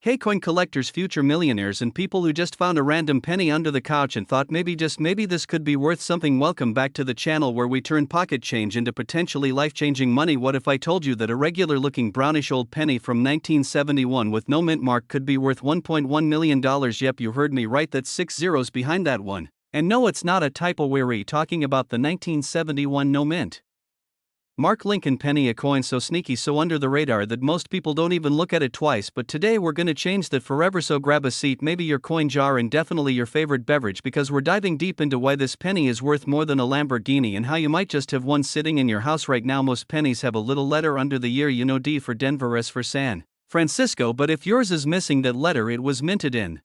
Hey coin collectors, future millionaires, and people who just found a random penny under the couch and thought maybe just maybe this could be worth something. Welcome back to the channel where we turn pocket change into potentially life-changing money. What if I told you that a regular looking brownish old penny from 1971 with no mint mark could be worth $1.1 million? Yep, you heard me right, that's 6 zeros behind that one. And no, it's not a typo, we're talking about the 1971 no mint Mark Lincoln penny, a coin so sneaky, so under the radar that most people don't even look at it twice. But today we're gonna change that forever, so grab a seat, maybe your coin jar, and definitely your favorite beverage, because we're diving deep into why this penny is worth more than a Lamborghini and how you might just have one sitting in your house right now. Most pennies have a little letter under the year, you know, D for Denver, S for San Francisco, but if yours is missing that letter, it was minted in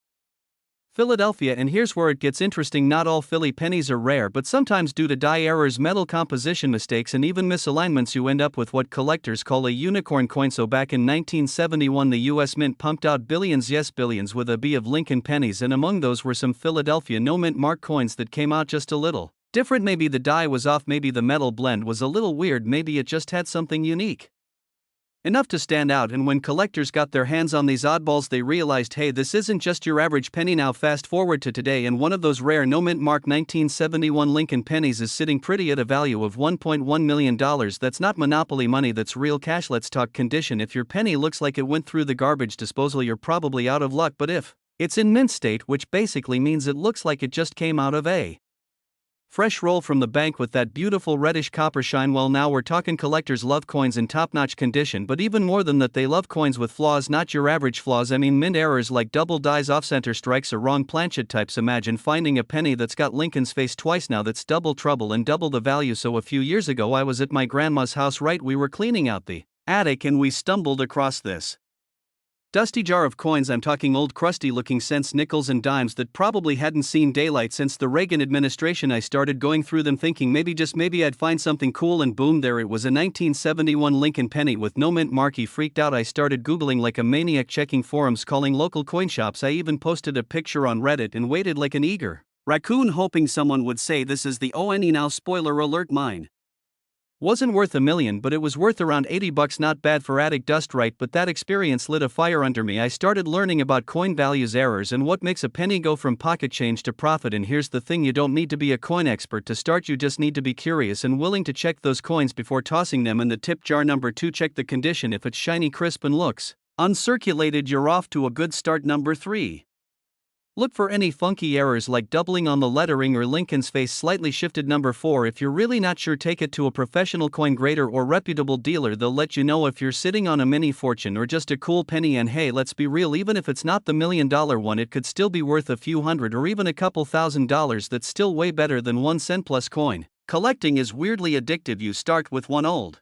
Philadelphia. And here's where it gets interesting. Not all Philly pennies are rare, but sometimes due to die errors, metal composition mistakes, and even misalignments, you end up with what collectors call a unicorn coin. So back in 1971, the US Mint pumped out billions, yes billions, with a B of Lincoln pennies, and among those were some Philadelphia no mint mark coins that came out just a little different. Maybe the die was off, maybe the metal blend was a little weird, maybe it just had something unique enough to stand out. And when collectors got their hands on these oddballs, they realized, hey, this isn't just your average penny. Now fast forward to today, and one of those rare no mint mark 1971 Lincoln pennies is sitting pretty at a value of $1.1 million. That's not monopoly money, that's real cash. Let's talk condition. If your penny looks like it went through the garbage disposal, you're probably out of luck. But if it's in mint state, which basically means it looks like it just came out of a fresh roll from the bank with that beautiful reddish copper shine, well, now we're talking. Collectors love coins in top-notch condition, but even more than that, they love coins with flaws. Not your average flaws, I mean mint errors like double dies, off-center strikes, or wrong planchet types. Imagine finding a penny that's got Lincoln's face twice. Now that's double trouble and double the value. So a few years ago I was at my grandma's house, right, we were cleaning out the attic and we stumbled across this dusty jar of coins. I'm talking old crusty looking cents, nickels, and dimes that probably hadn't seen daylight since the Reagan administration. I started going through them thinking maybe, just maybe, I'd find something cool, and boom, there it was, a 1971 Lincoln penny with no mint mark. Freaked out. I started Googling like a maniac, checking forums, calling local coin shops. I even posted a picture on Reddit and waited like an eager raccoon, hoping someone would say this is the one. Now spoiler alert, mine wasn't worth $1 million, but it was worth around $80. Not bad for attic dust, right? But that experience lit a fire under me. I started learning about coin values, errors, and what makes a penny go from pocket change to profit. And here's the thing, you don't need to be a coin expert to start, you just need to be curious and willing to check those coins before tossing them in the tip jar. Number 2, check the condition. If it's shiny, crisp, and looks uncirculated, you're off to a good start. Number 3, look for any funky errors like doubling on the lettering or Lincoln's face slightly shifted. Number 4, if you're really not sure, take it to a professional coin grader or reputable dealer. They'll let you know if you're sitting on a mini fortune or just a cool penny. And hey, let's be real, even if it's not the $1 million one, it could still be worth a few hundred or even a couple $1,000s. That's still way better than 1 cent plus coin. Collecting is weirdly addictive. You start with one old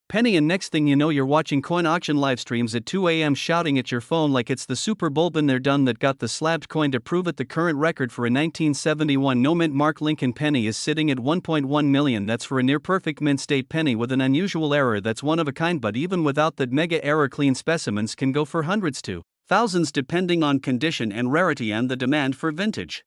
penny and next thing you know, you're watching coin auction live streams at 2 a.m. shouting at your phone like it's the Super Bowl. Been there, done that, got the slabbed coin to prove it. The current record for a 1971 no mint mark Lincoln penny is sitting at $1.1 million. That's for a near perfect mint state penny with an unusual error that's one of a kind. But even without that mega error, clean specimens can go for hundreds to thousands depending on condition and rarity and the demand for vintage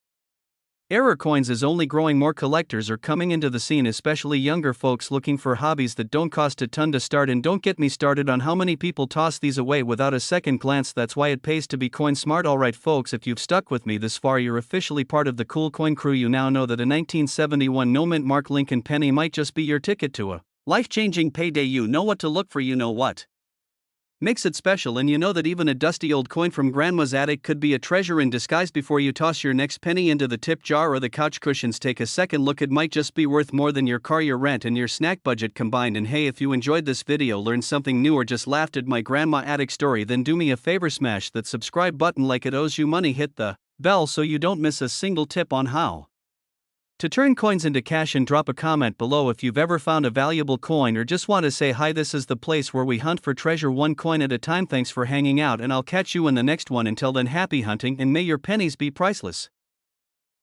error coins is only growing. More collectors are coming into the scene, especially younger folks looking for hobbies that don't cost a ton to start. And don't get me started on how many people toss these away without a second glance. That's why it pays to be coin smart. Alright folks, if you've stuck with me this far, you're officially part of the cool coin crew. You now know that a 1971 no mint mark Lincoln penny might just be your ticket to a life-changing payday. You know what to look for, you know what makes it special, and you know that even a dusty old coin from grandma's attic could be a treasure in disguise. Before you toss your next penny into the tip jar or the couch cushions, take a second look. It might just be worth more than your car, your rent, and your snack budget combined. And hey, if you enjoyed this video, learned something new, or just laughed at my grandma attic story, then do me a favor, smash that subscribe button like it owes you money. Hit the bell so you don't miss a single tip on how to turn coins into cash, and drop a comment below if you've ever found a valuable coin or just want to say hi. This is the place where we hunt for treasure, one coin at a time. Thanks for hanging out, and I'll catch you in the next one. Until then, happy hunting, and may your pennies be priceless.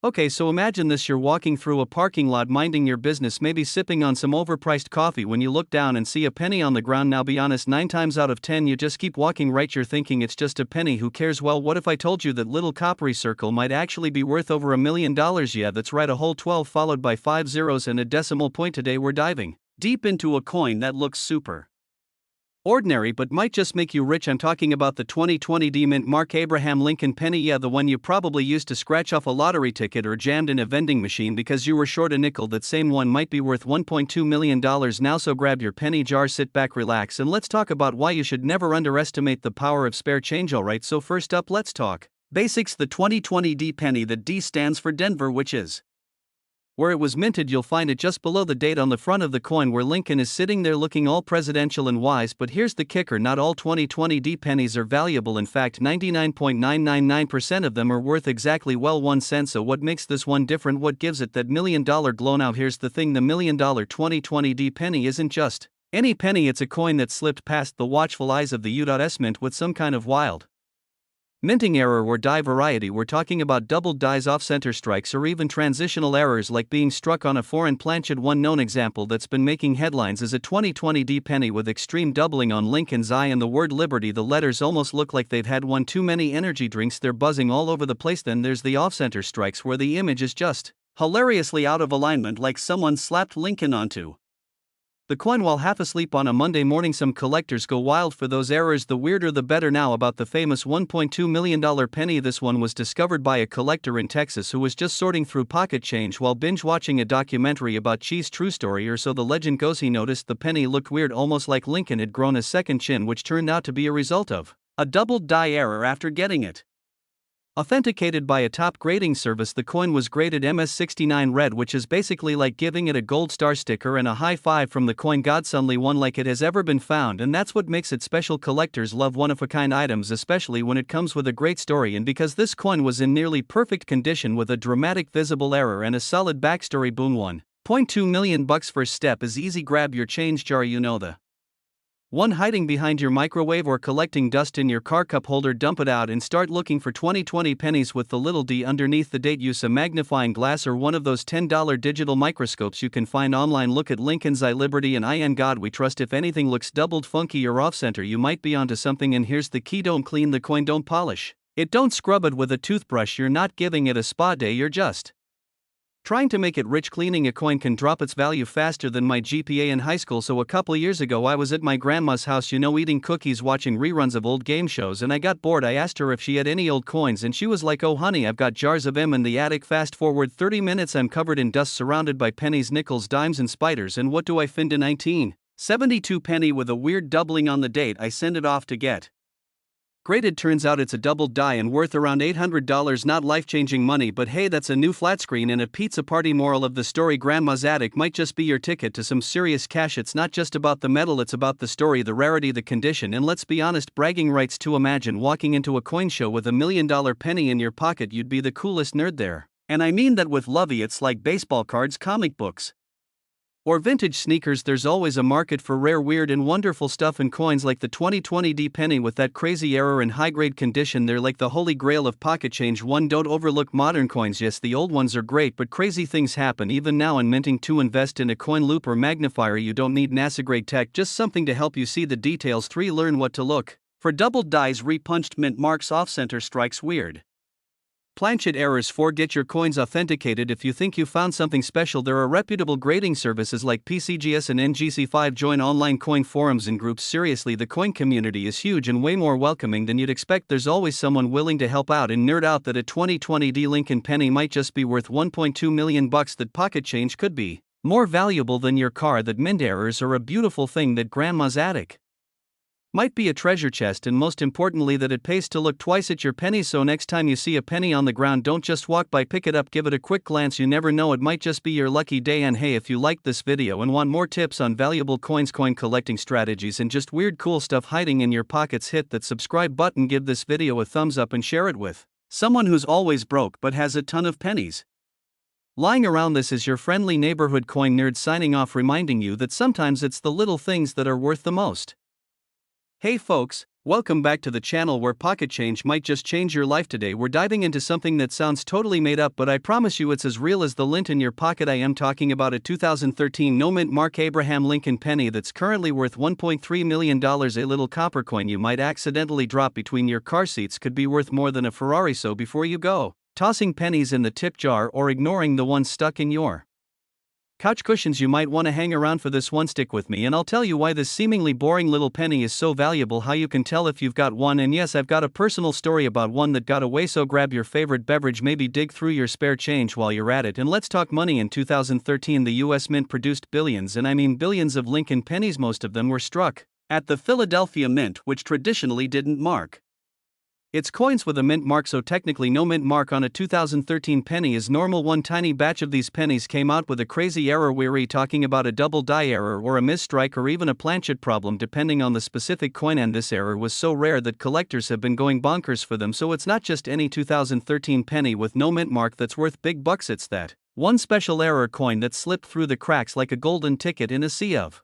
Okay, so imagine this, you're walking through a parking lot minding your business, maybe sipping on some overpriced coffee, when you look down and see a penny on the ground. Now be honest, 9 times out of 10 you just keep walking, right? You're thinking it's just a penny, who cares? Well, what if I told you that little coppery circle might actually be worth over $1 million? Yeah, that's right, a whole 12 followed by 5 zeros and a decimal point. Today we're diving deep into a coin that looks super Ordinary but might just make you rich. I'm talking about the 2020 Demint Mark Abraham Lincoln penny. Yeah, the one you probably used to scratch off a lottery ticket or jammed in a vending machine because you were short a nickel. That same one might be worth $1.2 million now, so grab your penny jar, sit back, relax, and let's talk about why you should never underestimate the power of spare change. Alright, so first up, let's talk basics. The 2020 D penny. The D stands for Denver, which is where it was minted. You'll find it just below the date on the front of the coin, where Lincoln is sitting there looking all presidential and wise. But here's the kicker: not all 2020 D pennies are valuable. In fact, 99.999% of them are worth exactly 1 cent. So what makes this one different? What gives it that $1 million glow? Now here's the thing: the $1 million 2020 D penny isn't just any penny. It's a coin that slipped past the watchful eyes of the U.S. Mint with some kind of wild minting error or die variety. We're talking about doubled dies, off-center strikes, or even transitional errors like being struck on a foreign planchet. One known example that's been making headlines is a 2020 D penny with extreme doubling on Lincoln's eye and the word Liberty. The letters almost look like they've had one too many energy drinks. They're buzzing all over the place. Then there's the off-center strikes, where the image is just hilariously out of alignment, like someone slapped Lincoln onto the coin while half asleep on a Monday morning. Some collectors go wild for those errors. The weirder the better. Now about the famous $1.2 million penny. This one was discovered by a collector in Texas who was just sorting through pocket change while binge watching a documentary about cheese. True story, or so the legend goes. He noticed the penny looked weird, almost like Lincoln had grown a second chin, which turned out to be a result of a doubled die error. After getting it authenticated by a top grading service, the coin was graded MS69 red, which is basically like giving it a gold star sticker and a high five from the coin gods. Only one like it has ever been found, and that's what makes it special. Collectors love one-of-a-kind items, especially when it comes with a great story. And because this coin was in nearly perfect condition with a dramatic visible error and a solid backstory, boom, $1.2 million. First step is easy: grab your change jar. You know, the one hiding behind your microwave or collecting dust in your car cup holder. Dump it out and start looking for 2020 pennies with the little d underneath the date. Use a magnifying glass or one of those $10 digital microscopes you can find online. Look at Lincoln's eye, Liberty, and in God we trust. If anything looks doubled, funky, or off-center, you might be onto something. And here's the key: don't clean the coin, don't polish it, don't scrub it with a toothbrush. You're not giving it a spa day, you're just trying to make it rich. Cleaning a coin can drop its value faster than my GPA in high school. So a couple years ago I was at my grandma's house, eating cookies, watching reruns of old game shows, and I got bored. I asked her if she had any old coins, and she was like, "Oh honey, I've got jars of them in the attic." Fast forward 30 minutes, I'm covered in dust, surrounded by pennies, nickels, dimes, and spiders. And what do I find? A 1972 penny with a weird doubling on the date. I send it off to get graded. Turns out it's a doubled die and worth around $800. Not life-changing money, but hey, that's a new flat screen and a pizza party. Moral of the story: grandma's attic might just be your ticket to some serious cash. It's not just about the metal, it's about the story, the rarity, the condition, and let's be honest, bragging rights too. Imagine walking into a coin show with $1 million penny in your pocket. You'd be the coolest nerd there. And I mean that with lovey. It's like baseball cards, comic books, or vintage sneakers. There's always a market for rare, weird, and wonderful stuff, and coins like the 2020 D penny with that crazy error in high-grade condition, they're like the holy grail of pocket change. Don't overlook modern coins. Yes, the old ones are great, but crazy things happen even now in minting too. Invest in a coin loop or magnifier. You don't need NASA-grade tech, just something to help you see the details. 3. Learn what to look for: doubled dies, repunched mint marks, off-center strikes, weird planchet errors. 4. Get your coins authenticated. If you think you found something special, there are reputable grading services like PCGS and NGC5. Join online coin forums and groups. Seriously, the coin community is huge and way more welcoming than you'd expect. There's always someone willing to help out and nerd out. That a 2020 D Lincoln penny might just be worth $1.2 million. That pocket change could be more valuable than your car. That mint errors are a beautiful thing. That grandma's attic might be a treasure chest, and most importantly that it pays to look twice at your pennies. So next time you see a penny on the ground, don't just walk by, pick it up, give it a quick glance. You never know, it might just be your lucky day. And hey, if you liked this video and want more tips on valuable coins, coin collecting strategies, and just weird cool stuff hiding in your pockets, hit that subscribe button, give this video a thumbs up, and share it with someone who's always broke but has a ton of pennies lying around. This is your friendly neighborhood coin nerd signing off, reminding you that sometimes it's the little things that are worth the most. Hey folks, welcome back to the channel where pocket change might just change your life. Today we're diving into something that sounds totally made up, but I promise you it's as real as the lint in your pocket. I am talking about a 2013 no mint Mark Abraham Lincoln penny that's currently worth $1.3 million. A little copper coin you might accidentally drop between your car seats could be worth more than a Ferrari. So before you go tossing pennies in the tip jar or ignoring the ones stuck in your Couch cushions, you might want to hang around for this one. Stick with me and I'll tell you why this seemingly boring little penny is so valuable, how you can tell if you've got one, and yes, I've got a personal story about one that got away. So grab your favorite beverage, maybe dig through your spare change while you're at it, and let's talk money. In 2013, the US Mint produced billions, and I mean billions, of Lincoln pennies. Most of them were struck at the Philadelphia Mint, which traditionally didn't mark its coins with a mint mark, so technically no mint mark on a 2013 penny is normal. One tiny batch of these pennies came out with a crazy error. We're talking about a double die error or a misstrike or even a planchet problem depending on the specific coin, and this error was so rare that collectors have been going bonkers for them. So it's not just any 2013 penny with no mint mark that's worth big bucks, it's that one special error coin that slipped through the cracks like a golden ticket in a sea of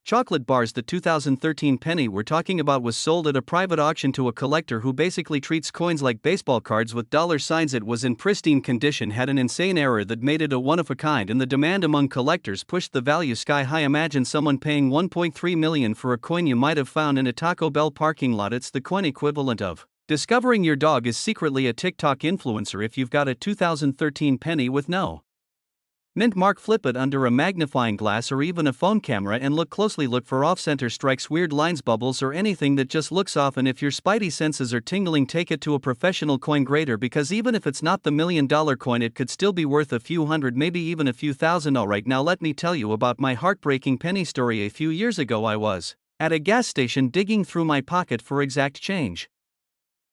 chocolate bars. The 2013 penny we're talking about was sold at a private auction to a collector who basically treats coins like baseball cards with dollar signs. It was in pristine condition, had an insane error that made it a one of a kind, and the demand among collectors pushed the value sky high. Imagine someone paying $1.3 million for a coin you might have found in a Taco Bell parking lot. It's the coin equivalent of discovering your dog is secretly a TikTok influencer. If you've got a 2013 penny with no mint mark, flip it under a magnifying glass or even a phone camera and look closely. Look for off-center strikes, weird lines, bubbles, or anything that just looks off. And if your spidey senses are tingling, take it to a professional coin grader, because even if it's not the $1 million coin, it could still be worth a few hundred, maybe even a few thousand. Alright, now let me tell you about my heartbreaking penny story. A few years ago I was at a gas station digging through my pocket for exact change.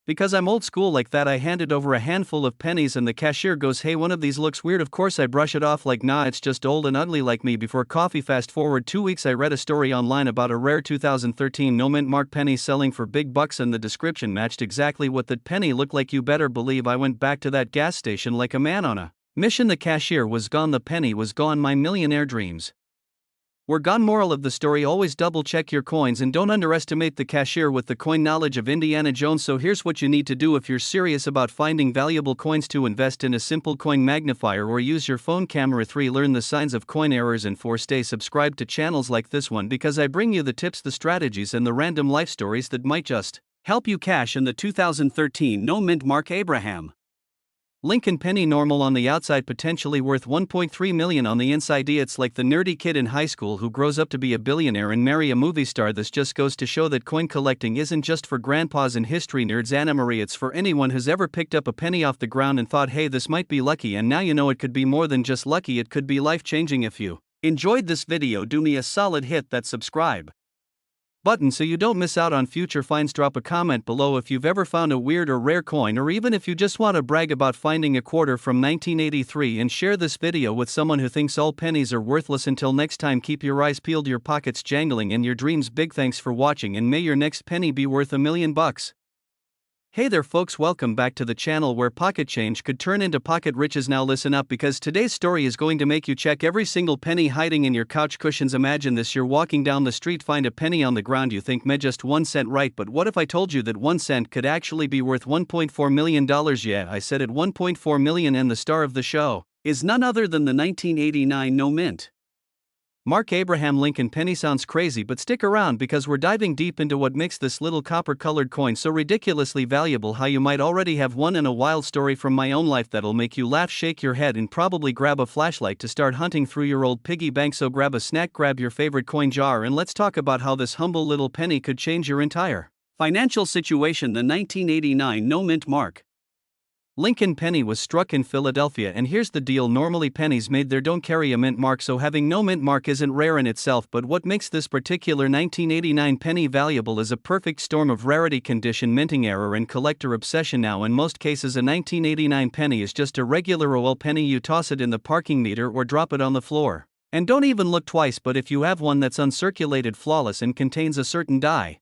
Because I'm old school like that, I handed over a handful of pennies and the cashier goes, "Hey, one of these looks weird." Of course I brush it off like, nah, it's just old and ugly like me. Before coffee. Fast forward 2 weeks, I read a story online about a rare 2013 no mint mark penny selling for big bucks, and the description matched exactly what that penny looked like. You better believe I went back to that gas station like a man on a mission. The cashier was gone, the penny was gone, my millionaire dreams were gone. Moral of the story: always double check your coins and don't underestimate the cashier with the coin knowledge of Indiana Jones. So here's what you need to do if you're serious about finding valuable coins. 2. Invest in a simple coin magnifier or use your phone camera. 3. Learn the signs of coin errors. And 4. Stay subscribed to channels like this one, because I bring you the tips, the strategies, and the random life stories that might just help you cash in the 2013 no mint mark Abraham Lincoln penny. Normal on the outside, potentially worth $1.3 million on the inside. It's like the nerdy kid in high school who grows up to be a billionaire and marry a movie star. This just goes to show that coin collecting isn't just for grandpas and history nerds. Anna Marie, it's for anyone who's ever picked up a penny off the ground and thought, hey, this might be lucky, and now you know it could be more than just lucky, it could be life-changing. If you enjoyed this video, do me a solid, hit that subscribe button so you don't miss out on future finds. Drop a comment below if you've ever found a weird or rare coin, or even if you just want to brag about finding a quarter from 1983, and share this video with someone who thinks all pennies are worthless. Until next time, keep your eyes peeled, your pockets jangling, and your dreams big. Thanks for watching, and may your next penny be worth $1 million. Hey there folks, welcome back to the channel where pocket change could turn into pocket riches. Now listen up, because today's story is going to make you check every single penny hiding in your couch cushions. Imagine this: you're walking down the street, find a penny on the ground, you think, meh, just 1 cent, right? But what if I told you that 1 cent could actually be worth $1.4 million? Yeah, I said it, $1.4 million, and the star of the show is none other than the 1989 no mint mark Abraham Lincoln penny. Sounds crazy, but stick around because we're diving deep into what makes this little copper-colored coin so ridiculously valuable, how you might already have one, and a wild story from my own life that'll make you laugh, shake your head, and probably grab a flashlight to start hunting through your old piggy bank. So grab a snack, grab your favorite coin jar, and let's talk about how this humble little penny could change your entire financial situation. The 1989 no mint mark Lincoln penny was struck in Philadelphia, and here's the deal: normally pennies made there don't carry a mint mark, so having no mint mark isn't rare in itself, but what makes this particular 1989 penny valuable is a perfect storm of rarity, condition, minting error, and collector obsession. Now in most cases, a 1989 penny is just a regular old penny. You toss it in the parking meter or drop it on the floor and don't even look twice. But if you have one that's uncirculated, flawless, and contains a certain die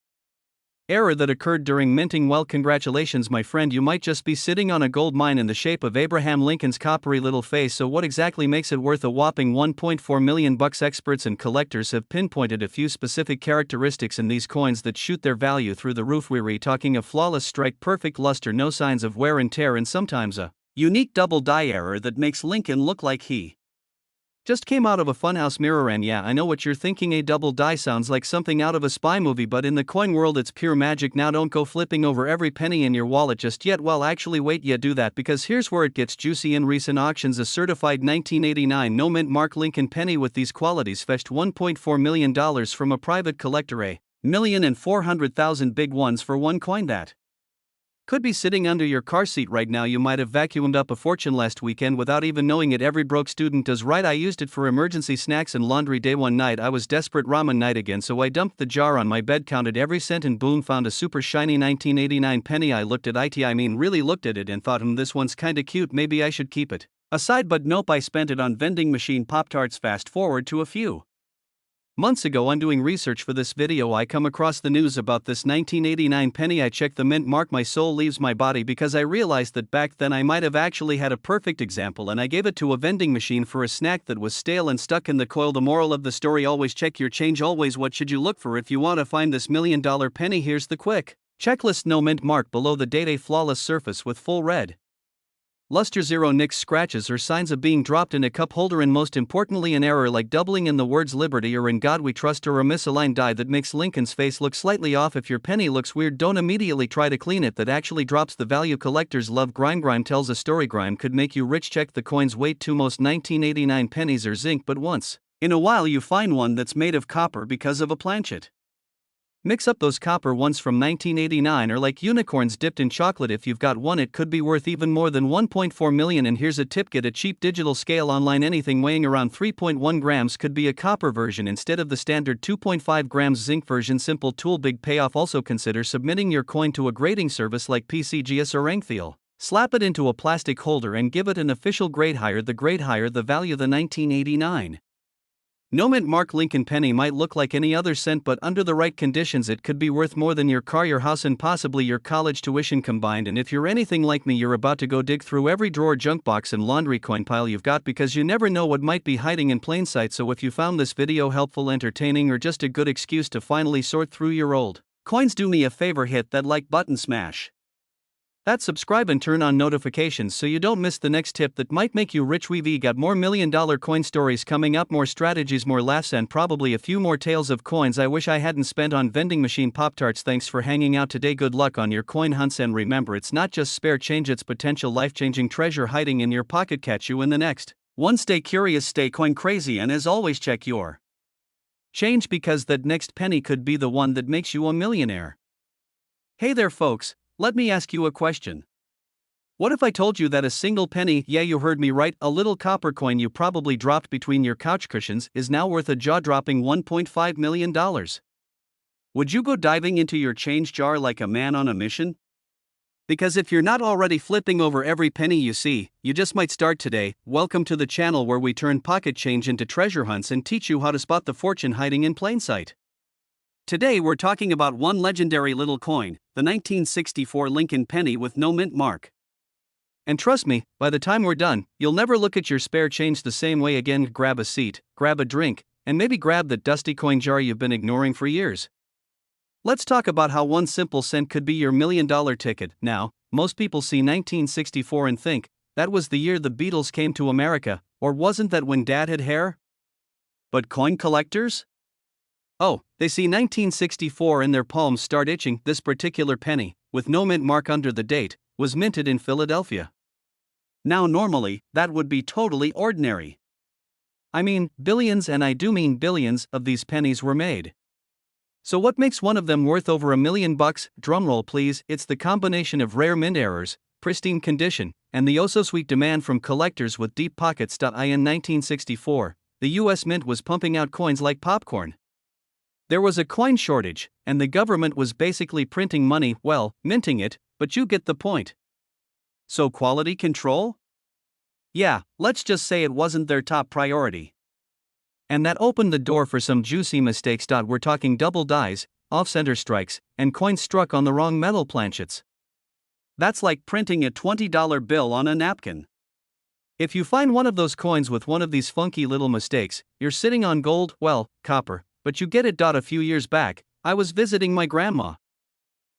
error that occurred during minting, well, congratulations my friend, you might just be sitting on a gold mine in the shape of Abraham Lincoln's coppery little face. So what exactly makes it worth a whopping $1.4 million? Experts and collectors have pinpointed a few specific characteristics in these coins that shoot their value through the roof. We're talking a flawless strike, perfect luster, no signs of wear and tear, and sometimes a unique double die error that makes Lincoln look like he Just came out of a funhouse mirror, and yeah, I know what you're thinking. A double die sounds like something out of a spy movie, but in the coin world it's pure magic. Now don't go flipping over every penny in your wallet just yet. Well, actually wait, yeah, do that, because here's where it gets juicy. In recent auctions, a certified 1989 no mint mark Lincoln penny with these qualities fetched $1.4 million from a private collector. $1,400,000 big ones for one coin that could be sitting under your car seat right now. You might have vacuumed up a fortune last weekend without even knowing it. Every broke student does, right? I used it for emergency snacks and laundry day. One night I was desperate, ramen night again, so I dumped the jar on my bed, counted every cent, and boom, found a super shiny 1989 penny. I looked at really looked at it and thought, this one's kinda cute, maybe I should keep it aside, but nope, I spent it on vending machine Pop-Tarts. Fast forward to a few months ago, I'm doing research for this video. I come across the news about this 1989 penny. I check the mint mark, my soul leaves my body, because I realized that back then I might have actually had a perfect example, and I gave it to a vending machine for a snack that was stale and stuck in the coil. The moral of the story: always check your change. Always. What should you look for if you want to find this $1 million penny? Here's the quick checklist. No mint mark below the date, a flawless surface with full red luster, zero nicks, scratches, or signs of being dropped in a cup holder, and most importantly, an error like doubling in the words Liberty or In God We Trust, or a misaligned die that makes Lincoln's face look slightly off. If your penny looks weird, don't immediately try to clean it. That actually drops the value. Collectors love grime. Grime tells a story. Grime could make you rich. Check the coin's weight too. Most 1989 pennies are zinc, but once in a while you find one that's made of copper because of a planchet. Mix up those copper ones from 1989 are like unicorns dipped in chocolate. If you've got one, it could be worth even more than $1.4 million. And here's a tip: get a cheap digital scale online. Anything weighing around 3.1 grams could be a copper version instead of the standard 2.5 grams zinc version. Simple tool, big payoff. Also consider submitting your coin to a grading service like PCGS or Rankfield. Slap it into a plastic holder and give it an official grade. Higher the grade, higher the value. The 1989 no mint mark Lincoln penny might look like any other cent, but under the right conditions it could be worth more than your car, your house, and possibly your college tuition combined. And if you're anything like me, you're about to go dig through every drawer, junk box, and laundry coin pile you've got, because you never know what might be hiding in plain sight. So if you found this video helpful, entertaining, or just a good excuse to finally sort through your old coins, do me a favor, hit that like button, smash that subscribe, and turn on notifications so you don't miss the next tip that might make you rich. We've got more $1 million coin stories coming up, more strategies, more laughs, and probably a few more tales of coins I wish I hadn't spent on vending machine Pop-Tarts. Thanks for hanging out today. Good luck on your coin hunts, and remember, it's not just spare change, it's potential life-changing treasure hiding in your pocket. Catch you in the next one. Stay curious, stay coin crazy, and as always, check your change, because that next penny could be the one that makes you a millionaire. Hey there, folks. Let me ask you a question. What if I told you that a single penny, yeah, you heard me right, a little copper coin you probably dropped between your couch cushions, is now worth a jaw-dropping $1.5 million? Would you go diving into your change jar like a man on a mission? Because if you're not already flipping over every penny you see, you just might start today. Welcome to the channel where we turn pocket change into treasure hunts and teach you how to spot the fortune hiding in plain sight. Today we're talking about one legendary little coin, the 1964 Lincoln penny with no mint mark. And trust me, by the time we're done, you'll never look at your spare change the same way again. Grab a seat, grab a drink, and maybe grab that dusty coin jar you've been ignoring for years. Let's talk about how one simple cent could be your $1 million ticket. Now, most people see 1964 and think, that was the year the Beatles came to America, or wasn't that when Dad had hair? But coin collectors? Oh, they see 1964 and their palms start itching. This particular penny, with no mint mark under the date, was minted in Philadelphia. Now normally, that would be totally ordinary. I mean, billions, and I do mean billions, of these pennies were made. So what makes one of them worth over $1 million? Drumroll please. It's the combination of rare mint errors, pristine condition, and the oh-so-sweet demand from collectors with deep pockets. In 1964, the US Mint was pumping out coins like popcorn. There was a coin shortage, and the government was basically printing money, well, minting it, but you get the point. So quality control? Yeah, let's just say it wasn't their top priority. And that opened the door for some juicy mistakes. We're talking double dies, off-center strikes, and coins struck on the wrong metal planchets. That's like printing a $20 bill on a napkin. If you find one of those coins with one of these funky little mistakes, you're sitting on gold, well, copper. But you get it. A few years back, I was visiting my grandma.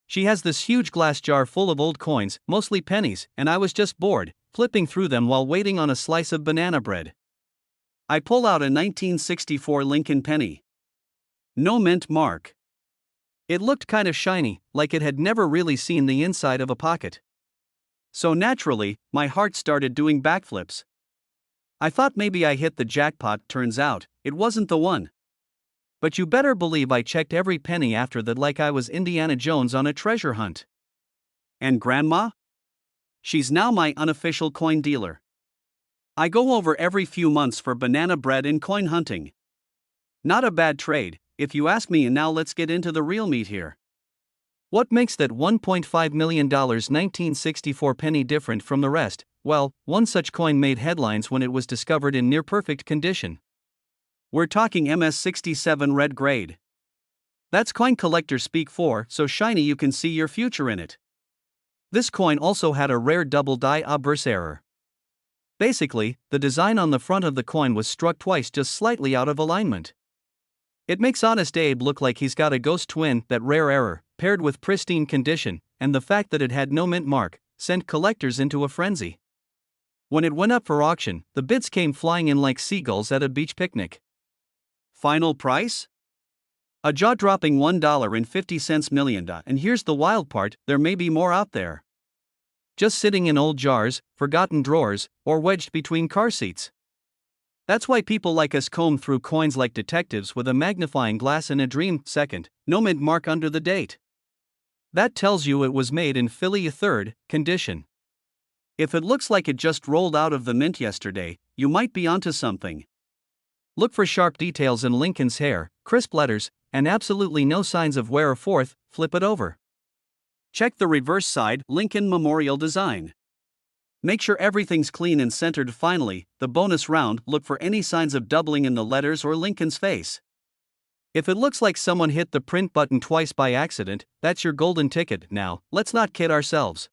She has this huge glass jar full of old coins, mostly pennies, and I was just bored, flipping through them while waiting on a slice of banana bread. I pull out a 1964 Lincoln penny. No mint mark. It looked kind of shiny, like it had never really seen the inside of a pocket. So naturally, my heart started doing backflips. I thought maybe I hit the jackpot, turns out, it wasn't the one. But you better believe I checked every penny after that like I was Indiana Jones on a treasure hunt. And Grandma? She's now my unofficial coin dealer. I go over every few months for banana bread and coin hunting. Not a bad trade, if you ask me, and now let's get into the real meat here. What makes that $1.5 million 1964 penny different from the rest? Well, one such coin made headlines when it was discovered in near-perfect condition. We're talking MS-67 red grade. That's coin collector speak for so shiny you can see your future in it. This coin also had a rare double die obverse error. Basically, the design on the front of the coin was struck twice just slightly out of alignment. It makes Honest Abe look like he's got a ghost twin. That rare error, paired with pristine condition, and the fact that it had no mint mark, sent collectors into a frenzy. When it went up for auction, the bids came flying in like seagulls at a beach picnic. Final price? A jaw-dropping $1.50 million. And here's the wild part, there may be more out there. Just sitting in old jars, forgotten drawers, or wedged between car seats. That's why people like us comb through coins like detectives with a magnifying glass in a dream. Second, no mint mark under the date. That tells you it was made in Philly. Third, condition. If it looks like it just rolled out of the mint yesterday, you might be onto something. Look for sharp details in Lincoln's hair, crisp letters, and absolutely no signs of wear. Fourth, flip it over. Check the reverse side, Lincoln Memorial design. Make sure everything's clean and centered. Finally, the bonus round, look for any signs of doubling in the letters or Lincoln's face. If it looks like someone hit the print button twice by accident, that's your golden ticket. Now, let's not kid ourselves.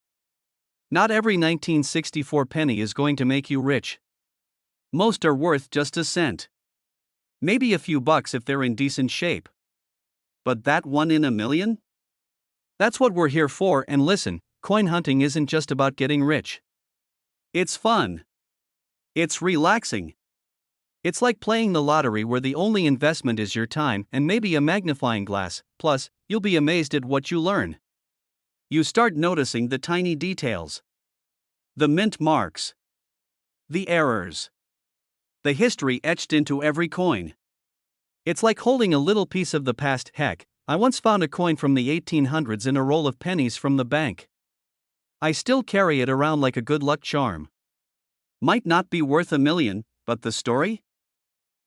Not every 1964 penny is going to make you rich. Most are worth just a cent. Maybe a few bucks if they're in decent shape. But that one in a million? That's what we're here for. And listen, coin hunting isn't just about getting rich. It's fun. It's relaxing. It's like playing the lottery where the only investment is your time and maybe a magnifying glass. Plus, you'll be amazed at what you learn. You start noticing the tiny details. The mint marks. The errors. The history etched into every coin. It's like holding a little piece of the past. Heck, I once found a coin from the 1800s in a roll of pennies from the bank. I still carry it around like a good luck charm. Might not be worth $1 million, but the story?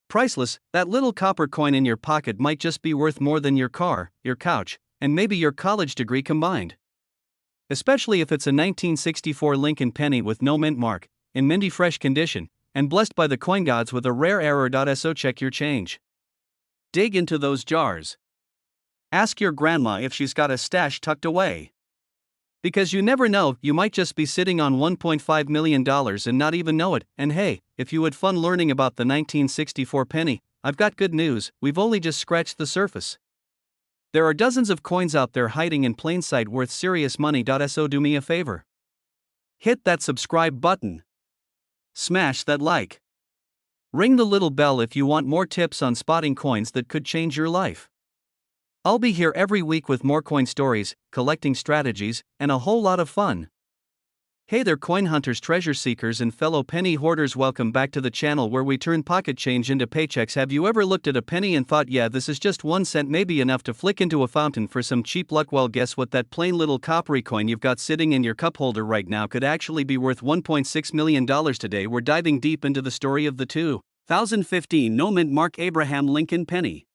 Priceless. That little copper coin in your pocket might just be worth more than your car, your couch, and maybe your college degree combined. Especially if it's a 1964 Lincoln penny with no mint mark, in minty fresh condition, and blessed by the coin gods with a rare error. So check your change. Dig into those jars. Ask your grandma if she's got a stash tucked away. Because you never know, you might just be sitting on $1.5 million and not even know it. And hey, if you had fun learning about the 1964 penny, I've got good news, we've only just scratched the surface. There are dozens of coins out there hiding in plain sight worth serious money. So do me a favor. Hit that subscribe button. Smash that like. Ring the little bell if you want more tips on spotting coins that could change your life. I'll be here every week with more coin stories, collecting strategies, and a whole lot of fun. Hey there coin hunters, treasure seekers, and fellow penny hoarders, welcome back to the channel where we turn pocket change into paychecks. Have you ever looked at a penny and thought, yeah, this is just 1 cent, maybe enough to flick into a fountain for some cheap luck? Well, guess what? That plain little coppery coin you've got sitting in your cup holder right now could actually be worth $1.6 million. Today we're diving deep into the story of the 2015 no mint mark Abraham Lincoln penny.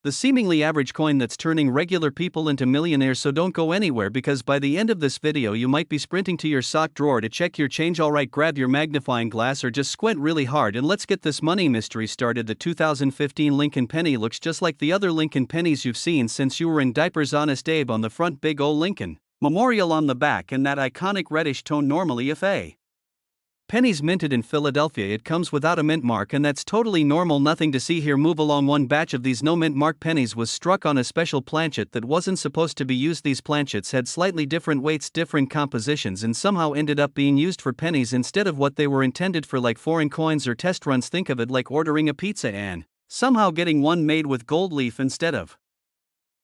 The seemingly average coin that's turning regular people into millionaires. So don't go anywhere, because by the end of this video you might be sprinting to your sock drawer to check your change. Alright, grab your magnifying glass or just squint really hard and let's get this money mystery started. The 2015 Lincoln penny looks just like the other Lincoln pennies you've seen since you were in diapers. Honest Abe on the front, big ol' Lincoln Memorial on the back, and that iconic reddish tone. Normally if a Pennies minted in Philadelphia. It comes without a mint mark, and that's totally normal, nothing to see here. Move along. One batch of these no mint mark pennies was struck on a special planchet that wasn't supposed to be used. These planchets had slightly different weights, different compositions, and somehow ended up being used for pennies instead of what they were intended for, like foreign coins or test runs. Think of it like ordering a pizza and somehow getting one made with gold leaf instead of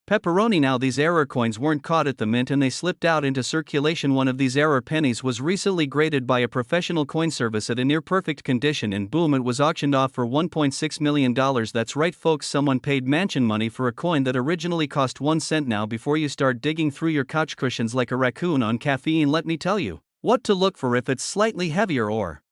pepperoni. Now, these error coins weren't caught at the mint and they slipped out into circulation. One of these error pennies was recently graded by a professional coin service at a near perfect condition, and boom, it was auctioned off for $1.6 million. That's right, folks, someone paid mansion money for a coin that originally cost 1 cent. Now, before you start digging through your couch cushions like a raccoon on caffeine, let me tell you what to look for. If it's slightly heavier or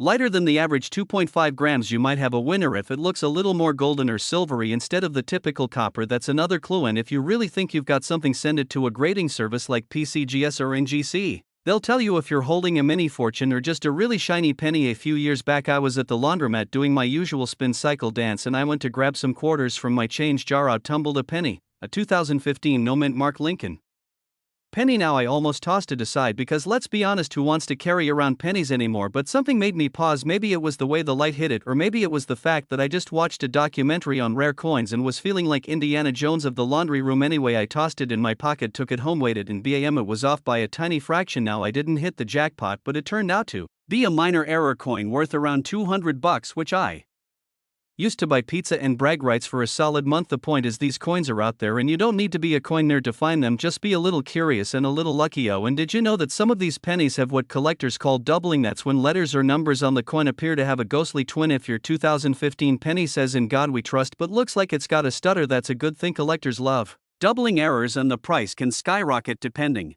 lighter than the average 2.5 grams, you might have a winner. If it looks a little more golden or silvery instead of the typical copper, that's another clue. And if you really think you've got something, send it to a grading service like PCGS or NGC. They'll tell you if you're holding a mini fortune or just a really shiny penny. A few years back, I was at the laundromat doing my usual spin cycle dance, and I went to grab some quarters from my change jar. Out tumbled a penny, a 2015 no mint mark Lincoln penny. Now, I almost tossed it aside because, let's be honest, who wants to carry around pennies anymore? But something made me pause. Maybe it was the way the light hit it, or maybe it was the fact that I just watched a documentary on rare coins and was feeling like Indiana Jones of the laundry room. Anyway, I tossed it in my pocket, took it home, weighed it, and bam, it was off by a tiny fraction. Now, I didn't hit the jackpot, but it turned out to be a minor error coin worth around $200, which I used to buy pizza and brag rights for a solid month. The point is, these coins are out there and you don't need to be a coin nerd to find them. Just be a little curious and a little lucky. Oh, and did you know that some of these pennies have what collectors call doubling? That's when letters or numbers on the coin appear to have a ghostly twin. If your 2015 penny says "In God We Trust" but looks like it's got a stutter, that's a good thing. Collectors love doubling errors, and the price can skyrocket depending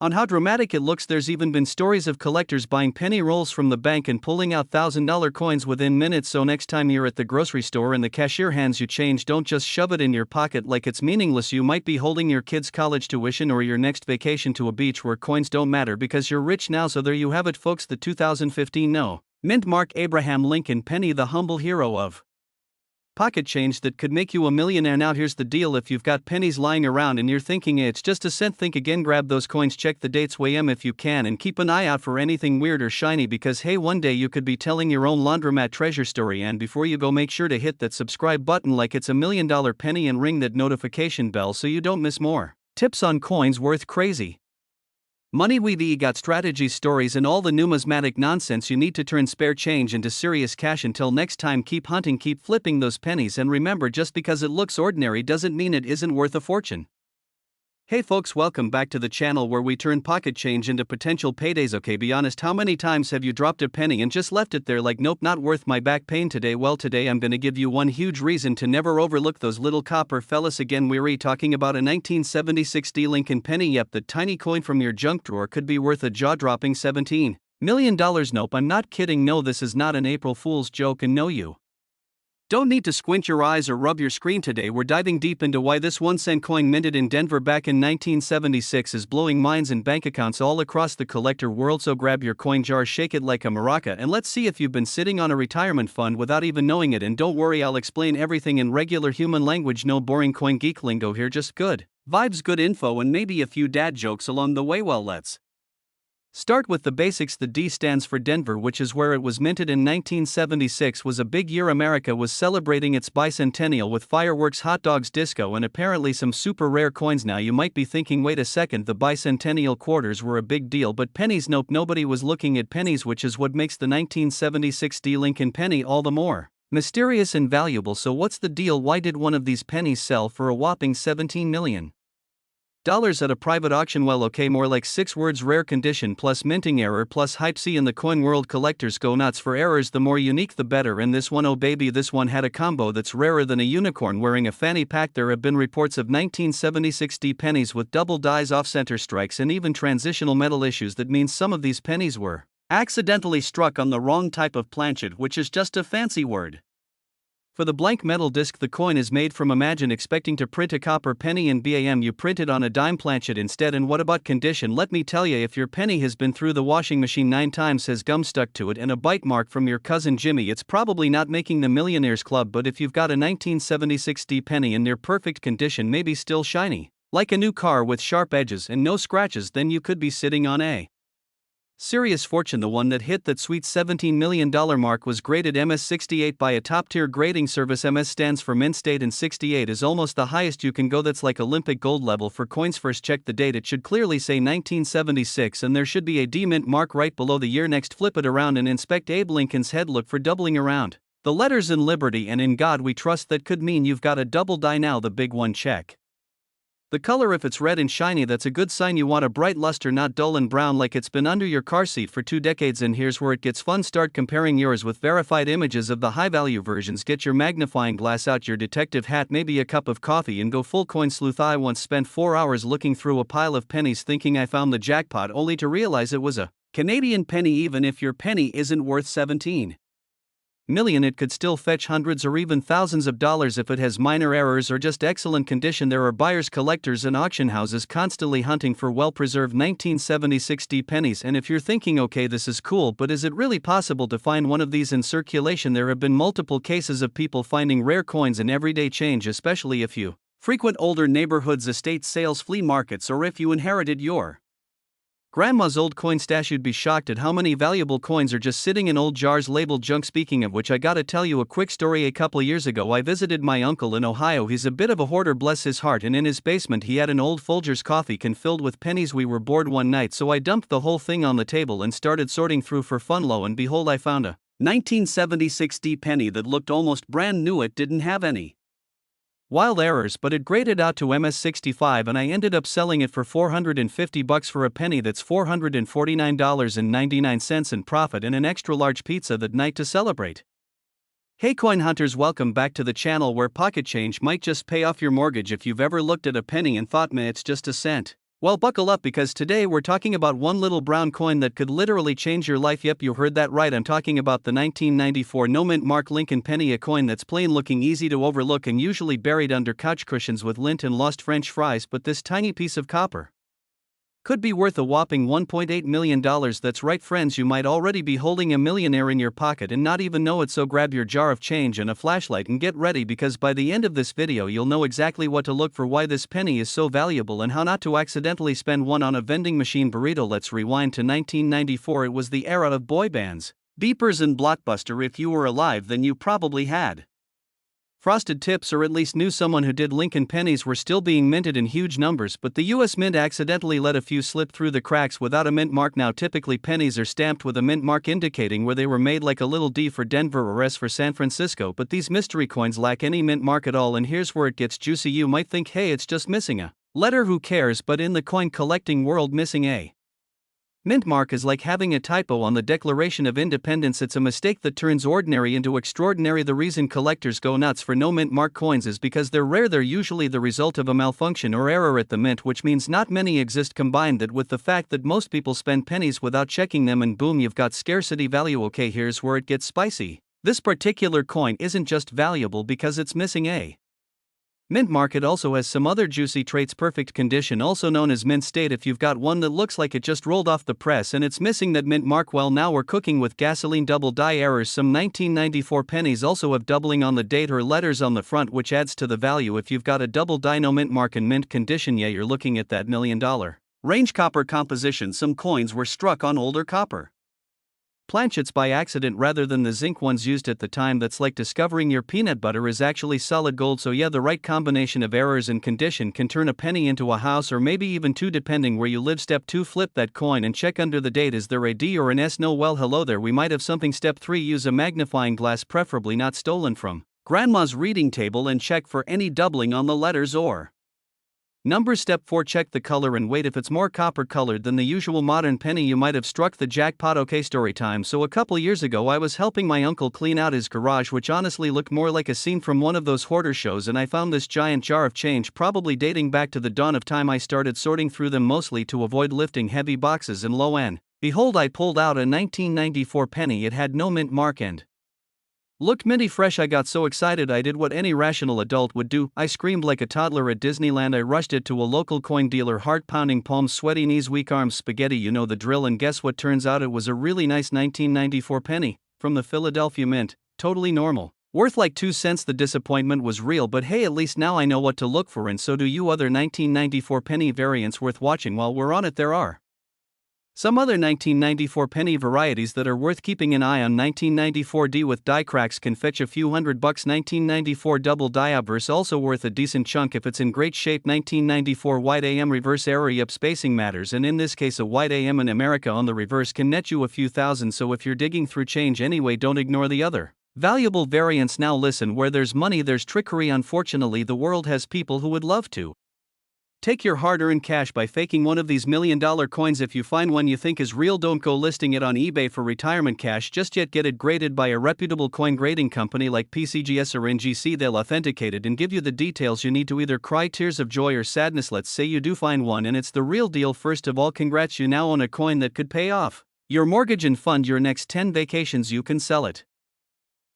on how dramatic it looks. There's even been stories of collectors buying penny rolls from the bank and pulling out $1,000 coins within minutes. So next time you're at the grocery store and the cashier hands you change, don't just shove it in your pocket like it's meaningless. You might be holding your kids' college tuition or your next vacation to a beach where coins don't matter because you're rich now. So there you have it, folks, the 2015 no mint mark Abraham Lincoln penny, the humble hero of pocket change that could make you a millionaire. Now, here's the deal: if you've got pennies lying around and you're thinking it's just a cent, think again. Grab those coins, check the dates, weigh them if you can, and keep an eye out for anything weird or shiny, because hey, one day you could be telling your own laundromat treasure story. And before you go, make sure to hit that subscribe button like it's $1 million penny and ring that notification bell so you don't miss more tips on coins worth crazy money. We've got strategies, stories, and all the numismatic nonsense you need to turn spare change into serious cash. Until next time, keep hunting, keep flipping those pennies, and remember, just because it looks ordinary doesn't mean it isn't worth a fortune. Hey folks, welcome back to the channel where we turn pocket change into potential paydays. Okay, be honest, how many times have you dropped a penny and just left it there like, nope, not worth my back pain today? Well, today I'm gonna give you one huge reason to never overlook those little copper fellas again. We're talking about a 1976 D Lincoln penny. Yep, the tiny coin from your junk drawer could be worth a jaw-dropping $17 million. Nope, I'm not kidding. No, this is not an April Fool's joke, and no, you don't need to squint your eyes or rub your screen today. We're diving deep into why this 1-cent coin minted in Denver back in 1976 is blowing minds and bank accounts all across the collector world. So grab your coin jar, shake it like a maraca, and let's see if you've been sitting on a retirement fund without even knowing it. And don't worry, I'll explain everything in regular human language. No boring coin geek lingo here, just good vibes, good info, and maybe a few dad jokes along the way. Well, let's start with the basics. The D stands for Denver, which is where it was minted in 1976. Was a big year. America was celebrating its bicentennial with fireworks, hot dogs, disco, and apparently some super rare coins. Now you might be thinking, wait a second, the bicentennial quarters were a big deal, but pennies? Nope, nobody was looking at pennies, which is what makes the 1976 D Lincoln penny all the more mysterious and valuable. So what's the deal? Why did one of these pennies sell for a whopping $17 million at a private auction? Well, okay, more like 6 words: rare condition plus minting error plus hype. See, in the coin world, collectors go nuts for errors. The more unique the better, and this one, oh baby, this one had a combo that's rarer than a unicorn wearing a fanny pack. There have been reports of 1976 D pennies with double dies, off-center strikes, and even transitional metal issues. That means some of these pennies were accidentally struck on the wrong type of planchet, which is just a fancy word for the blank metal disc the coin is made from. Imagine expecting to print a copper penny and bam, you print it on a dime planchet instead. And what about condition? Let me tell you, if your penny has been through the washing machine 9 times, has gum stuck to it, and a bite mark from your cousin Jimmy, it's probably not making the Millionaires Club. But if you've got a 1976 D penny in near perfect condition, maybe still shiny like a new car with sharp edges and no scratches, then you could be sitting on a Serious Fortune, the one that hit that sweet $17 million mark, was graded MS68 by a top-tier grading service. MS stands for mint state and 68 is almost the highest you can go. That's like Olympic gold level for coins. First check the date, it should clearly say 1976 and there should be a Demint mark right below the year. Next flip it around and inspect Abe Lincoln's head, look for doubling around. The letters "In Liberty and in God We Trust," that could mean you've got a double die now. The big one, check the color. If it's red and shiny, that's a good sign. You want a bright luster, not dull and brown like it's been under your car seat for 2 decades. And here's where it gets fun. Start comparing yours with verified images of the high-value versions. Get your magnifying glass out, your detective hat, maybe a cup of coffee, and go full coin sleuth. I once spent 4 hours looking through a pile of pennies thinking I found the jackpot, only to realize it was a Canadian penny. Even if your penny isn't worth 17 million, it could still fetch hundreds or even thousands of dollars if it has minor errors or just excellent condition. There are buyers, collectors, and auction houses constantly hunting for well-preserved 1976 pennies. And if you're thinking, okay, this is cool, but is it really possible to find one of these in circulation? There have been multiple cases of people finding rare coins in everyday change, especially if you frequent older neighborhoods, estate sales, flea markets, or if you inherited your grandma's old coin stash. You'd be shocked at how many valuable coins are just sitting in old jars labeled junk. Speaking of which, I gotta tell you a quick story. A couple years ago I visited my uncle in Ohio. He's a bit of a hoarder, bless his heart, and in his basement he had an old Folgers coffee can filled with pennies. We were bored one night, so I dumped the whole thing on the table and started sorting through for fun. Lo and behold, I found a 1976 penny that looked almost brand new. It didn't have any wild errors, but it graded out to MS65, and I ended up selling it for $450 for a penny. That's $449.99 in profit and an extra large pizza that night to celebrate. Hey coin hunters, welcome back to the channel where pocket change might just pay off your mortgage. If you've ever looked at a penny and thought, man, it's just a cent, well, buckle up, because today we're talking about one little brown coin that could literally change your life. Yep, you heard that right. I'm talking about the 1994 no mint mark Lincoln penny, a coin that's plain looking, easy to overlook, and usually buried under couch cushions with lint and lost French fries. But this tiny piece of copper could be worth a whopping $1.8 million. That's right, friends, you might already be holding a millionaire in your pocket and not even know it. So grab your jar of change and a flashlight and get ready, because by the end of this video you'll know exactly what to look for, why this penny is so valuable, and how not to accidentally spend one on a vending machine burrito. Let's rewind to 1994. It was the era of boy bands, beepers, and Blockbuster. If you were alive, then you probably had frosted tips, or at least knew someone who did. Lincoln pennies were still being minted in huge numbers, but the US Mint accidentally let a few slip through the cracks without a mint mark. Now typically pennies are stamped with a mint mark indicating where they were made, like a little D for Denver or S for San Francisco, but these mystery coins lack any mint mark at all. And here's where it gets juicy. You might think, hey, it's just missing a letter, who cares? But in the coin collecting world, missing a mint mark is like having a typo on the Declaration of Independence. It's a mistake that turns ordinary into extraordinary. The reason collectors go nuts for no mint mark coins is because they're rare. They're usually the result of a malfunction or error at the mint, which means not many exist. Combine that with the fact that most people spend pennies without checking them, and boom, you've got scarcity value. Okay, here's where it gets spicy. This particular coin isn't just valuable because it's missing a mint mark, it also has some other juicy traits. Perfect condition, also known as mint state. If you've got one that looks like it just rolled off the press and it's missing that mint mark, well, now we're cooking with gasoline. Double die errors. Some 1994 pennies also have doubling on the date or letters on the front, which adds to the value. If you've got a double die no mint mark in mint condition, yeah, you're looking at that $1 million range. Copper composition. Some coins were struck on older copper planchets by accident rather than the zinc ones used at the time. That's like discovering your peanut butter is actually solid gold. So yeah, the right combination of errors and condition can turn a penny into a house, or maybe even two depending where you live. Step 2, flip that coin and check under the date. Is there a D or an S? No, well, hello there, we might have something. Step 3, use a magnifying glass, preferably not stolen from grandma's reading table, and check for any doubling on the letters or numbers. Step 4, check the color and weight. If it's more copper colored than the usual modern penny, you might have struck the jackpot. Okay, story time. So a couple years ago I was helping my uncle clean out his garage, which honestly looked more like a scene from one of those hoarder shows, and I found this giant jar of change, probably dating back to the dawn of time. I started sorting through them, mostly to avoid lifting heavy boxes, and lo and behold, I pulled out a 1994 penny. It had no mint mark and looked minty fresh. I got so excited I did what any rational adult would do. I screamed like a toddler at Disneyland. I rushed it to a local coin dealer, heart pounding, palms sweaty, knees weak, arms spaghetti, you know the drill. And guess what? Turns out it was a really nice 1994 penny from the Philadelphia Mint. Totally normal, worth like 2 cents. The disappointment was real, but hey, at least now I know what to look for, and so do you. Other 1994 penny variants worth watching. While we're on it, there are Some other 1994 penny varieties that are worth keeping an eye on: 1994D with die cracks can fetch a few $100. 1994 double die obverse also worth a decent chunk if it's in great shape. 1994 white AM reverse error. Yep, spacing matters, and in this case a white AM in America on the reverse can net you a few thousand, so if you're digging through change anyway, don't ignore the other valuable variants. Now listen, where there's money there's trickery. Unfortunately, the world has people who would love to take your hard-earned cash by faking one of these $1 million coins. If you find one you think is real, don't go listing it on eBay for retirement cash just yet. Get it graded by a reputable coin grading company like PCGS or NGC. They'll authenticate it and give you the details you need to either cry tears of joy or sadness. Let's say you do find one and it's the real deal. First of all, congrats, you now own a coin that could pay off your mortgage and fund your next 10 vacations. You can sell it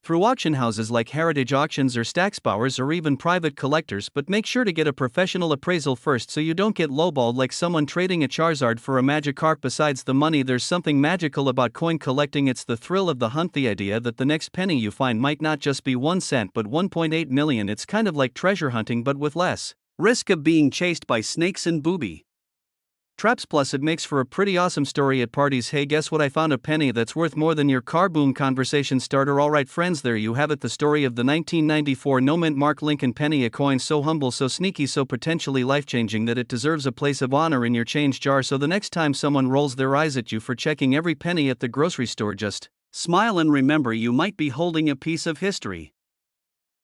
through auction houses like Heritage Auctions or Stacksbowers, or even private collectors, but make sure to get a professional appraisal first so you don't get lowballed like someone trading a Charizard for a Magikarp. Besides the money, there's something magical about coin collecting. It's the thrill of the hunt, the idea that the next penny you find might not just be 1 cent but 1.8 million. It's kind of like treasure hunting but with less risk of being chased by snakes and booby traps. Plus it makes for a pretty awesome story at parties. Hey, guess what? I found a penny that's worth more than your car. Boom, conversation starter. Alright friends, there you have it, the story of the 1994 no mint Mark Lincoln penny, a coin so humble, so sneaky, so potentially life-changing that it deserves a place of honor in your change jar. So the next time someone rolls their eyes at you for checking every penny at the grocery store, just smile and remember you might be holding a piece of history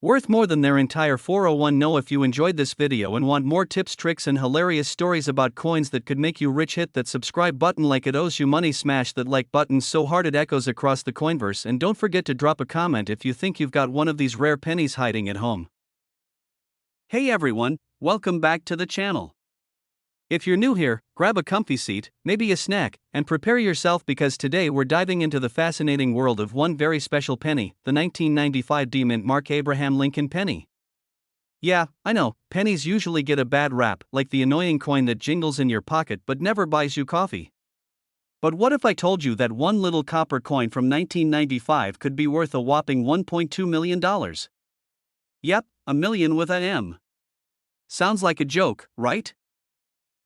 worth more than their entire 401. No, if you enjoyed this video and want more tips, tricks, and hilarious stories about coins that could make you rich, hit that subscribe button like it owes you money. Smash that like button so hard it echoes across the coinverse, and don't forget to drop a comment if you think you've got one of these rare pennies hiding at home. Hey everyone, welcome back to the channel. If you're new here, grab a comfy seat, maybe a snack, and prepare yourself, because today we're diving into the fascinating world of one very special penny, the 1995 Demint Mark Abraham Lincoln penny. Yeah, I know, pennies usually get a bad rap, like the annoying coin that jingles in your pocket but never buys you coffee. But what if I told you that one little copper coin from 1995 could be worth a whopping $1.2 million? Yep, a million with an M. Sounds like a joke, right?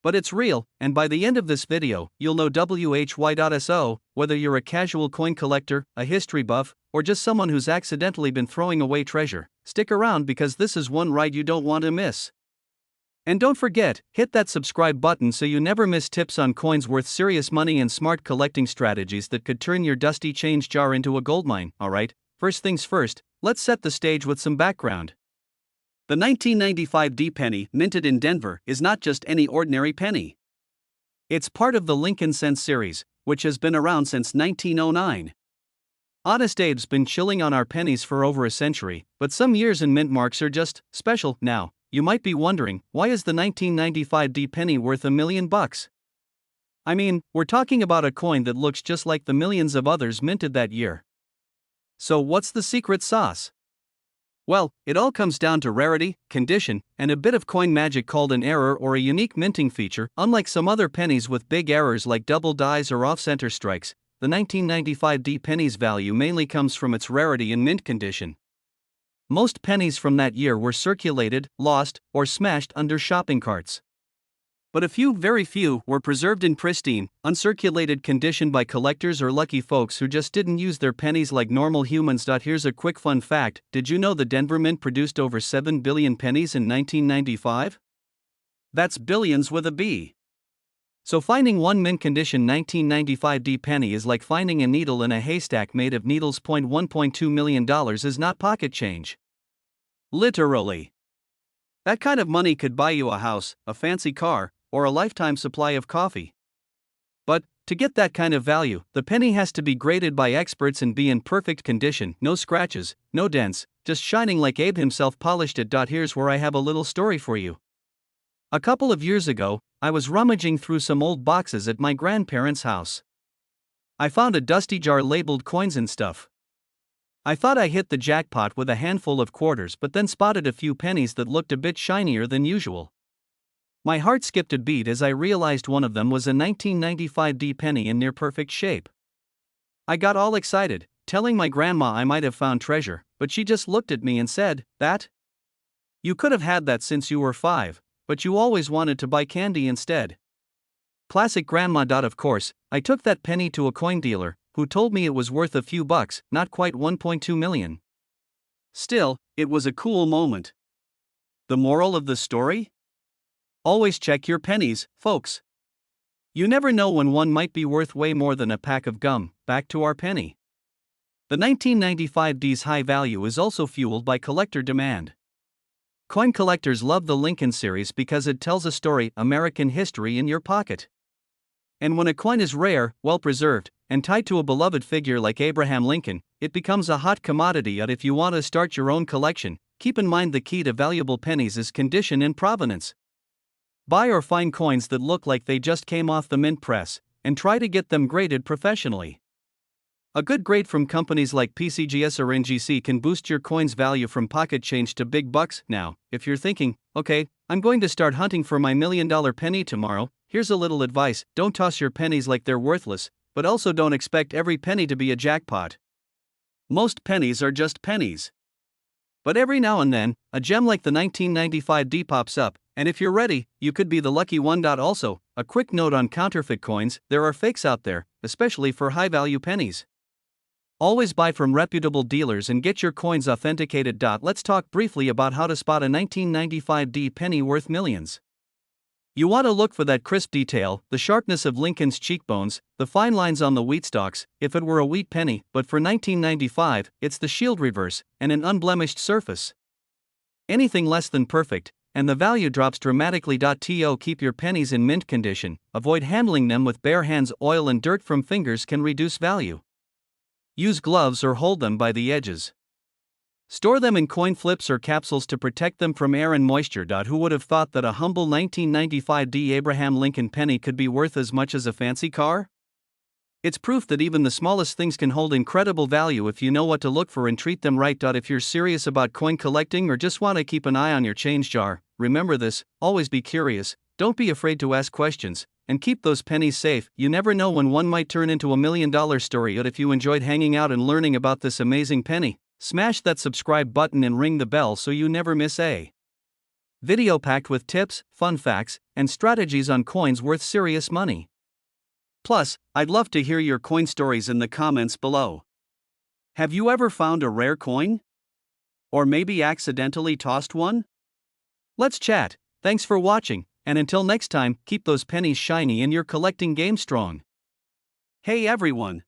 But it's real, and by the end of this video, you'll know why.so. Whether you're a casual coin collector, a history buff, or just someone who's accidentally been throwing away treasure, stick around because this is one ride you don't want to miss. And don't forget, hit that subscribe button so you never miss tips on coins worth serious money and smart collecting strategies that could turn your dusty change jar into a goldmine. Alright, first things first, let's set the stage with some background. The 1995 D penny, minted in Denver, is not just any ordinary penny. It's part of the Lincoln Cent series, which has been around since 1909. Honest Abe's been chilling on our pennies for over a century, but some years in mint marks are just special. Now, you might be wondering, why is the 1995 D penny worth $1 million? I mean, we're talking about a coin that looks just like the millions of others minted that year. So what's the secret sauce? Well, it all comes down to rarity, condition, and a bit of coin magic called an error or a unique minting feature. Unlike some other pennies with big errors like double dies or off-center strikes, the 1995 D penny's value mainly comes from its rarity and mint condition. Most pennies from that year were circulated, lost, or smashed under shopping carts. But a few, very few, were preserved in pristine, uncirculated condition by collectors or lucky folks who just didn't use their pennies like normal humans. Here's a quick fun fact: did you know the Denver Mint produced over 7 billion pennies in 1995? That's billions with a B. So finding one mint condition 1995 D penny is like finding a needle in a haystack made of needles. $1.2 million is not pocket change. Literally. That kind of money could buy you a house, a fancy car, or a lifetime supply of coffee. But, to get that kind of value, the penny has to be graded by experts and be in perfect condition, no scratches, no dents, just shining like Abe himself polished it. Here's where I have a little story for you. A couple of years ago, I was rummaging through some old boxes at my grandparents' house. I found a dusty jar labeled coins and stuff. I thought I hit the jackpot with a handful of quarters, but then spotted a few pennies that looked a bit shinier than usual. My heart skipped a beat as I realized one of them was a 1995 D penny in near perfect shape. I got all excited, telling my grandma I might have found treasure, but she just looked at me and said, "That? You could have had that since you were 5, but you always wanted to buy candy instead." Classic grandma. Of course, I took that penny to a coin dealer, who told me it was worth a few bucks, not quite 1.2 million. Still, it was a cool moment. The moral of the story? Always check your pennies, folks. You never know when one might be worth way more than a pack of gum. Back to our penny. The 1995 D's high value is also fueled by collector demand. Coin collectors love the Lincoln series because it tells a story, American history in your pocket. And when a coin is rare, well preserved, and tied to a beloved figure like Abraham Lincoln, it becomes a hot commodity. Yet if you want to start your own collection, keep in mind the key to valuable pennies is condition and provenance. Buy or find coins that look like they just came off the mint press, and try to get them graded professionally. A good grade from companies like PCGS or NGC can boost your coin's value from pocket change to big bucks. Now, if you're thinking, okay, I'm going to start hunting for my $1 million penny tomorrow, here's a little advice: don't toss your pennies like they're worthless, but also don't expect every penny to be a jackpot. Most pennies are just pennies. But every now and then, a gem like the 1995 D pops up, and if you're ready, you could be the lucky one. Also, a quick note on counterfeit coins: there are fakes out there, especially for high-value pennies. Always buy from reputable dealers and get your coins authenticated. Let's talk briefly about how to spot a 1995 D penny worth millions. You want to look for that crisp detail, the sharpness of Lincoln's cheekbones, the fine lines on the wheat stalks, if it were a wheat penny, but for 1995, it's the shield reverse, and an unblemished surface. Anything less than perfect, and the value drops dramatically. Keep your pennies in mint condition, avoid handling them with bare hands. Oil and dirt from fingers can reduce value. Use gloves or hold them by the edges. Store them in coin flips or capsules to protect them from air and moisture. Who would have thought that a humble 1995 D Abraham Lincoln penny could be worth as much as a fancy car? It's proof that even the smallest things can hold incredible value if you know what to look for and treat them right. If you're serious about coin collecting or just want to keep an eye on your change jar, remember this: always be curious, don't be afraid to ask questions, and keep those pennies safe. You never know when one might turn into $1 million story. But if you enjoyed hanging out and learning about this amazing penny, smash that subscribe button and ring the bell so you never miss a video packed with tips, fun facts, and strategies on coins worth serious money. Plus, I'd love to hear your coin stories in the comments below. Have you ever found a rare coin? Or maybe accidentally tossed one? Let's chat. Thanks for watching, and until next time, keep those pennies shiny and your collecting game strong. Hey everyone!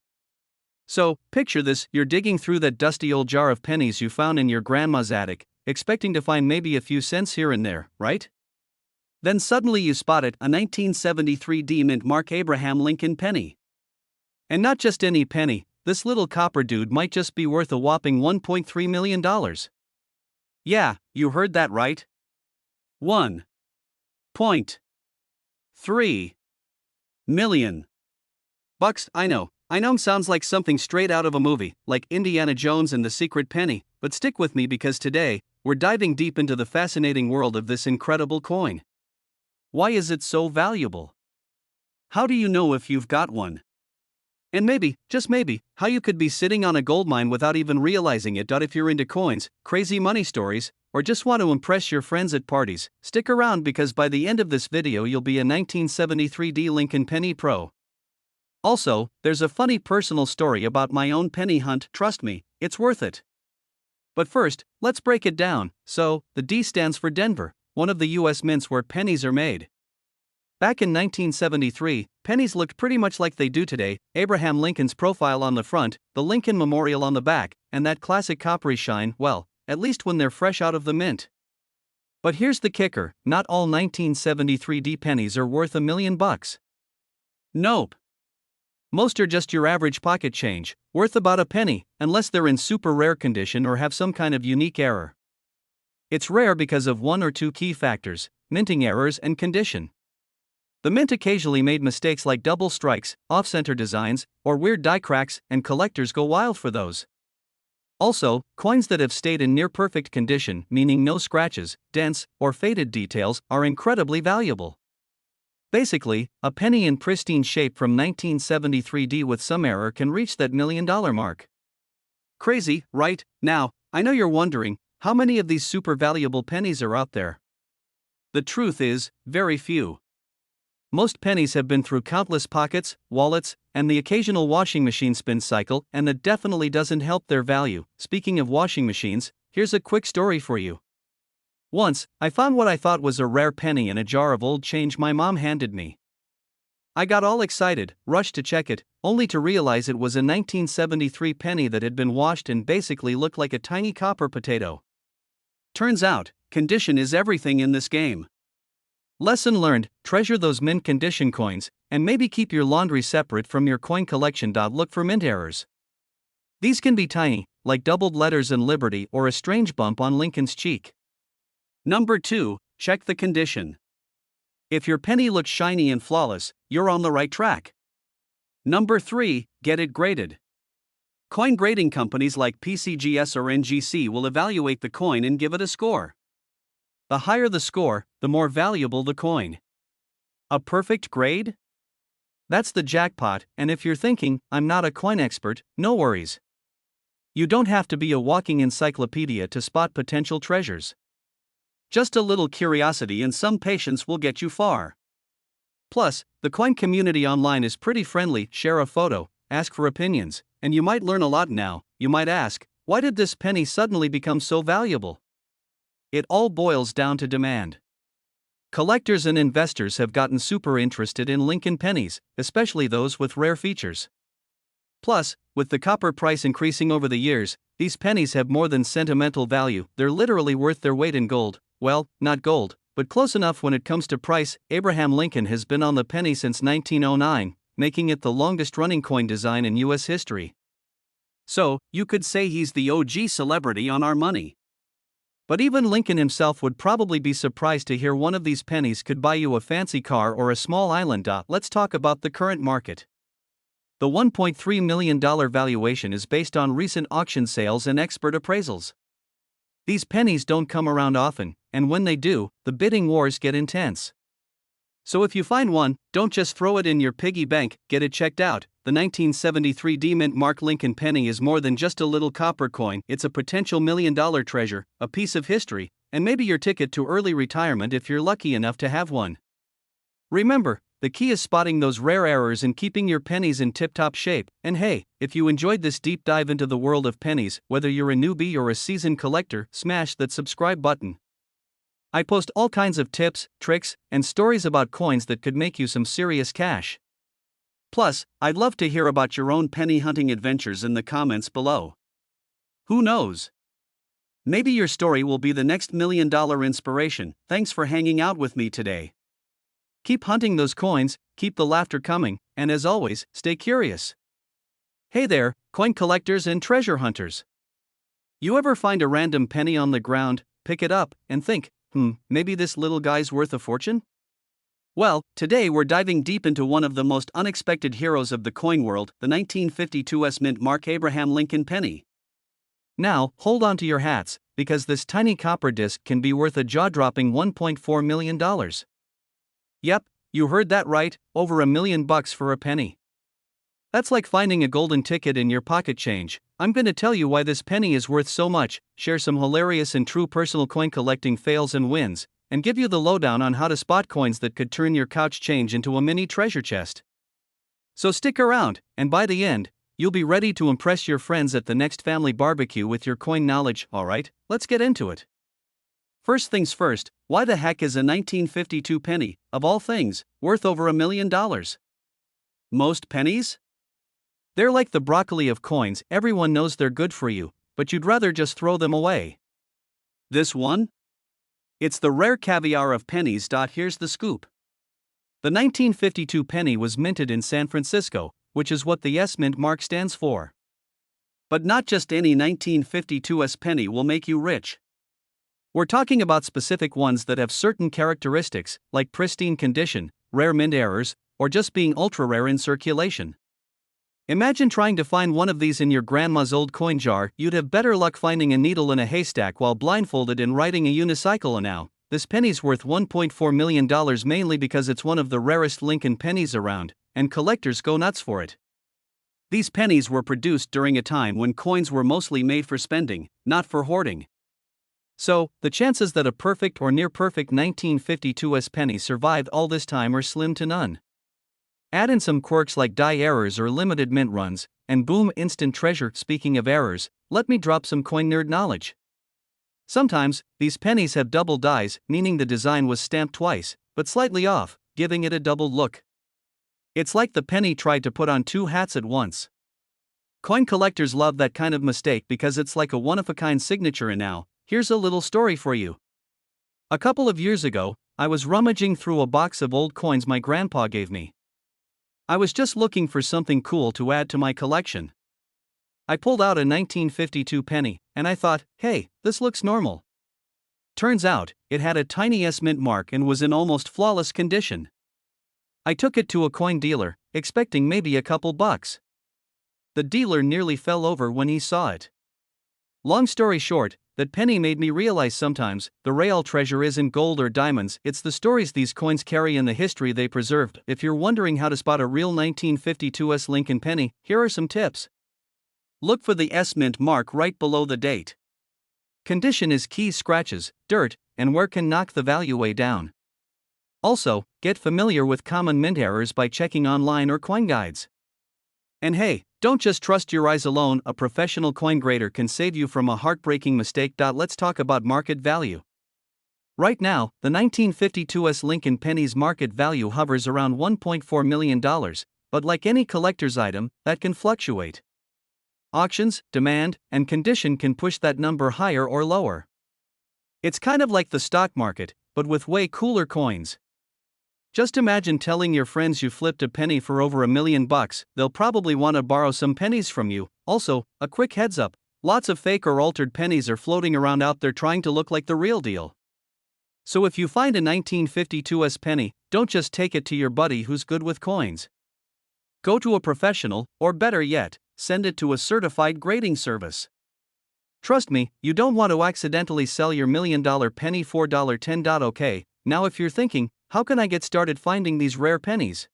So, picture this: you're digging through that dusty old jar of pennies you found in your grandma's attic, expecting to find maybe a few cents here and there, right? Then suddenly you spot it, a 1973 Demint Mark Abraham Lincoln penny. And not just any penny, this little copper dude might just be worth a whopping $1.3 million. Yeah, you heard that right. $1.3 million bucks. I know, sounds like something straight out of a movie, like Indiana Jones and the Secret Penny, but stick with me because today, we're diving deep into the fascinating world of this incredible coin. Why is it so valuable? How do you know if you've got one? And maybe, just maybe, how you could be sitting on a goldmine without even realizing it. If you're into coins, crazy money stories, or just want to impress your friends at parties, stick around because by the end of this video you'll be a 1973 D Lincoln penny pro. Also, there's a funny personal story about my own penny hunt. Trust me, it's worth it. But first, let's break it down. So, the D stands for Denver, one of the US mints where pennies are made. Back in 1973, pennies looked pretty much like they do today: Abraham Lincoln's profile on the front, the Lincoln Memorial on the back, and that classic coppery shine, well, at least when they're fresh out of the mint. But here's the kicker: not all 1973 D pennies are worth $1 million. Nope. Most are just your average pocket change, worth about a penny, unless they're in super rare condition or have some kind of unique error. It's rare because of one or two key factors: minting errors and condition. The mint occasionally made mistakes like double strikes, off-center designs, or weird die cracks, and collectors go wild for those. Also, coins that have stayed in near-perfect condition, meaning no scratches, dents, or faded details, are incredibly valuable. Basically, a penny in pristine shape from 1973 D with some error can reach that $1 million mark. Crazy, right? Now, I know you're wondering, how many of these super valuable pennies are out there? The truth is, very few. Most pennies have been through countless pockets, wallets, and the occasional washing machine spin cycle, and that definitely doesn't help their value. Speaking of washing machines, here's a quick story for you. Once, I found what I thought was a rare penny in a jar of old change my mom handed me. I got all excited, rushed to check it, only to realize it was a 1973 penny that had been washed and basically looked like a tiny copper potato. Turns out, condition is everything in this game. Lesson learned: treasure those mint condition coins, and maybe keep your laundry separate from your coin collection. Look for mint errors. These can be tiny, like doubled letters in Liberty or a strange bump on Lincoln's cheek. Number 2, check the condition. If your penny looks shiny and flawless, you're on the right track. Number 3, get it graded. Coin grading companies like PCGS or NGC will evaluate the coin and give it a score. The higher the score, the more valuable the coin. A perfect grade? That's the jackpot, and if you're thinking, I'm not a coin expert, no worries. You don't have to be a walking encyclopedia to spot potential treasures. Just a little curiosity and some patience will get you far. Plus, the coin community online is pretty friendly. Share a photo, ask for opinions, and you might learn a lot. Now, you might ask, why did this penny suddenly become so valuable? It all boils down to demand. Collectors and investors have gotten super interested in Lincoln pennies, especially those with rare features. Plus, with the copper price increasing over the years, these pennies have more than sentimental value. They're literally worth their weight in gold. Well, not gold, but close enough when it comes to price. Abraham Lincoln has been on the penny since 1909, making it the longest-running coin design in U.S. history. So, you could say he's the OG celebrity on our money. But even Lincoln himself would probably be surprised to hear one of these pennies could buy you a fancy car or a small island. Let's talk about the current market. The $1.3 million valuation is based on recent auction sales and expert appraisals. These pennies don't come around often, and when they do, the bidding wars get intense. So if you find one, don't just throw it in your piggy bank, get it checked out. The 1973 Demint Mark Lincoln penny is more than just a little copper coin. It's a potential million-dollar treasure, a piece of history, and maybe your ticket to early retirement if you're lucky enough to have one. Remember, the key is spotting those rare errors and keeping your pennies in tip-top shape. And hey, if you enjoyed this deep dive into the world of pennies, whether you're a newbie or a seasoned collector, smash that subscribe button. I post all kinds of tips, tricks, and stories about coins that could make you some serious cash. Plus, I'd love to hear about your own penny hunting adventures in the comments below. Who knows? Maybe your story will be the next million-dollar inspiration. Thanks for hanging out with me today. Keep hunting those coins, keep the laughter coming, and as always, stay curious. Hey there, coin collectors and treasure hunters. You ever find a random penny on the ground, pick it up, and think, maybe this little guy's worth a fortune? Well, today we're diving deep into one of the most unexpected heroes of the coin world, the 1952 Mint Mark Abraham Lincoln penny. Now, hold on to your hats, because this tiny copper disc can be worth a jaw-dropping $1.4 million. Yep, you heard that right, over $1 million for a penny. That's like finding a golden ticket in your pocket change. I'm gonna tell you why this penny is worth so much, share some hilarious and true personal coin collecting fails and wins, and give you the lowdown on how to spot coins that could turn your couch change into a mini treasure chest. So stick around, and by the end, you'll be ready to impress your friends at the next family barbecue with your coin knowledge. Alright, let's get into it. First things first, why the heck is a 1952 penny, of all things, worth over $1 million? Most pennies? They're like the broccoli of coins. Everyone knows they're good for you, but you'd rather just throw them away. This one? It's the rare caviar of pennies. Here's the scoop. The 1952 penny was minted in San Francisco, which is what the Mint Mark stands for. But not just any 1952 penny will make you rich. We're talking about specific ones that have certain characteristics, like pristine condition, rare mint errors, or just being ultra-rare in circulation. Imagine trying to find one of these in your grandma's old coin jar. You'd have better luck finding a needle in a haystack while blindfolded and riding a unicycle. Now, this penny's worth $1.4 million mainly because it's one of the rarest Lincoln pennies around, and collectors go nuts for it. These pennies were produced during a time when coins were mostly made for spending, not for hoarding. So, the chances that a perfect or near-perfect 1952's penny survived all this time are slim to none. Add in some quirks like die errors or limited mint runs, and boom, instant treasure. Speaking of errors, let me drop some coin nerd knowledge. Sometimes, these pennies have double dies, meaning the design was stamped twice, but slightly off, giving it a doubled look. It's like the penny tried to put on two hats at once. Coin collectors love that kind of mistake because it's like a one-of-a-kind signature. And now, here's a little story for you. A couple of years ago, I was rummaging through a box of old coins my grandpa gave me. I was just looking for something cool to add to my collection. I pulled out a 1952 penny, and I thought, hey, this looks normal. Turns out, it had a tiny S mint mark and was in almost flawless condition. I took it to a coin dealer, expecting maybe a couple bucks. The dealer nearly fell over when he saw it. Long story short, that penny made me realize sometimes the real treasure isn't gold or diamonds, it's the stories these coins carry and the history they preserved. If you're wondering how to spot a real 1952's Lincoln penny, here are some tips. Look for the S mint mark right below the date. Condition is key. Scratches, dirt, and wear can knock the value way down. Also, get familiar with common mint errors by checking online or coin guides. And hey, don't just trust your eyes alone, a professional coin grader can save you from a heartbreaking mistake. Let's talk about market value. Right now, the 1952's Lincoln penny's market value hovers around $1.4 million, but like any collector's item, that can fluctuate. Auctions, demand, and condition can push that number higher or lower. It's kind of like the stock market, but with way cooler coins. Just imagine telling your friends you flipped a penny for over $1 million. They'll probably want to borrow some pennies from you. Also, a quick heads up, lots of fake or altered pennies are floating around out there trying to look like the real deal. So if you find a 1952's penny, don't just take it to your buddy who's good with coins. Go to a professional, or better yet, send it to a certified grading service. Trust me, you don't want to accidentally sell your $1 million penny for $10. Okay, now if you're thinking, how can I get started finding these rare pennies?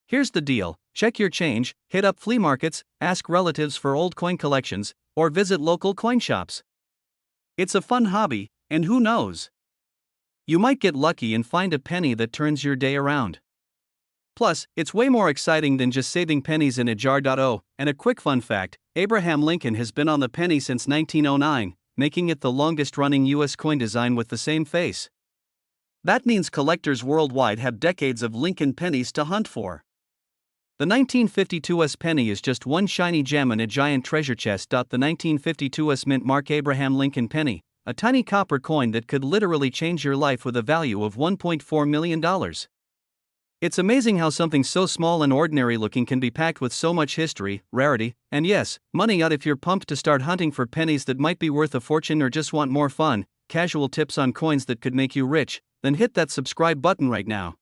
Here's the deal: check your change, hit up flea markets, ask relatives for old coin collections, or visit local coin shops. It's a fun hobby, and who knows? You might get lucky and find a penny that turns your day around. Plus, it's way more exciting than just saving pennies in a jar. Oh, and a quick fun fact: Abraham Lincoln has been on the penny since 1909, making it the longest-running U.S. coin design with the same face. That means collectors worldwide have decades of Lincoln pennies to hunt for. The 1952's penny is just one shiny gem in a giant treasure chest. The 1952's mint mark Abraham Lincoln penny, a tiny copper coin that could literally change your life with a value of $1.4 million. It's amazing how something so small and ordinary looking can be packed with so much history, rarity, and yes, money. If you're pumped to start hunting for pennies that might be worth a fortune or just want more fun, casual tips on coins that could make you rich, then hit that subscribe button right now.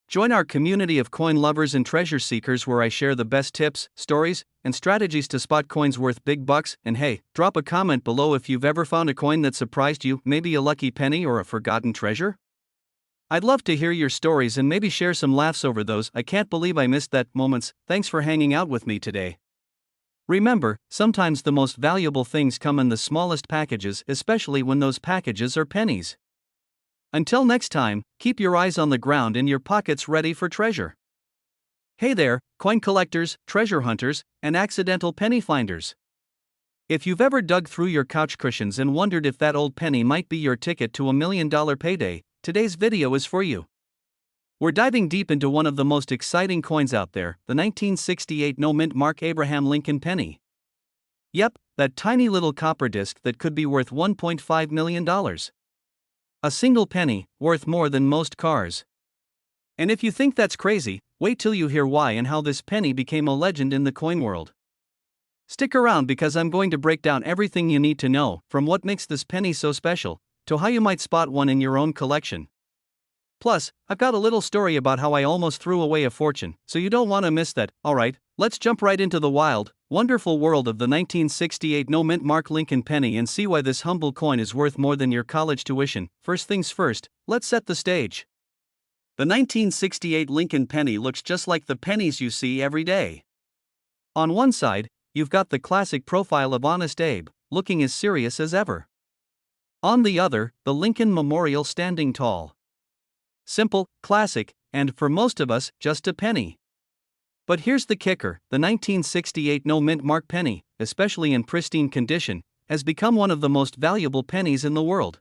Join our community of coin lovers and treasure seekers where I share the best tips, stories, and strategies to spot coins worth big bucks. And hey, drop a comment below if you've ever found a coin that surprised you, maybe a lucky penny or a forgotten treasure. I'd love to hear your stories and maybe share some laughs over those "I can't believe I missed that" moments. Thanks for hanging out with me today. Remember, sometimes the most valuable things come in the smallest packages, especially when those packages are pennies. Until next time, keep your eyes on the ground and your pockets ready for treasure. Hey there, coin collectors, treasure hunters, and accidental penny finders. If you've ever dug through your couch cushions and wondered if that old penny might be your ticket to $1 million payday, today's video is for you. We're diving deep into one of the most exciting coins out there, the 1968 no mint mark Abraham Lincoln penny. Yep, that tiny little copper disc that could be worth $1.5 million. A single penny, worth more than most cars. And if you think that's crazy, wait till you hear why and how this penny became a legend in the coin world. Stick around because I'm going to break down everything you need to know, from what makes this penny so special, to how you might spot one in your own collection. Plus, I've got a little story about how I almost threw away a fortune, so you don't want to miss that. Alright, let's jump right into the wild, wonderful world of the 1968 no mint mark Lincoln penny and see why this humble coin is worth more than your college tuition. First things first, let's set the stage. The 1968 Lincoln penny looks just like the pennies you see every day. On one side, you've got the classic profile of Honest Abe, looking as serious as ever. On the other, the Lincoln Memorial standing tall. Simple, classic, and for most of us, just a penny. But here's the kicker: the 1968 no-mint mark penny, especially in pristine condition, has become one of the most valuable pennies in the world.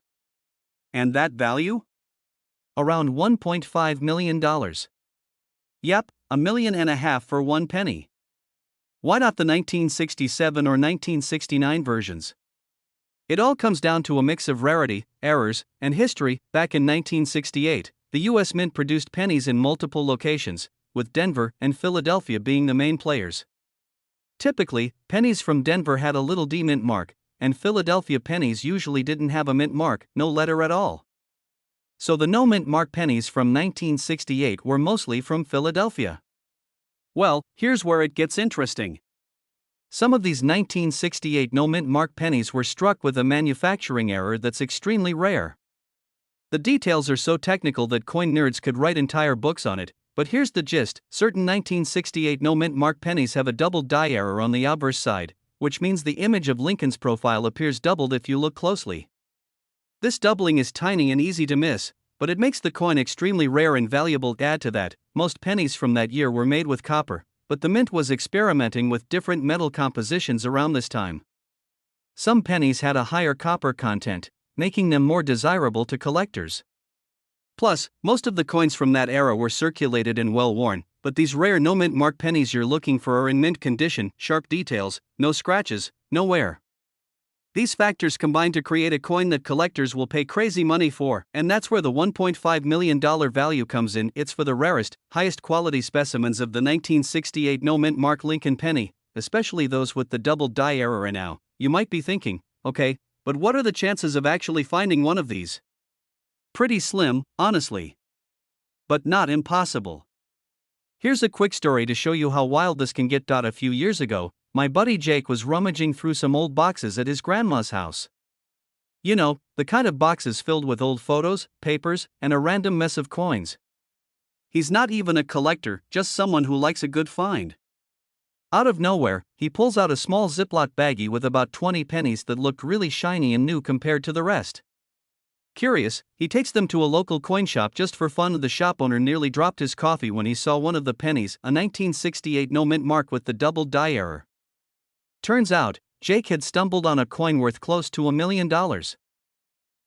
And that value? Around $1.5 million. Yep, $1.5 million for one penny. Why not the 1967 or 1969 versions? It all comes down to a mix of rarity, errors, and history. Back in 1968, the U.S. Mint produced pennies in multiple locations, with Denver and Philadelphia being the main players. Typically, pennies from Denver had a little Demint mark, and Philadelphia pennies usually didn't have a mint mark, no letter at all. So the no-mint mark pennies from 1968 were mostly from Philadelphia. Well, here's where it gets interesting. Some of these 1968 no-mint mark pennies were struck with a manufacturing error that's extremely rare. The details are so technical that coin nerds could write entire books on it, but here's the gist: certain 1968 no-mint mark pennies have a double die error on the obverse side, which means the image of Lincoln's profile appears doubled if you look closely. This doubling is tiny and easy to miss, but it makes the coin extremely rare and valuable. Add to that, most pennies from that year were made with copper, but the mint was experimenting with different metal compositions around this time. Some pennies had a higher copper content, making them more desirable to collectors. Plus, most of the coins from that era were circulated and well worn, but these rare no-mint mark pennies you're looking for are in mint condition, sharp details, no scratches, no wear. These factors combine to create a coin that collectors will pay crazy money for, and that's where the $1.5 million value comes in. It's for the rarest, highest quality specimens of the 1968 no-mint mark Lincoln penny, especially those with the double die error. And now, you might be thinking, okay, but what are the chances of actually finding one of these? Pretty slim, honestly. But not impossible. Here's a quick story to show you how wild this can get. A few years ago, my buddy Jake was rummaging through some old boxes at his grandma's house. You know, the kind of boxes filled with old photos, papers, and a random mess of coins. He's not even a collector, just someone who likes a good find. Out of nowhere, he pulls out a small Ziploc baggie with about 20 pennies that looked really shiny and new compared to the rest. Curious, he takes them to a local coin shop just for fun. The shop owner nearly dropped his coffee when he saw one of the pennies, a 1968 no-mint mark with the double die error. Turns out, Jake had stumbled on a coin worth close to $1 million.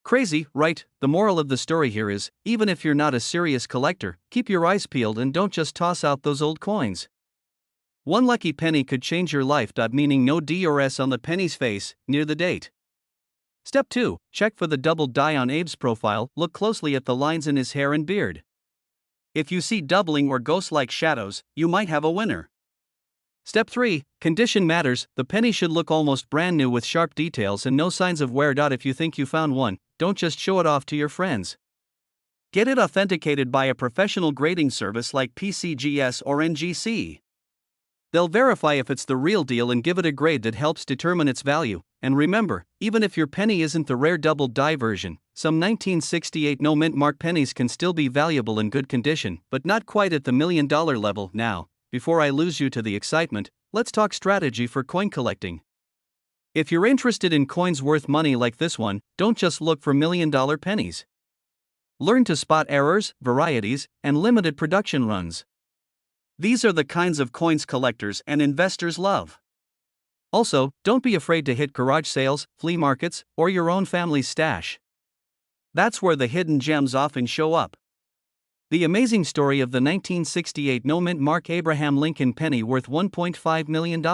Crazy, right? The moral of the story here is, even if you're not a serious collector, keep your eyes peeled and don't just toss out those old coins. One lucky penny could change your life. Meaning no D or S on the penny's face, near the date. Step 2. Check for the double die on Abe's profile. Look closely at the lines in his hair and beard. If you see doubling or ghost-like shadows, you might have a winner. Step 3. Condition matters. The penny should look almost brand new with sharp details and no signs of wear. If you think you found one, don't just show it off to your friends. Get it authenticated by a professional grading service like PCGS or NGC. They'll verify if it's the real deal and give it a grade that helps determine its value. And remember, even if your penny isn't the rare double die version, some 1968 no-mint mark pennies can still be valuable in good condition, but not quite at the $1 million level. Now, before I lose you to the excitement, let's talk strategy for coin collecting. If you're interested in coins worth money like this one, don't just look for $1 million pennies. Learn to spot errors, varieties, and limited production runs. These are the kinds of coins collectors and investors love. Also, don't be afraid to hit garage sales, flea markets, or your own family's stash. That's where the hidden gems often show up. The amazing story of the 1968 no-mint mark Abraham Lincoln penny worth $1.5 million.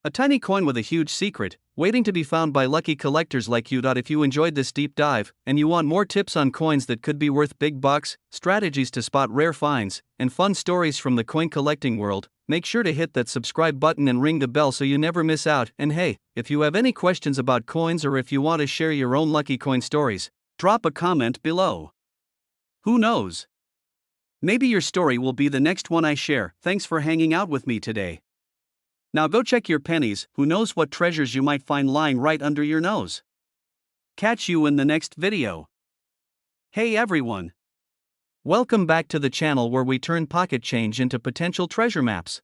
A tiny coin with a huge secret, waiting to be found by lucky collectors like you. If you enjoyed this deep dive, and you want more tips on coins that could be worth big bucks, strategies to spot rare finds, and fun stories from the coin collecting world, make sure to hit that subscribe button and ring the bell so you never miss out. And hey, if you have any questions about coins or if you want to share your own lucky coin stories, drop a comment below. Who knows? Maybe your story will be the next one I share. Thanks for hanging out with me today. Now go check your pennies. Who knows what treasures you might find lying right under your nose. Catch you in the next video. Hey everyone! Welcome back to the channel where we turn pocket change into potential treasure maps.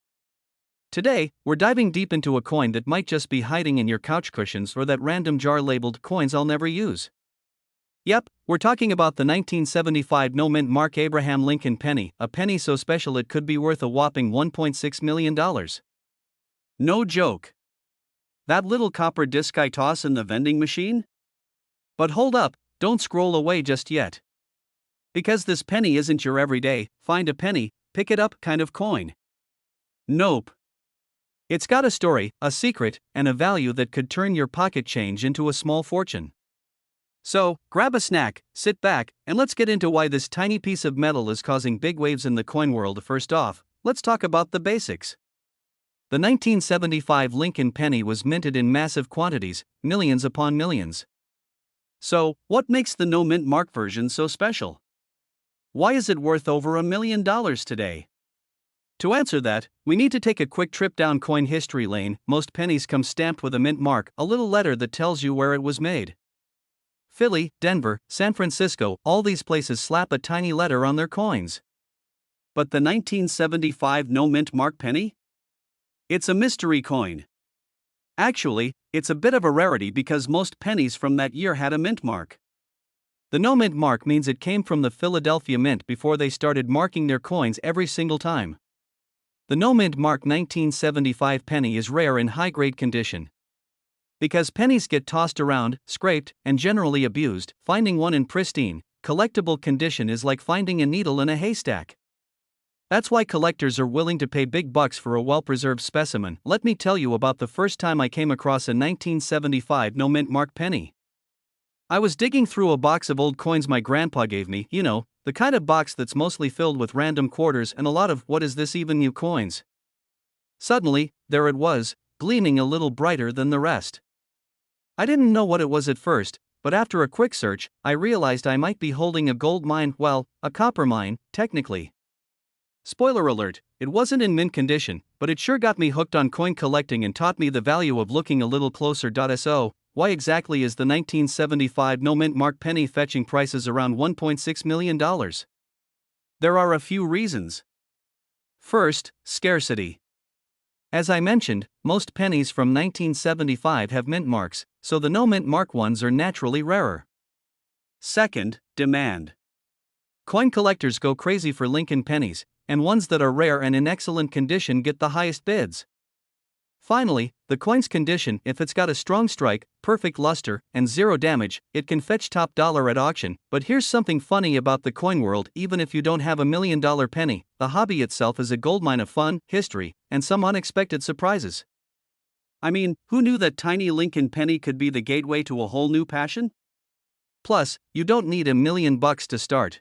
Today, we're diving deep into a coin that might just be hiding in your couch cushions or that random jar labeled coins I'll never use. Yep, we're talking about the 1975 no-mint Mark Abraham Lincoln penny, a penny so special it could be worth a whopping $1.6 million. No joke. That little copper disc I toss in the vending machine? But hold up, don't scroll away just yet. Because this penny isn't your everyday, find a penny, pick it up kind of coin. Nope. It's got a story, a secret, and a value that could turn your pocket change into a small fortune. So, grab a snack, sit back, and let's get into why this tiny piece of metal is causing big waves in the coin world. First off, let's talk about the basics. The 1975 Lincoln penny was minted in massive quantities, millions upon millions. So, what makes the no-mint mark version so special? Why is it worth over $1 million today? To answer that, we need to take a quick trip down coin history lane. Most pennies come stamped with a mint mark, a little letter that tells you where it was made. Philly, Denver, San Francisco, all these places slap a tiny letter on their coins. But the 1975 no-mint mark penny? It's a mystery coin. Actually, it's a bit of a rarity because most pennies from that year had a mint mark. The no-mint mark means it came from the Philadelphia Mint before they started marking their coins every single time. The no-mint mark 1975 penny is rare in high-grade condition. Because pennies get tossed around, scraped, and generally abused, finding one in pristine, collectible condition is like finding a needle in a haystack. That's why collectors are willing to pay big bucks for a well-preserved specimen. Let me tell you about the first time I came across a 1975 no-mint mark penny. I was digging through a box of old coins my grandpa gave me, the kind of box that's mostly filled with random quarters and a lot of what is this even new coins. Suddenly, there it was, gleaming a little brighter than the rest. I didn't know what it was at first, but after a quick search, I realized I might be holding a gold mine, well, a copper mine, technically. Spoiler alert, it wasn't in mint condition, but it sure got me hooked on coin collecting and taught me the value of looking a little closer. So, why exactly is the 1975 no-mint mark penny fetching prices around $1.6 million? There are a few reasons. First, scarcity. As I mentioned, most pennies from 1975 have mint marks, so the no-mint mark ones are naturally rarer. Second, demand. Coin collectors go crazy for Lincoln pennies, and ones that are rare and in excellent condition get the highest bids. Finally, the coin's condition. If it's got a strong strike, perfect luster, and zero damage, it can fetch top dollar at auction. But here's something funny about the coin world: even if you don't have $1 million penny, the hobby itself is a goldmine of fun, history, and some unexpected surprises. I mean, who knew that tiny Lincoln penny could be the gateway to a whole new passion? Plus, you don't need $1 million to start.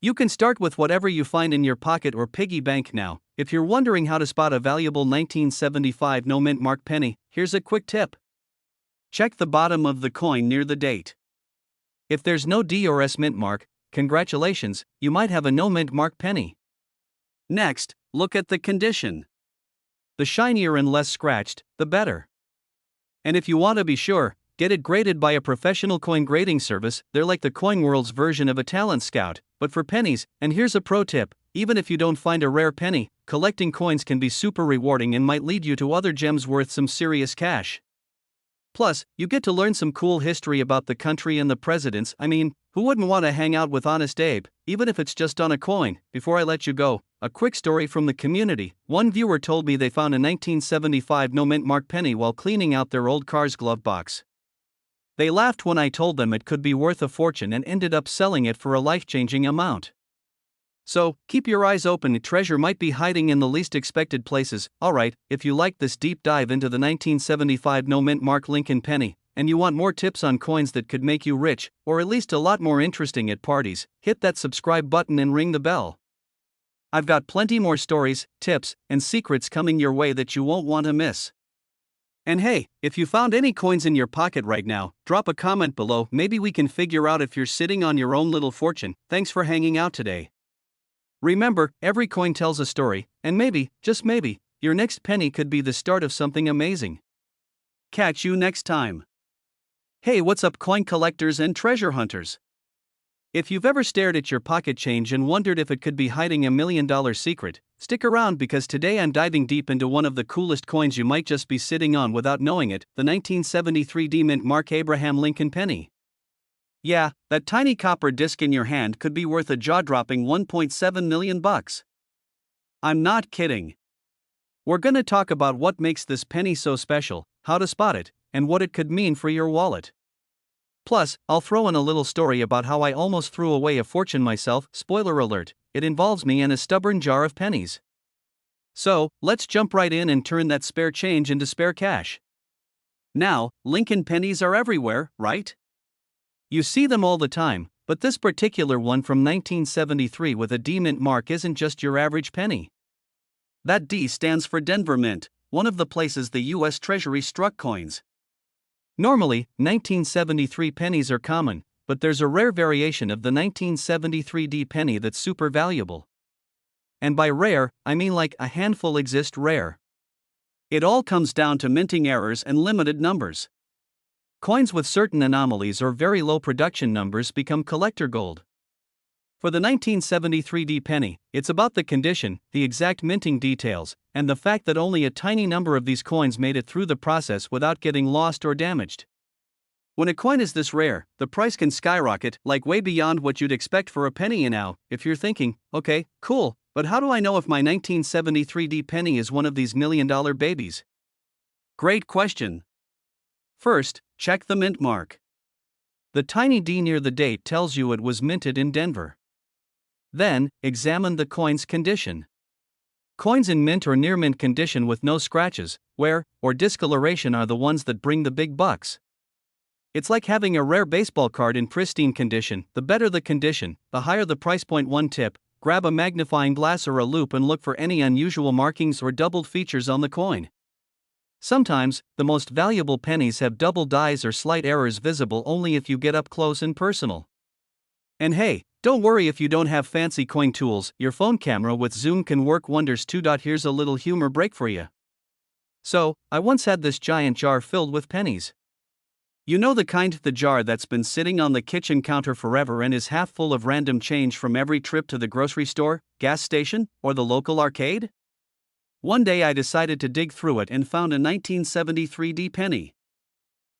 You can start with whatever you find in your pocket or piggy bank now. If you're wondering how to spot a valuable 1975 no-mint mark penny, here's a quick tip. Check the bottom of the coin near the date. If there's no D or S mint mark, congratulations, you might have a no-mint mark penny. Next, look at the condition. The shinier and less scratched, the better. And if you want to be sure, get it graded by a professional coin grading service. They're like the coin world's version of a talent scout, but for pennies. And here's a pro tip: even if you don't find a rare penny, collecting coins can be super rewarding and might lead you to other gems worth some serious cash. Plus, you get to learn some cool history about the country and the presidents. I mean, who wouldn't want to hang out with Honest Abe, even if it's just on a coin? Before I let you go, a quick story from the community. One viewer told me they found a 1975 no-mint mark penny while cleaning out their old car's glove box. They laughed when I told them it could be worth a fortune and ended up selling it for a life-changing amount. So, keep your eyes open. Treasure might be hiding in the least expected places. Alright, if you liked this deep dive into the 1975 no-mint mark Lincoln penny, and you want more tips on coins that could make you rich, or at least a lot more interesting at parties, hit that subscribe button and ring the bell. I've got plenty more stories, tips, and secrets coming your way that you won't want to miss. And hey, if you found any coins in your pocket right now, drop a comment below. Maybe we can figure out if you're sitting on your own little fortune. Thanks for hanging out today. Remember, every coin tells a story, and maybe, just maybe, your next penny could be the start of something amazing. Catch you next time. Hey, what's up, coin collectors and treasure hunters? If you've ever stared at your pocket change and wondered if it could be hiding $1 million secret, Stick around because today I'm diving deep into one of the coolest coins you might just be sitting on without knowing it, the 1973 Demint Mark Abraham Lincoln penny. Yeah, that tiny copper disc in your hand could be worth a jaw-dropping 1.7 million bucks. I'm not kidding. We're gonna talk about what makes this penny so special, how to spot it, and what it could mean for your wallet. Plus, I'll throw in a little story about how I almost threw away a fortune myself. Spoiler alert, it involves me and a stubborn jar of pennies. So, let's jump right in and turn that spare change into spare cash. Now, Lincoln pennies are everywhere, right? You see them all the time, but this particular one from 1973 with a Demint mark isn't just your average penny. That D stands for Denver Mint, one of the places the U.S. Treasury struck coins. Normally, 1973 pennies are common, but there's a rare variation of the 1973 D penny that's super valuable. And by rare, I mean like a handful exist rare. It all comes down to minting errors and limited numbers. Coins with certain anomalies or very low production numbers become collector gold. For the 1973 D penny, it's about the condition, the exact minting details, and the fact that only a tiny number of these coins made it through the process without getting lost or damaged. When a coin is this rare, the price can skyrocket, like way beyond what you'd expect for a penny now. If you're thinking, okay, cool, but how do I know if my 1973 D penny is one of these $1 million babies? Great question. First, check the mint mark. The tiny D near the date tells you it was minted in Denver. Then, examine the coin's condition. Coins in mint or near mint condition with no scratches, wear, or discoloration are the ones that bring the big bucks. It's like having a rare baseball card in pristine condition. The better the condition, the higher the price point. One tip: grab a magnifying glass or a loupe and look for any unusual markings or doubled features on the coin. Sometimes, the most valuable pennies have double dies or slight errors visible only if you get up close and personal. And hey, don't worry if you don't have fancy coin tools, your phone camera with zoom can work wonders too. Here's a little humor break for you. So, I once had this giant jar filled with pennies. You know the kind, the jar that's been sitting on the kitchen counter forever and is half full of random change from every trip to the grocery store, gas station, or the local arcade? One day I decided to dig through it and found a 1973 D penny.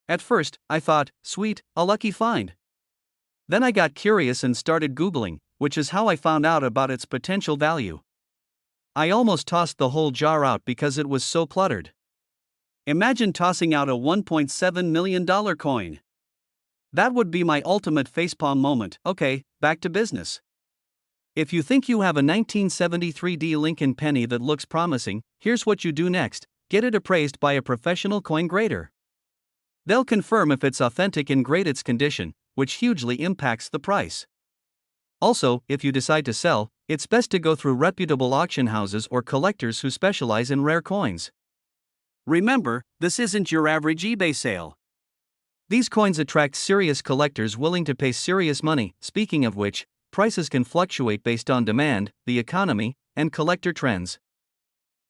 At first, I thought, sweet, a lucky find. Then I got curious and started Googling, which is how I found out about its potential value. I almost tossed the whole jar out because it was so cluttered. Imagine tossing out a $1.7 million coin. That would be my ultimate facepalm moment. Okay, back to business. If you think you have a 1973 D Lincoln penny that looks promising, here's what you do next: get it appraised by a professional coin grader. They'll confirm if it's authentic and grade its condition, which hugely impacts the price. Also, if you decide to sell, it's best to go through reputable auction houses or collectors who specialize in rare coins. Remember, this isn't your average eBay sale. These coins attract serious collectors willing to pay serious money. Speaking of which, prices can fluctuate based on demand, the economy, and collector trends.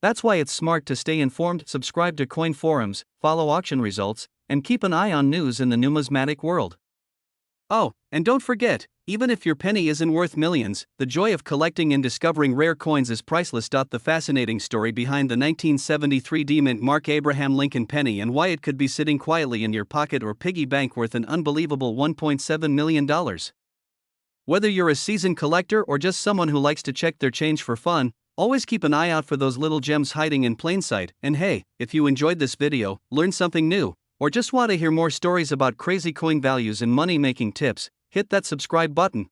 That's why it's smart to stay informed, subscribe to coin forums, follow auction results, and keep an eye on news in the numismatic world. Oh, and don't forget, even if your penny isn't worth millions, the joy of collecting and discovering rare coins is priceless. The fascinating story behind the 1973 Demint Mark Abraham Lincoln penny and why it could be sitting quietly in your pocket or piggy bank worth an unbelievable $1.7 million. Whether you're a seasoned collector or just someone who likes to check their change for fun, always keep an eye out for those little gems hiding in plain sight. And hey, if you enjoyed this video, learned something new, or just want to hear more stories about crazy coin values and money-making tips, hit that subscribe button.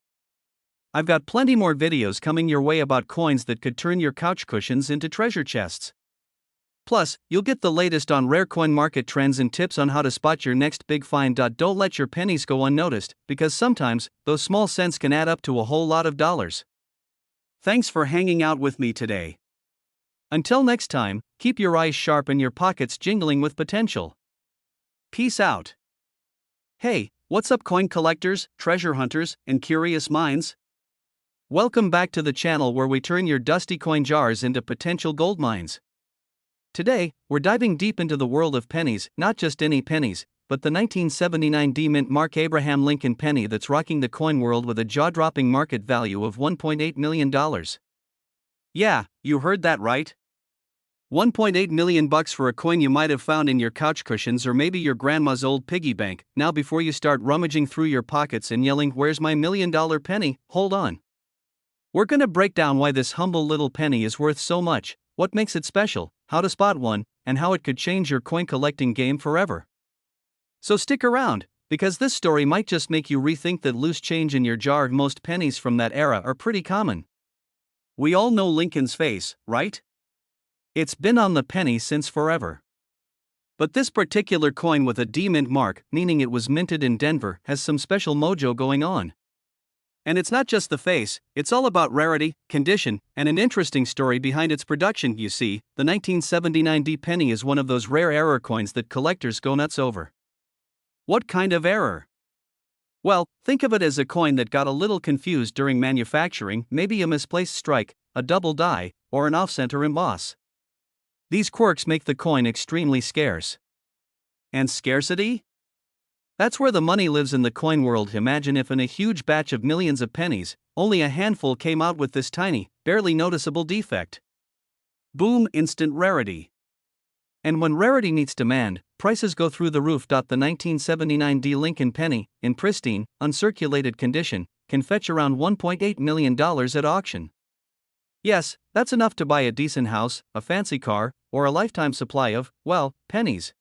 I've got plenty more videos coming your way about coins that could turn your couch cushions into treasure chests. Plus, you'll get the latest on rare coin market trends and tips on how to spot your next big find. Don't let your pennies go unnoticed, because sometimes, those small cents can add up to a whole lot of dollars. Thanks for hanging out with me today. Until next time, keep your eyes sharp and your pockets jingling with potential. Peace out. Hey, what's up, coin collectors, treasure hunters, and curious minds? Welcome back to the channel where we turn your dusty coin jars into potential gold mines. Today, we're diving deep into the world of pennies, not just any pennies, but the 1979 Demint Mark Abraham Lincoln penny that's rocking the coin world with a jaw-dropping market value of $1.8 million. Yeah, you heard that right. 1.8 million bucks for a coin you might have found in your couch cushions or maybe your grandma's old piggy bank. Now before you start rummaging through your pockets and yelling, "Where's my $1 million penny?" hold on. We're gonna break down why this humble little penny is worth so much, what makes it special, how to spot one, and how it could change your coin collecting game forever. So stick around, because this story might just make you rethink that loose change in your jar. Most pennies from that era are pretty common. We all know Lincoln's face, right? It's been on the penny since forever. But this particular coin with a Demint mark, meaning it was minted in Denver, has some special mojo going on. And it's not just the face, it's all about rarity, condition, and an interesting story behind its production. You see, the 1979 D penny is one of those rare error coins that collectors go nuts over. What kind of error? Well, think of it as a coin that got a little confused during manufacturing, maybe a misplaced strike, a double die, or an off-center emboss. These quirks make the coin extremely scarce. And scarcity? That's where the money lives in the coin world. Imagine if in a huge batch of millions of pennies, only a handful came out with this tiny, barely noticeable defect. Boom, instant rarity. And when rarity meets demand, prices go through the roof. The 1979 D Lincoln penny, in pristine, uncirculated condition, can fetch around $1.8 million at auction. Yes, that's enough to buy a decent house, a fancy car, or a lifetime supply of, well, pennies.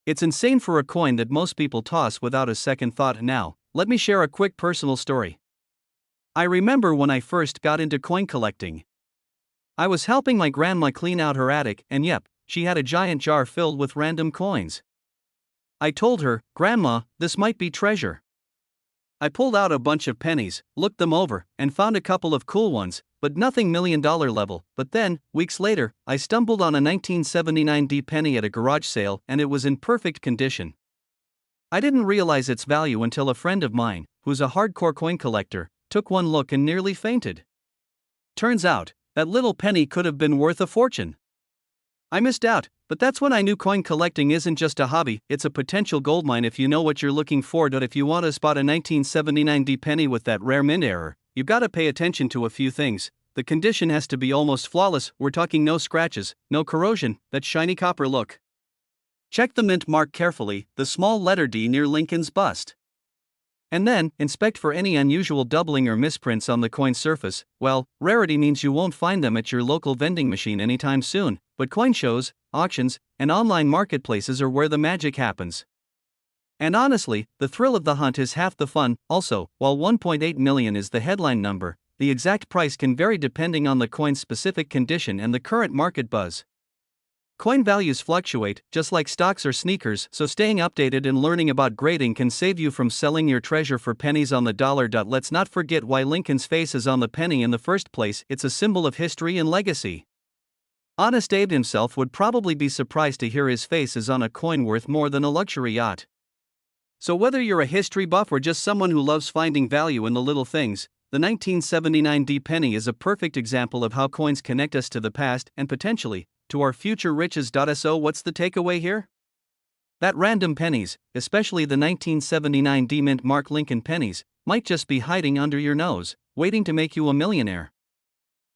It's insane for a coin that most people toss without a second thought. Now, let me share a quick personal story. I remember when I first got into coin collecting. I was helping my grandma clean out her attic, and yep, she had a giant jar filled with random coins. I told her, "Grandma, this might be treasure." I pulled out a bunch of pennies, looked them over, and found a couple of cool ones, but nothing $1 million level. But then, weeks later, I stumbled on a 1979 D penny at a garage sale, and it was in perfect condition. I didn't realize its value until a friend of mine, who's a hardcore coin collector, took one look and nearly fainted. Turns out, that little penny could have been worth a fortune. I missed out, but that's when I knew coin collecting isn't just a hobby, it's a potential goldmine if you know what you're looking for. If you want to spot a 1979 D penny with that rare mint error, you gotta pay attention to a few things. The condition has to be almost flawless. We're talking no scratches, no corrosion, that shiny copper look. Check the mint mark carefully, the small letter D near Lincoln's bust. And then, inspect for any unusual doubling or misprints on the coin surface. Well, rarity means you won't find them at your local vending machine anytime soon, but coin shows, auctions, and online marketplaces are where the magic happens. And honestly, the thrill of the hunt is half the fun. Also, while 1.8 million is the headline number, the exact price can vary depending on the coin's specific condition and the current market buzz. Coin values fluctuate, just like stocks or sneakers, so staying updated and learning about grading can save you from selling your treasure for pennies on the dollar. Let's not forget why Lincoln's face is on the penny in the first place. It's a symbol of history and legacy. Honest Abe himself would probably be surprised to hear his face is on a coin worth more than a luxury yacht. So whether you're a history buff or just someone who loves finding value in the little things, the 1979 D penny is a perfect example of how coins connect us to the past and potentially to our future riches. So what's the takeaway here? That random pennies, especially the 1979 Demint mark Lincoln pennies, might just be hiding under your nose, waiting to make you a millionaire.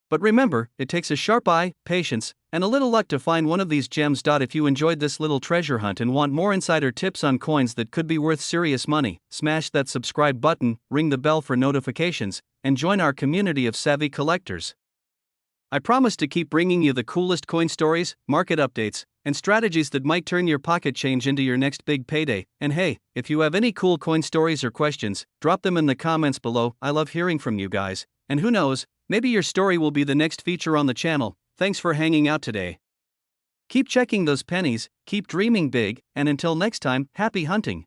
But remember, it takes a sharp eye, patience, and a little luck to find one of these gems. If you enjoyed this little treasure hunt and want more insider tips on coins that could be worth serious money, smash that subscribe button, ring the bell for notifications, and join our community of savvy collectors. I promise to keep bringing you the coolest coin stories, market updates, and strategies that might turn your pocket change into your next big payday. And hey, if you have any cool coin stories or questions, drop them in the comments below. I love hearing from you guys. And who knows, maybe your story will be the next feature on the channel. Thanks for hanging out today. Keep checking those pennies, keep dreaming big, and until next time, happy hunting.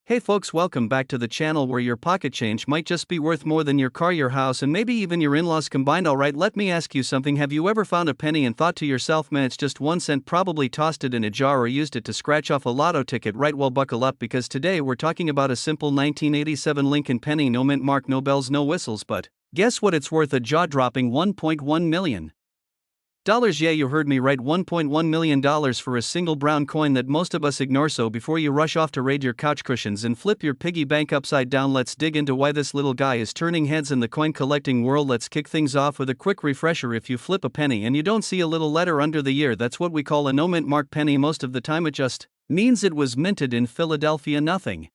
Hey folks, welcome back to the channel where your pocket change might just be worth more than your car, your house, and maybe even your in-laws combined. Alright, let me ask you something. Have you ever found a penny and thought to yourself, man, it's just 1 cent, probably tossed it in a jar or used it to scratch off a lotto ticket? Right, well, buckle up, because today we're talking about a simple 1987 Lincoln penny, no mint mark, no bells, no whistles, but guess what, it's worth? A jaw-dropping $1.1 million. Dollars, yeah, you heard me right. $1.1 million for a single brown coin that most of us ignore. So before you rush off to raid your couch cushions and flip your piggy bank upside down, let's dig into why this little guy is turning heads in the coin collecting world. Let's kick things off with a quick refresher. If you flip a penny and you don't see a little letter under the ear, that's what we call a no mint mark penny. Most of the time it just means it was minted in Philadelphia. Nothing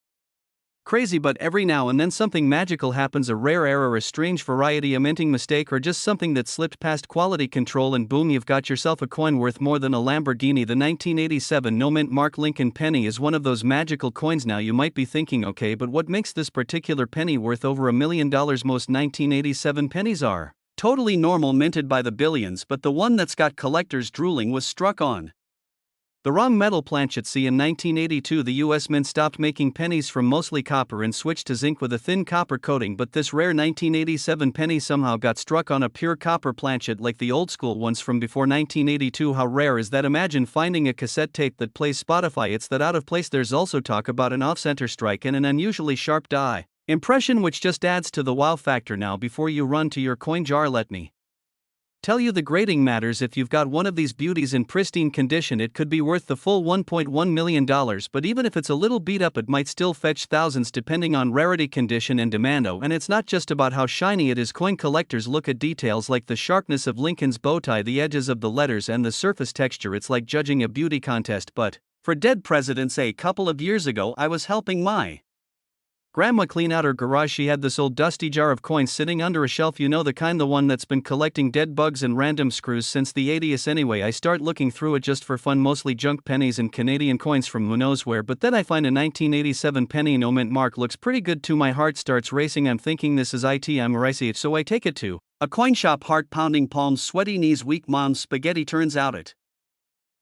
crazy, but every now and then something magical happens. A rare error, a strange variety, a minting mistake, or just something that slipped past quality control, and boom, you've got yourself a coin worth more than a Lamborghini. The 1987 no mint mark Lincoln penny is one of those magical coins. Now you might be thinking, okay, but what makes this particular penny worth over $1 million? Most 1987 pennies are totally normal, minted by the billions, but the one that's got collectors drooling was struck on the wrong metal planchet. See, in 1982 the US Mint stopped making pennies from mostly copper and switched to zinc with a thin copper coating, but this rare 1987 penny somehow got struck on a pure copper planchet like the old school ones from before 1982. How rare is that? Imagine finding a cassette tape that plays Spotify. It's that out of place. There's also talk about an off-center strike and an unusually sharp die impression, which just adds to the wow factor. Now before you run to your coin jar, let me tell you the grading matters. If you've got one of these beauties in pristine condition, it could be worth the full $1.1 million, but even if it's a little beat up, it might still fetch thousands depending on rarity, condition, and demand. Oh, and it's not just about how shiny it is. Coin collectors look at details like the sharpness of Lincoln's bow tie, the edges of the letters, and the surface texture. It's like judging a beauty contest. But for dead presidents, a couple of years ago I was helping my grandma clean out her garage. She had this old dusty jar of coins sitting under a shelf, you know, the kind, the one that's been collecting dead bugs and random screws since the 80s. Anyway, I start looking through it just for fun, mostly junk pennies and Canadian coins from who knows where, but then I find a 1987 penny no mint mark. Looks pretty good too. My heart starts racing. I'm thinking, this is it, I'm ricey. So I take it to a coin shop, heart pounding, palms sweaty, knees weak, mom's spaghetti. Turns out it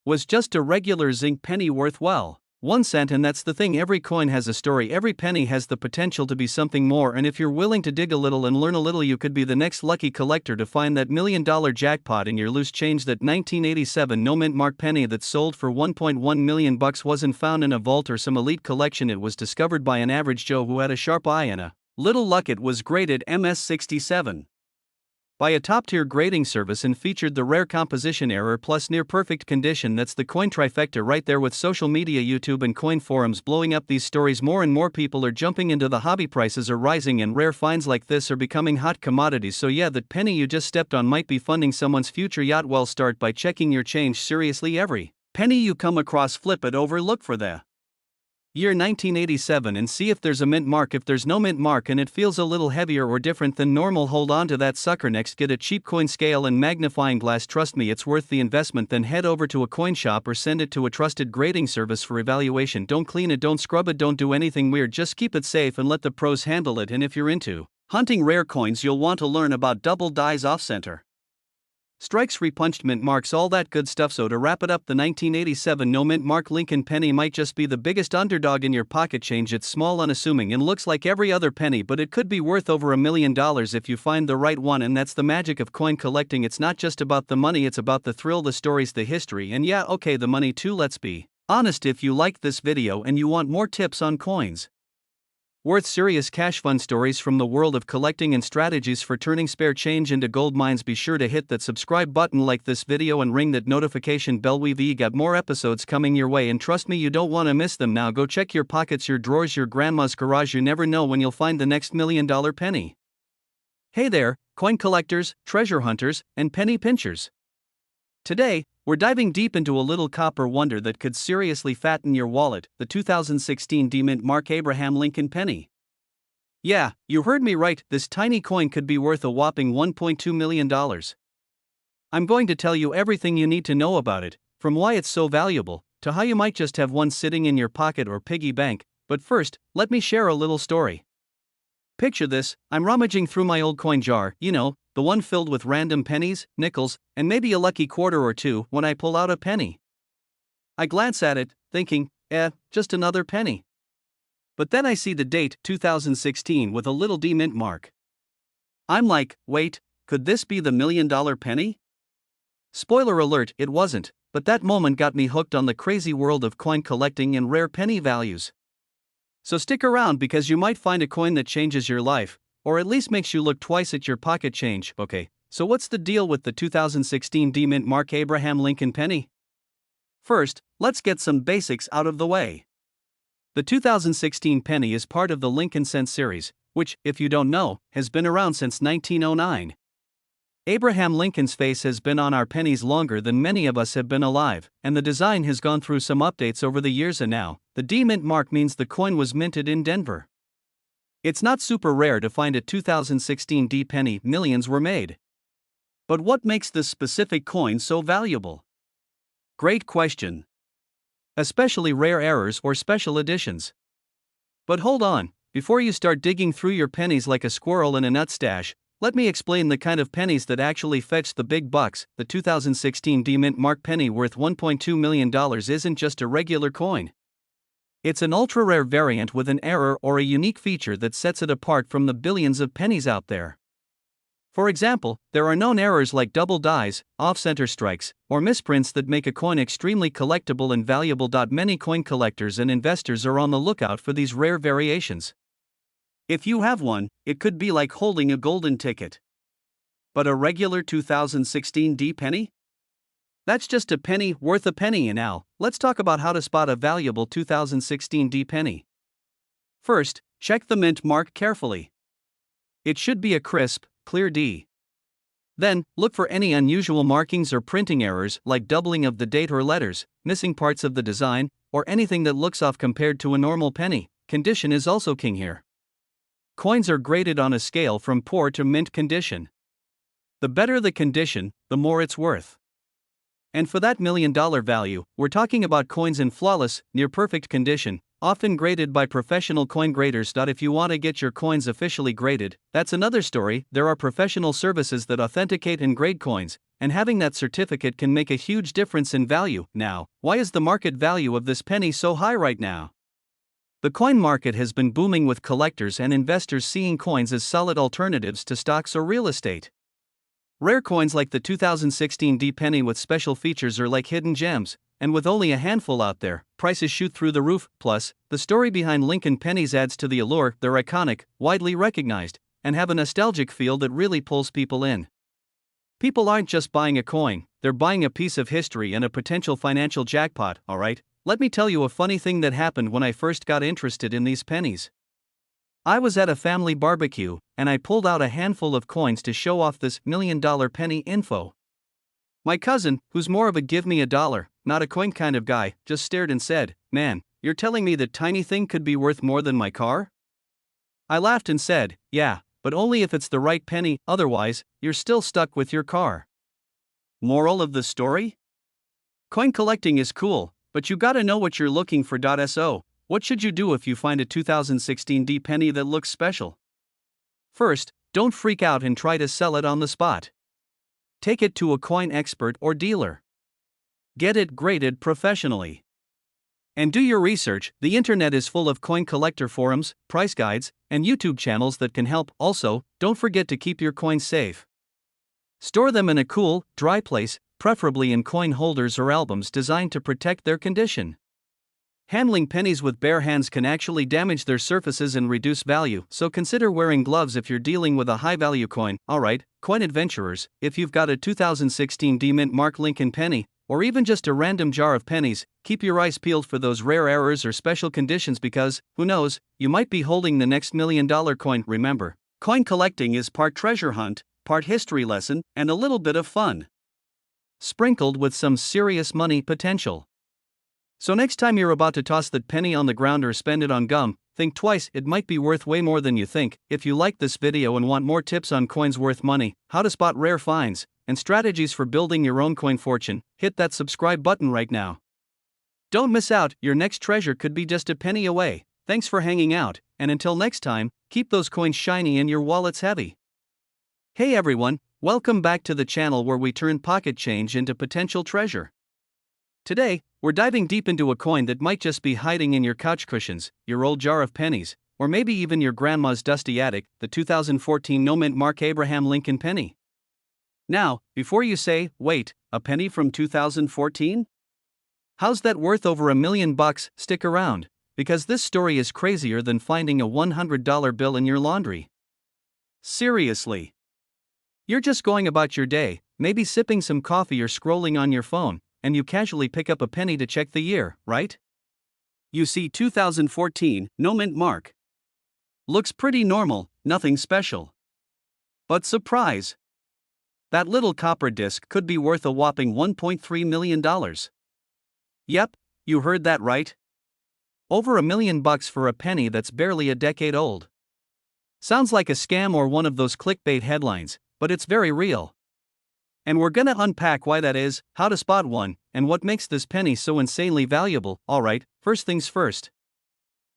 was just a regular zinc penny worth, well, 1 cent. And that's the thing, every coin has a story, every penny has the potential to be something more, and if you're willing to dig a little and learn a little, you could be the next lucky collector to find that $1 million jackpot in your loose change. That 1987 no mint mark penny that sold for $1.1 million wasn't found in a vault or some elite collection. It was discovered by an average Joe who had a sharp eye and a little luck. It was graded MS67 by a top-tier grading service and featured the rare composition error plus near-perfect condition. That's the coin trifecta right there. With social media, YouTube, and coin forums blowing up these stories, more and more people are jumping into the hobby. Prices are rising and rare finds like this are becoming hot commodities. So yeah, that penny you just stepped on might be funding someone's future yacht. Well, start by checking your change. Seriously, every penny you come across, flip it over, look for the year 1987 and see if there's a mint mark. If there's no mint mark and it feels a little heavier or different than normal, hold on to that sucker. Next, get a cheap coin scale and magnifying glass. Trust me, it's worth the investment. Then head over to a coin shop or send it to a trusted grading service for evaluation. Don't clean it, don't scrub it, don't do anything weird. Just keep it safe and let the pros handle it. And if you're into hunting rare coins, you'll want to learn about double dies, off-center strikes, repunched mint marks, all that good stuff. So to wrap it up, the 1987 no mint mark Lincoln penny might just be the biggest underdog in your pocket change. It's small, unassuming, and looks like every other penny, but it could be worth over $1 million if you find the right one. And that's the magic of coin collecting. It's not just about the money, it's about the thrill, the stories, the history, and yeah, okay, the money too. Let's be honest, if you liked this video and you want more tips on coins worth serious cash fund stories from the world of collecting and strategies for turning spare change into gold mines, be sure to hit that subscribe button, like this video, and ring that notification bell. We've got more episodes coming your way, and trust me, you don't want to miss them. Now go check your pockets, your drawers, your grandma's garage. You never know when you'll find the next $1 million penny. Hey there, coin collectors, treasure hunters, and penny pinchers. Today, we're diving deep into a little copper wonder that could seriously fatten your wallet, the 2016 Demint mark Abraham Lincoln penny. Yeah, you heard me right, this tiny coin could be worth a whopping $1.2 million. I'm going to tell you everything you need to know about it, from why it's so valuable, to how you might just have one sitting in your pocket or piggy bank. But first, let me share a little story. Picture this, I'm rummaging through my old coin jar, you know, the one filled with random pennies, nickels, and maybe a lucky quarter or two, when I pull out a penny. I glance at it, thinking, just another penny. But then I see the date, 2016, with a little D mint mark. I'm like, wait, could this be the $1 million penny? Spoiler alert, it wasn't, but that moment got me hooked on the crazy world of coin collecting and rare penny values. So stick around, because you might find a coin that changes your life, or at least makes you look twice at your pocket change. Okay, So what's the deal with the 2016 Demint Mark Abraham Lincoln penny? First, let's get some basics out of the way. The 2016 penny is part of the Lincoln cent series, which, if you don't know, has been around since 1909. Abraham Lincoln's face has been on our pennies longer than many of us have been alive, and the design has gone through some updates over the years, and now, the Demint mark means the coin was minted in Denver. It's not super rare to find a 2016 D penny millions were made. But what makes this specific coin so valuable? Great question. Especially rare errors or special editions. But hold on, before you start digging through your pennies like a squirrel in a nut stash, let me explain the kind of pennies that actually fetch the big bucks. The 2016 Demint Mark penny worth $1.2 million isn't just a regular coin. It's an ultra-rare variant with an error or a unique feature that sets it apart from the billions of pennies out there. For example, there are known errors like double dies, off-center strikes, or misprints that make a coin extremely collectible and valuable. Many coin collectors and investors are on the lookout for these rare variations. If you have one, it could be like holding a golden ticket. But a regular 2016 D penny? That's just a penny worth a penny. And now, let's talk about how to spot a valuable 2016 D penny. First, check the mint mark carefully. It should be a crisp, clear D. Then, look for any unusual markings or printing errors like doubling of the date or letters, missing parts of the design, or anything that looks off compared to a normal penny. Condition is also king here. Coins are graded on a scale from poor to mint condition. The better the condition, the more it's worth. And for that $1 million value, we're talking about coins in flawless, near-perfect condition, often graded by professional coin graders. If you want to get your coins officially graded, that's another story. There are professional services that authenticate and grade coins, and having that certificate can make a huge difference in value. Now, why is the market value of this penny so high right now? The coin market has been booming with collectors and investors seeing coins as solid alternatives to stocks or real estate. Rare coins like the 2016 D penny with special features are like hidden gems, and with only a handful out there, prices shoot through the roof. Plus, the story behind Lincoln pennies adds to the allure. They're iconic, widely recognized, and have a nostalgic feel that really pulls people in. People aren't just buying a coin, they're buying a piece of history and a potential financial jackpot. Alright, let me tell you a funny thing that happened when I first got interested in these pennies. I was at a family barbecue, and I pulled out a handful of coins to show off this $1 million penny info. My cousin, who's more of a give me a dollar, not a coin kind of guy, just stared and said, "Man, you're telling me that tiny thing could be worth more than my car?" I laughed and said, "Yeah, but only if it's the right penny, otherwise, you're still stuck with your car." Moral of the story? Coin collecting is cool, but you gotta know what you're looking for. So, what should you do if you find a 2016 D penny that looks special? First, don't freak out and try to sell it on the spot. Take it to a coin expert or dealer. Get it graded professionally. And do your research. The internet is full of coin collector forums, price guides, and YouTube channels that can help. Also, don't forget to keep your coins safe. Store them in a cool, dry place, preferably in coin holders or albums designed to protect their condition. Handling pennies with bare hands can actually damage their surfaces and reduce value, so consider wearing gloves if you're dealing with a high-value coin. Alright, coin adventurers, if you've got a 2016 Demint Mark Lincoln penny, or even just a random jar of pennies, keep your eyes peeled for those rare errors or special conditions because, who knows, you might be holding the next $1 million coin. Remember, coin collecting is part treasure hunt, part history lesson, and a little bit of fun, sprinkled with some serious money potential. So next time you're about to toss that penny on the ground or spend it on gum, think twice. It might be worth way more than you think. If you like this video and want more tips on coins worth money, how to spot rare finds, and strategies for building your own coin fortune, hit that subscribe button right now. Don't miss out, your next treasure could be just a penny away. Thanks for hanging out, and until next time, keep those coins shiny and your wallets heavy. Hey everyone, welcome back to the channel where we turn pocket change into potential treasure. Today, we're diving deep into a coin that might just be hiding in your couch cushions, your old jar of pennies, or maybe even your grandma's dusty attic, the 2014 Demint Mark Abraham Lincoln penny. Now, before you say, wait, a penny from 2014? How's that worth over $1 million? Stick around, because this story is crazier than finding a $100 bill in your laundry. Seriously. You're just going about your day, maybe sipping some coffee or scrolling on your phone, and you casually pick up a penny to check the year, right? You see 2014, no mint mark. Looks pretty normal, nothing special. But surprise! That little copper disc could be worth a whopping $1.3 million. Yep, you heard that right. Over $1 million for a penny that's barely a decade old. Sounds like a scam or one of those clickbait headlines, but it's very real. And we're gonna unpack why that is, how to spot one, and what makes this penny so insanely valuable. Alright, first things first.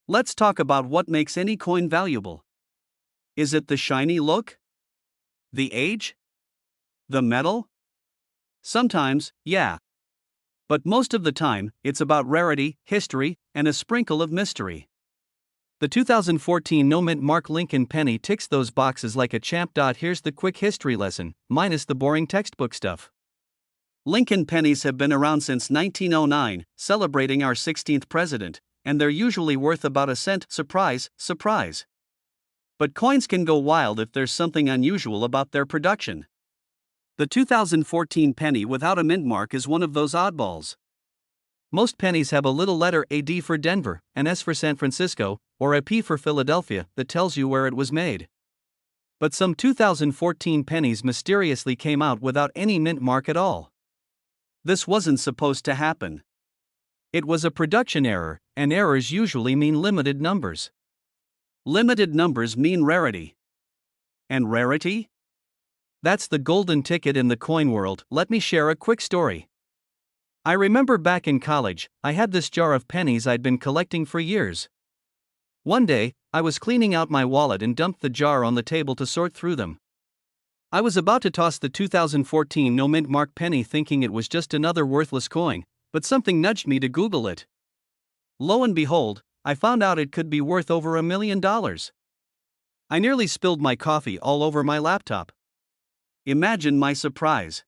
Let's talk about what makes any coin valuable. Is it the shiny look? The age? The metal? Sometimes, yeah. But most of the time, it's about rarity, history, and a sprinkle of mystery. The 2014 no mint mark Lincoln penny ticks those boxes like a champ. Here's the quick history lesson, minus the boring textbook stuff. Lincoln pennies have been around since 1909, celebrating our 16th president, and they're usually worth about a cent. Surprise, surprise. But coins can go wild if there's something unusual about their production. The 2014 penny without a mint mark is one of those oddballs. Most pennies have a little letter AD for Denver, an S for San Francisco, or a P for Philadelphia that tells you where it was made. But some 2014 pennies mysteriously came out without any mint mark at all. This wasn't supposed to happen. It was a production error, and errors usually mean limited numbers. Limited numbers mean rarity. And rarity? That's the golden ticket in the coin world. Let me share a quick story. I remember back in college, I had this jar of pennies I'd been collecting for years. One day, I was cleaning out my wallet and dumped the jar on the table to sort through them. I was about to toss the 2014 no mint mark penny thinking it was just another worthless coin, but something nudged me to Google it. Lo and behold, I found out it could be worth over $1 million. I nearly spilled my coffee all over my laptop. Imagine my surprise.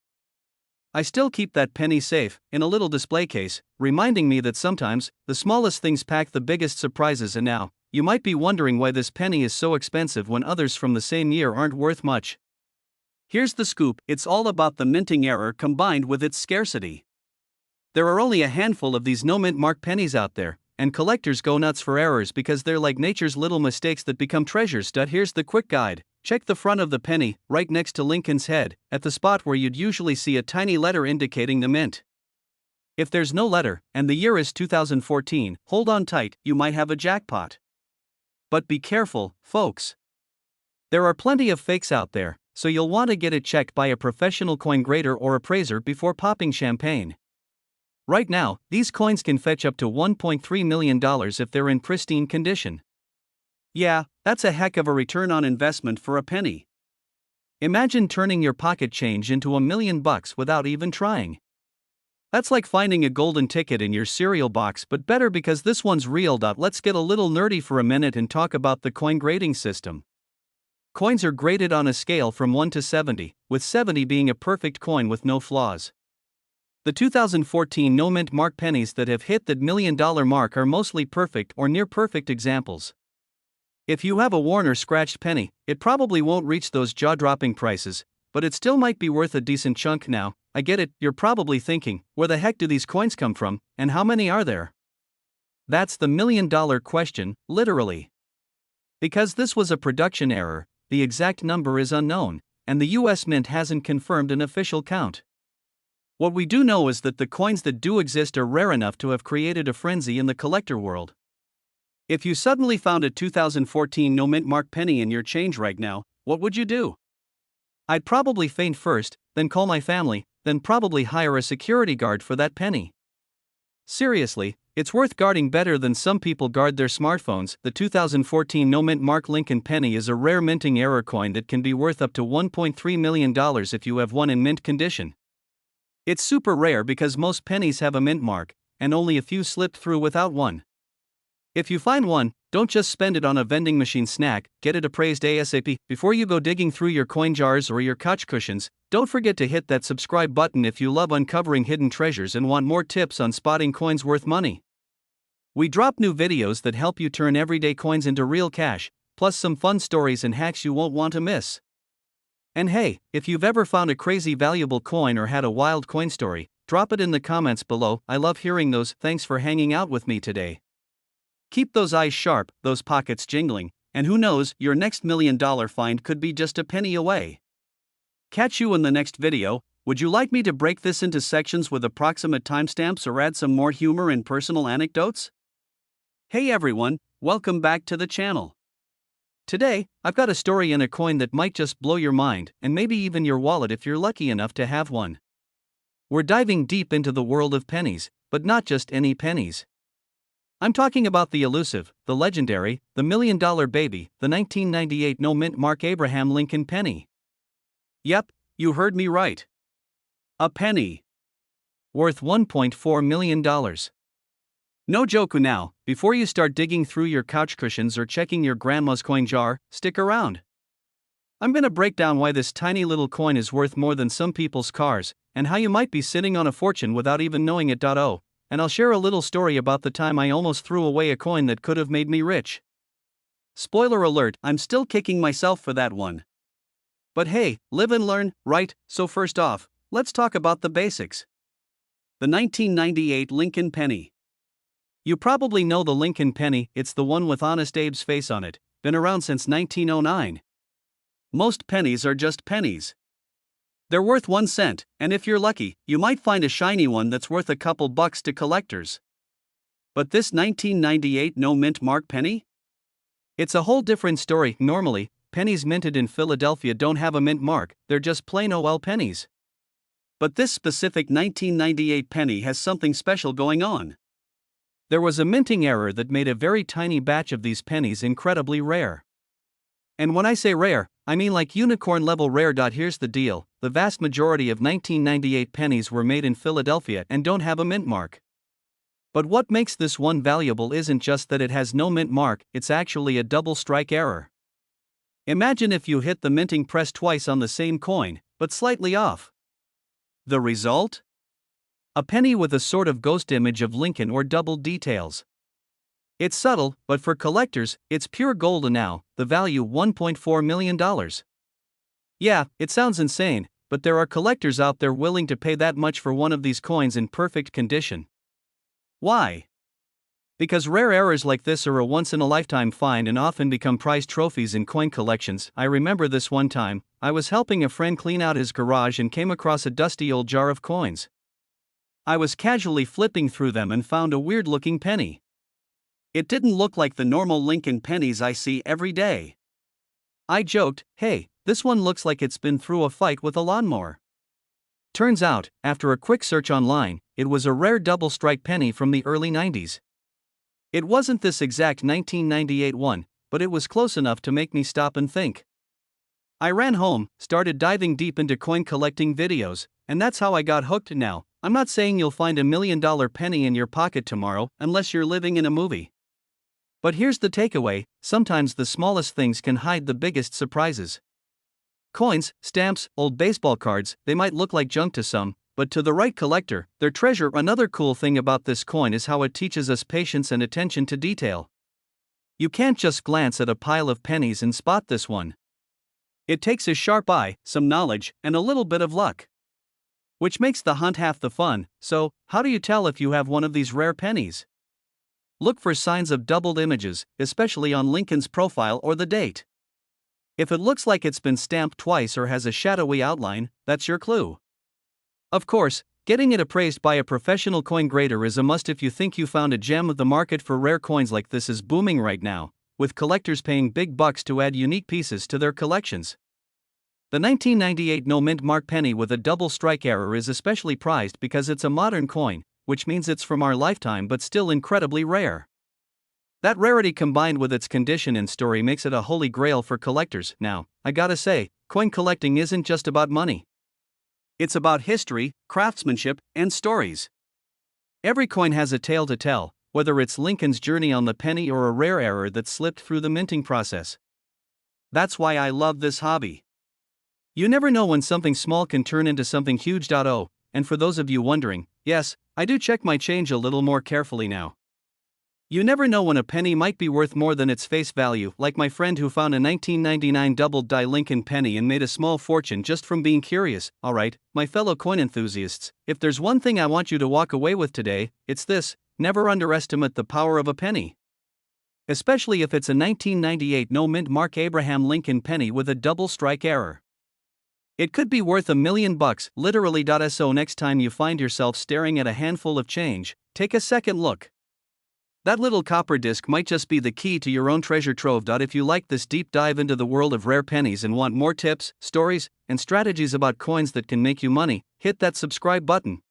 I still keep that penny safe, in a little display case, reminding me that sometimes, the smallest things pack the biggest surprises. And now, you might be wondering why this penny is so expensive when others from the same year aren't worth much. Here's the scoop: it's all about the minting error combined with its scarcity. There are only a handful of these no mint mark pennies out there, and collectors go nuts for errors because they're like nature's little mistakes that become treasures. Here's the quick guide. Check the front of the penny, right next to Lincoln's head, at the spot where you'd usually see a tiny letter indicating the mint. If there's no letter, and the year is 2014, hold on tight, you might have a jackpot. But be careful, folks. There are plenty of fakes out there, so you'll want to get it checked by a professional coin grader or appraiser before popping champagne. Right now, these coins can fetch up to $1.3 million if they're in pristine condition. Yeah, that's a heck of a return on investment for a penny. Imagine turning your pocket change into $1 million without even trying. That's like finding a golden ticket in your cereal box, but better because this one's real. Let's get a little nerdy for a minute and talk about the coin grading system. Coins are graded on a scale from 1 to 70, with 70 being a perfect coin with no flaws. The 2014 no mint mark pennies that have hit that $1 million mark are mostly perfect or near perfect examples. If you have a worn or scratched penny, it probably won't reach those jaw-dropping prices, but it still might be worth a decent chunk. Now, I get it, you're probably thinking, where the heck do these coins come from, and how many are there? That's the $1 million question, literally. Because this was a production error, the exact number is unknown, and the US Mint hasn't confirmed an official count. What we do know is that the coins that do exist are rare enough to have created a frenzy in the collector world. If you suddenly found a 2014 no mint mark penny in your change right now, what would you do? I'd probably faint first, then call my family, then probably hire a security guard for that penny. Seriously, it's worth guarding better than some people guard their smartphones. The 2014 no mint mark Lincoln penny is a rare minting error coin that can be worth up to $1.3 million if you have one in mint condition. It's super rare because most pennies have a mint mark, and only a few slip through without one. If you find one, don't just spend it on a vending machine snack, get it appraised ASAP. Before you go digging through your coin jars or your couch cushions, don't forget to hit that subscribe button if you love uncovering hidden treasures and want more tips on spotting coins worth money. We drop new videos that help you turn everyday coins into real cash, plus some fun stories and hacks you won't want to miss. And hey, if you've ever found a crazy valuable coin or had a wild coin story, drop it in the comments below. I love hearing those. Thanks for hanging out with me today. Keep those eyes sharp, those pockets jingling, and who knows, your next $1 million find could be just a penny away. Catch you in the next video. Would you like me to break this into sections with approximate timestamps or add some more humor and personal anecdotes? Hey everyone, welcome back to the channel. Today, I've got a story in a coin that might just blow your mind, and maybe even your wallet if you're lucky enough to have one. We're diving deep into the world of pennies, but not just any pennies. I'm talking about the elusive, the legendary, the $1 million baby, the 1998 no-mint Mark Abraham Lincoln penny. Yep, you heard me right. A penny. Worth $1.4 million. No joke now, before you start digging through your couch cushions or checking your grandma's coin jar, stick around. I'm gonna break down why this tiny little coin is worth more than some people's cars, and how you might be sitting on a fortune without even knowing it. And I'll share a little story about the time I almost threw away a coin that could have made me rich. Spoiler alert, I'm still kicking myself for that one. But hey, live and learn, right? So first off, let's talk about the basics. The 1998 Lincoln penny. You probably know the Lincoln penny. It's the one with Honest Abe's face on it, been around since 1909. Most pennies are just pennies. They're worth 1 cent, and if you're lucky, you might find a shiny one that's worth a couple bucks to collectors. But this 1998 no-mint Mark penny? It's a whole different story. Normally, pennies minted in Philadelphia don't have a mint mark, they're just plain OL pennies. But this specific 1998 penny has something special going on. There was a minting error that made a very tiny batch of these pennies incredibly rare. And when I say rare, I mean like unicorn level rare. Here's the deal, the vast majority of 1998 pennies were made in Philadelphia and don't have a mint mark. But what makes this one valuable isn't just that it has no mint mark, it's actually a double strike error. Imagine if you hit the minting press twice on the same coin, but slightly off. The result? A penny with a sort of ghost image of Lincoln or double details. It's subtle, but for collectors, it's pure gold. And now, the value $1.4 million. Yeah, it sounds insane, but there are collectors out there willing to pay that much for one of these coins in perfect condition. Why? Because rare errors like this are a once-in-a-lifetime find and often become prized trophies in coin collections. I remember this one time, I was helping a friend clean out his garage and came across a dusty old jar of coins. I was casually flipping through them and found a weird-looking penny. It didn't look like the normal Lincoln pennies I see every day. I joked, "Hey, this one looks like it's been through a fight with a lawnmower." Turns out, after a quick search online, it was a rare double strike penny from the early 90s. It wasn't this exact 1998 one, but it was close enough to make me stop and think. I ran home, started diving deep into coin collecting videos, and that's how I got hooked. Now, I'm not saying you'll find $1 million penny in your pocket tomorrow unless you're living in a movie. But here's the takeaway, sometimes the smallest things can hide the biggest surprises. Coins, stamps, old baseball cards, they might look like junk to some, but to the right collector, they're treasure. Another cool thing about this coin is how it teaches us patience and attention to detail. You can't just glance at a pile of pennies and spot this one. It takes a sharp eye, some knowledge, and a little bit of luck. Which makes the hunt half the fun. So, how do you tell if you have one of these rare pennies? Look for signs of doubled images, especially on Lincoln's profile or the date. If it looks like it's been stamped twice or has a shadowy outline, that's your clue. Of course, getting it appraised by a professional coin grader is a must if you think you found a gem. The market for rare coins like this is booming right now, with collectors paying big bucks to add unique pieces to their collections. The 1998 no-mint Mark penny with a double strike error is especially prized because it's a modern coin, which means it's from our lifetime but still incredibly rare. That rarity combined with its condition and story makes it a holy grail for collectors. Now, I gotta say, coin collecting isn't just about money. It's about history, craftsmanship, and stories. Every coin has a tale to tell, whether it's Lincoln's journey on the penny or a rare error that slipped through the minting process. That's why I love this hobby. You never know when something small can turn into something huge. And for those of you wondering, yes, I do check my change a little more carefully now. You never know when a penny might be worth more than its face value, like my friend who found a 1999 double-die Lincoln penny and made a small fortune just from being curious. Alright, my fellow coin enthusiasts, if there's one thing I want you to walk away with today, it's this: never underestimate the power of a penny. Especially if it's a 1998 no-mint Mark Abraham Lincoln penny with a double strike error. It could be worth $1 million, literally. So next time you find yourself staring at a handful of change, take a second look. That little copper disc might just be the key to your own treasure trove. If you like this deep dive into the world of rare pennies and want more tips, stories, and strategies about coins that can make you money, hit that subscribe button.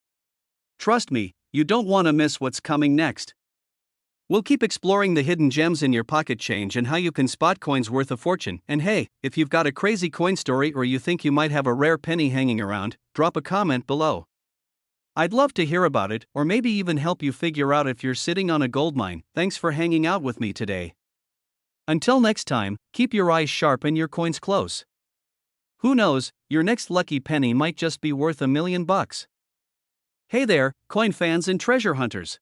Trust me, you don't want to miss what's coming next. We'll keep exploring the hidden gems in your pocket change and how you can spot coins worth a fortune. And hey, if you've got a crazy coin story or you think you might have a rare penny hanging around, drop a comment below. I'd love to hear about it, or maybe even help you figure out if you're sitting on a goldmine. Thanks for hanging out with me today. Until next time, keep your eyes sharp and your coins close. Who knows, your next lucky penny might just be worth $1 million. Hey there, coin fans and treasure hunters.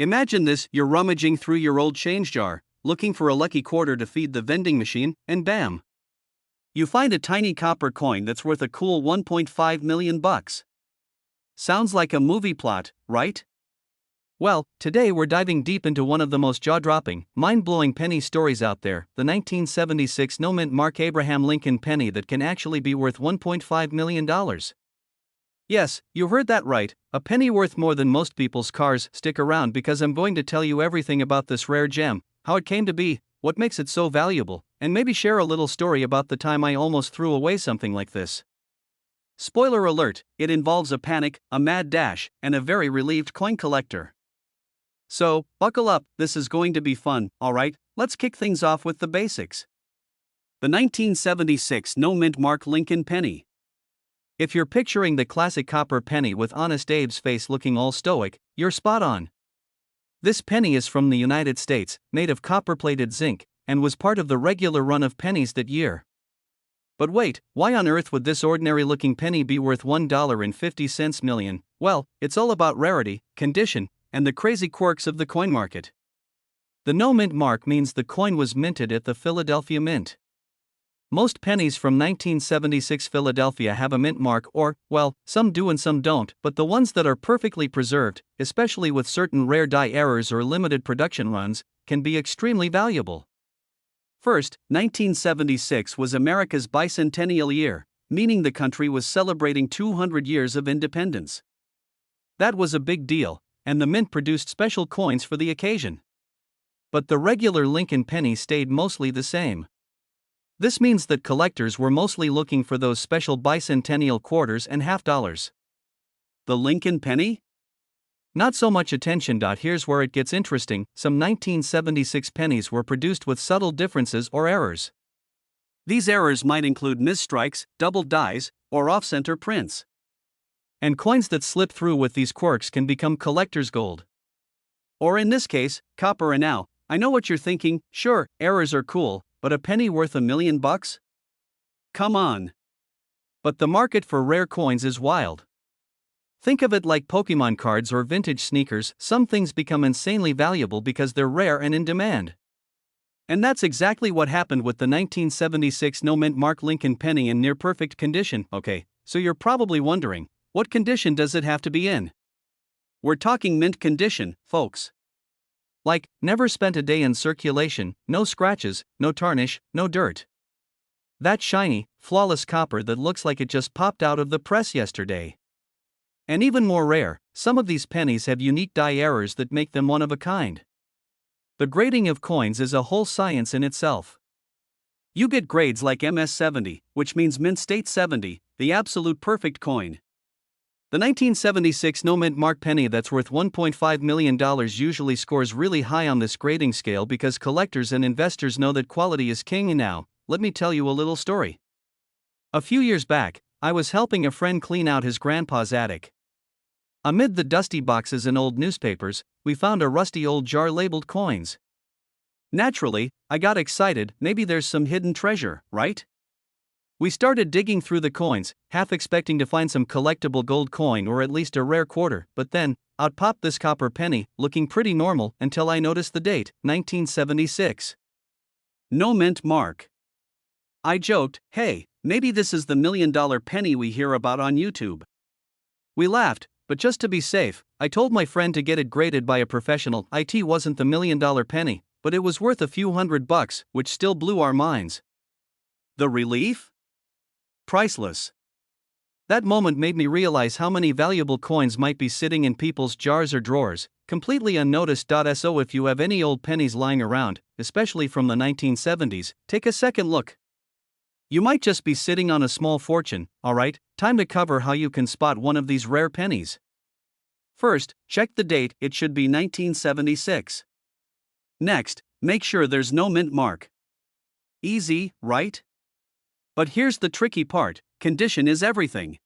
Imagine this: you're rummaging through your old change jar, looking for a lucky quarter to feed the vending machine, and bam! You find a tiny copper coin that's worth a cool $1.5 million. Sounds like a movie plot, right? Well, today we're diving deep into one of the most jaw-dropping, mind-blowing penny stories out there, the 1976 no-mint Mark Abraham Lincoln penny that can actually be worth $1.5 million. Yes, you heard that right, a penny worth more than most people's cars. Stick around because I'm going to tell you everything about this rare gem, how it came to be, what makes it so valuable, and maybe share a little story about the time I almost threw away something like this. Spoiler alert, it involves a panic, a mad dash, and a very relieved coin collector. So, buckle up, this is going to be fun. Alright, let's kick things off with the basics. The 1976 no-mint Mark Lincoln penny. If you're picturing the classic copper penny with Honest Abe's face looking all stoic, you're spot on. This penny is from the United States, made of copper-plated zinc, and was part of the regular run of pennies that year. But wait, why on earth would this ordinary-looking penny be worth $1.50 million? Well, it's all about rarity, condition, and the crazy quirks of the coin market. The no-mint mark means the coin was minted at the Philadelphia Mint. Most pennies from 1976 Philadelphia have a mint mark, or, well, some do and some don't, but the ones that are perfectly preserved, especially with certain rare die errors or limited production runs, can be extremely valuable. First, 1976 was America's bicentennial year, meaning the country was celebrating 200 years of independence. That was a big deal, and the mint produced special coins for the occasion. But the regular Lincoln penny stayed mostly the same. This means that collectors were mostly looking for those special bicentennial quarters and half dollars. The Lincoln penny? Not so much attention. Here's where it gets interesting. Some 1976 pennies were produced with subtle differences or errors. These errors might include misstrikes, double dies, or off-center prints. And coins that slip through with these quirks can become collector's gold. Or in this case, copper. And now, I know what you're thinking: sure, errors are cool, but a penny worth $1 million? Come on. But the market for rare coins is wild. Think of it like Pokemon cards or vintage sneakers. Some things become insanely valuable because they're rare and in demand. And that's exactly what happened with the 1976 no-mint Mark Lincoln penny in near-perfect condition. Okay, so you're probably wondering, what condition does it have to be in? We're talking mint condition, folks. Like, never spent a day in circulation, no scratches, no tarnish, no dirt. That shiny, flawless copper that looks like it just popped out of the press yesterday. And even more rare, some of these pennies have unique die errors that make them one of a kind. The grading of coins is a whole science in itself. You get grades like MS70, which means mint state 70, the absolute perfect coin. The 1976 no-mint Mark penny that's worth $1.5 million usually scores really high on this grading scale because collectors and investors know that quality is king. And now, let me tell you a little story. A few years back, I was helping a friend clean out his grandpa's attic. Amid the dusty boxes and old newspapers, we found a rusty old jar labeled coins. Naturally, I got excited. Maybe there's some hidden treasure, right? We started digging through the coins, half expecting to find some collectible gold coin or at least a rare quarter, but then, out popped this copper penny, looking pretty normal until I noticed the date, 1976. No mint mark. I joked, hey, maybe this is the $1 million penny we hear about on YouTube. We laughed, but just to be safe, I told my friend to get it graded by a professional. It wasn't the $1 million penny, but it was worth a few $100, which still blew our minds. The relief? Priceless. That moment made me realize how many valuable coins might be sitting in people's jars or drawers, completely unnoticed. So if you have any old pennies lying around, especially from the 1970s, take a second look. You might just be sitting on a small fortune. Alright, time to cover how you can spot one of these rare pennies. First, check the date, it should be 1976. Next, make sure there's no mint mark. Easy, right? But here's the tricky part, condition is everything.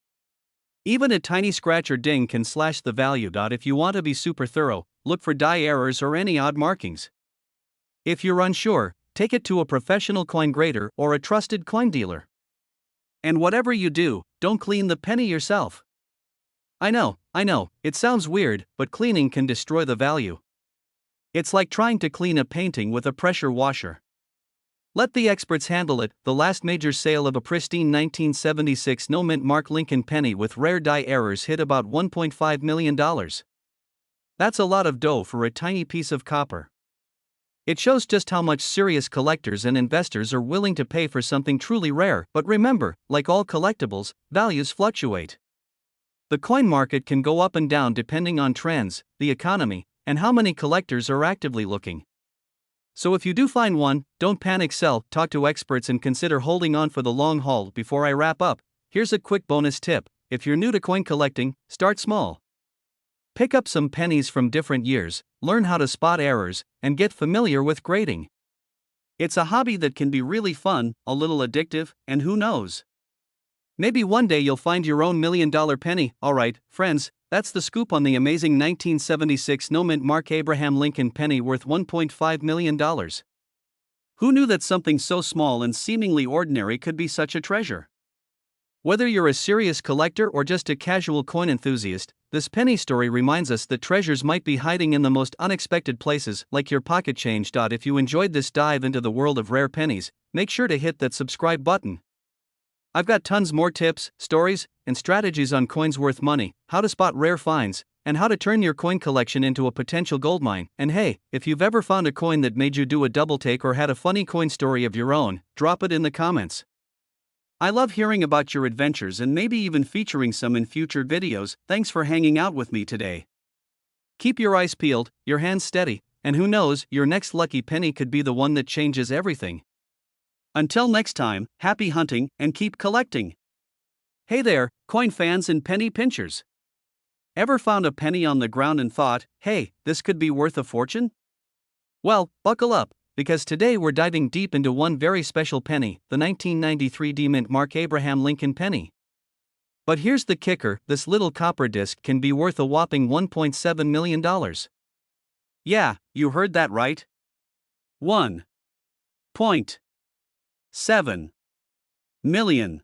Even a tiny scratch or ding can slash the value. If you want to be super thorough, look for die errors or any odd markings. If you're unsure, take it to a professional coin grader or a trusted coin dealer. And whatever you do, don't clean the penny yourself. I know, it sounds weird, but cleaning can destroy the value. It's like trying to clean a painting with a pressure washer. Let the experts handle it. The last major sale of a pristine 1976 no mint mark Lincoln penny with rare die errors hit about $1.5 million. That's a lot of dough for a tiny piece of copper. It shows just how much serious collectors and investors are willing to pay for something truly rare. But remember, like all collectibles, values fluctuate. The coin market can go up and down depending on trends, the economy, and how many collectors are actively looking. So if you do find one, don't panic, sell, talk to experts and consider holding on for the long haul. Before I wrap up, here's a quick bonus tip. If you're new to coin collecting, start small. Pick up some pennies from different years, learn how to spot errors, and get familiar with grading. It's a hobby that can be really fun, a little addictive, and who knows? Maybe one day you'll find your own $1 million penny. Alright, friends, that's the scoop on the amazing 1976 no mint mark Abraham Lincoln penny worth $1.5 million. Who knew that something so small and seemingly ordinary could be such a treasure? Whether you're a serious collector or just a casual coin enthusiast, this penny story reminds us that treasures might be hiding in the most unexpected places, like your pocket change. If you enjoyed this dive into the world of rare pennies, make sure to hit that subscribe button. I've got tons more tips, stories, and strategies on coins worth money, how to spot rare finds, and how to turn your coin collection into a potential goldmine. And hey, if you've ever found a coin that made you do a double take or had a funny coin story of your own, drop it in the comments. I love hearing about your adventures and maybe even featuring some in future videos. Thanks for hanging out with me today. Keep your eyes peeled, your hands steady, and who knows, your next lucky penny could be the one that changes everything. Until next time, happy hunting and keep collecting. Hey there, coin fans and penny pinchers. Ever found a penny on the ground and thought, hey, this could be worth a fortune? Well, buckle up, because today we're diving deep into one very special penny, the 1993 Demint mark Abraham Lincoln penny. But here's the kicker, this little copper disc can be worth a whopping $1.7 million. Yeah, you heard that right. $1.7 million.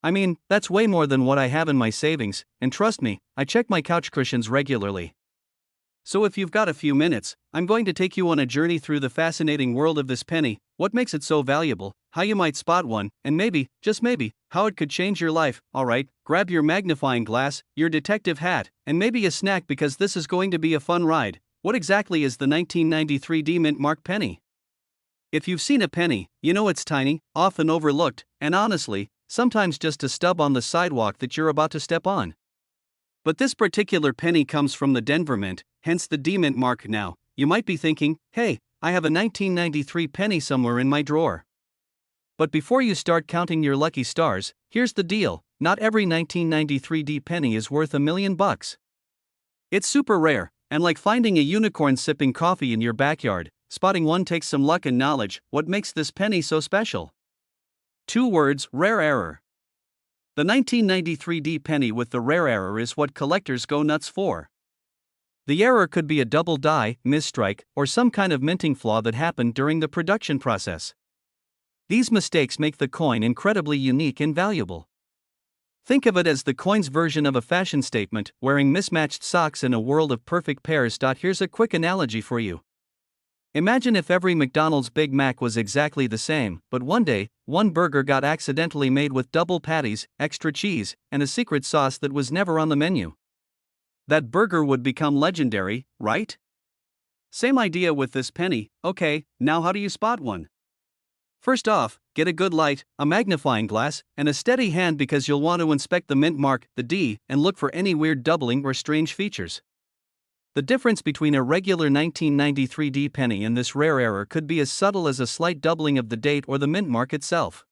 I mean, that's way more than what I have in my savings, and trust me, I check my couch cushions regularly. So if you've got a few minutes, I'm going to take you on a journey through the fascinating world of this penny, what makes it so valuable, how you might spot one, and maybe, just maybe, how it could change your life. Alright, grab your magnifying glass, your detective hat, and maybe a snack because this is going to be a fun ride. What exactly is the 1993 Demint mark penny? If you've seen a penny, you know it's tiny, often overlooked, and honestly, sometimes just a stub on the sidewalk that you're about to step on. But this particular penny comes from the Denver Mint, hence the Demint mark. Now, you might be thinking, hey, I have a 1993 penny somewhere in my drawer. But before you start counting your lucky stars, here's the deal, not every 1993 D penny is worth $1 million. It's super rare, and like finding a unicorn sipping coffee in your backyard, spotting one takes some luck and knowledge. What makes this penny so special? 2 words, rare error. The 1993 D penny with the rare error is what collectors go nuts for. The error could be a double die, misstrike, or some kind of minting flaw that happened during the production process. These mistakes make the coin incredibly unique and valuable. Think of it as the coin's version of a fashion statement, wearing mismatched socks in a world of perfect pairs. Here's a quick analogy for you. Imagine if every McDonald's Big Mac was exactly the same, but one day, one burger got accidentally made with double patties, extra cheese, and a secret sauce that was never on the menu. That burger would become legendary, right? Same idea with this penny. Okay, now how do you spot one? First off, get a good light, a magnifying glass, and a steady hand because you'll want to inspect the mint mark, the D, and look for any weird doubling or strange features. The difference between a regular 1993 D penny and this rare error could be as subtle as a slight doubling of the date or the mint mark itself.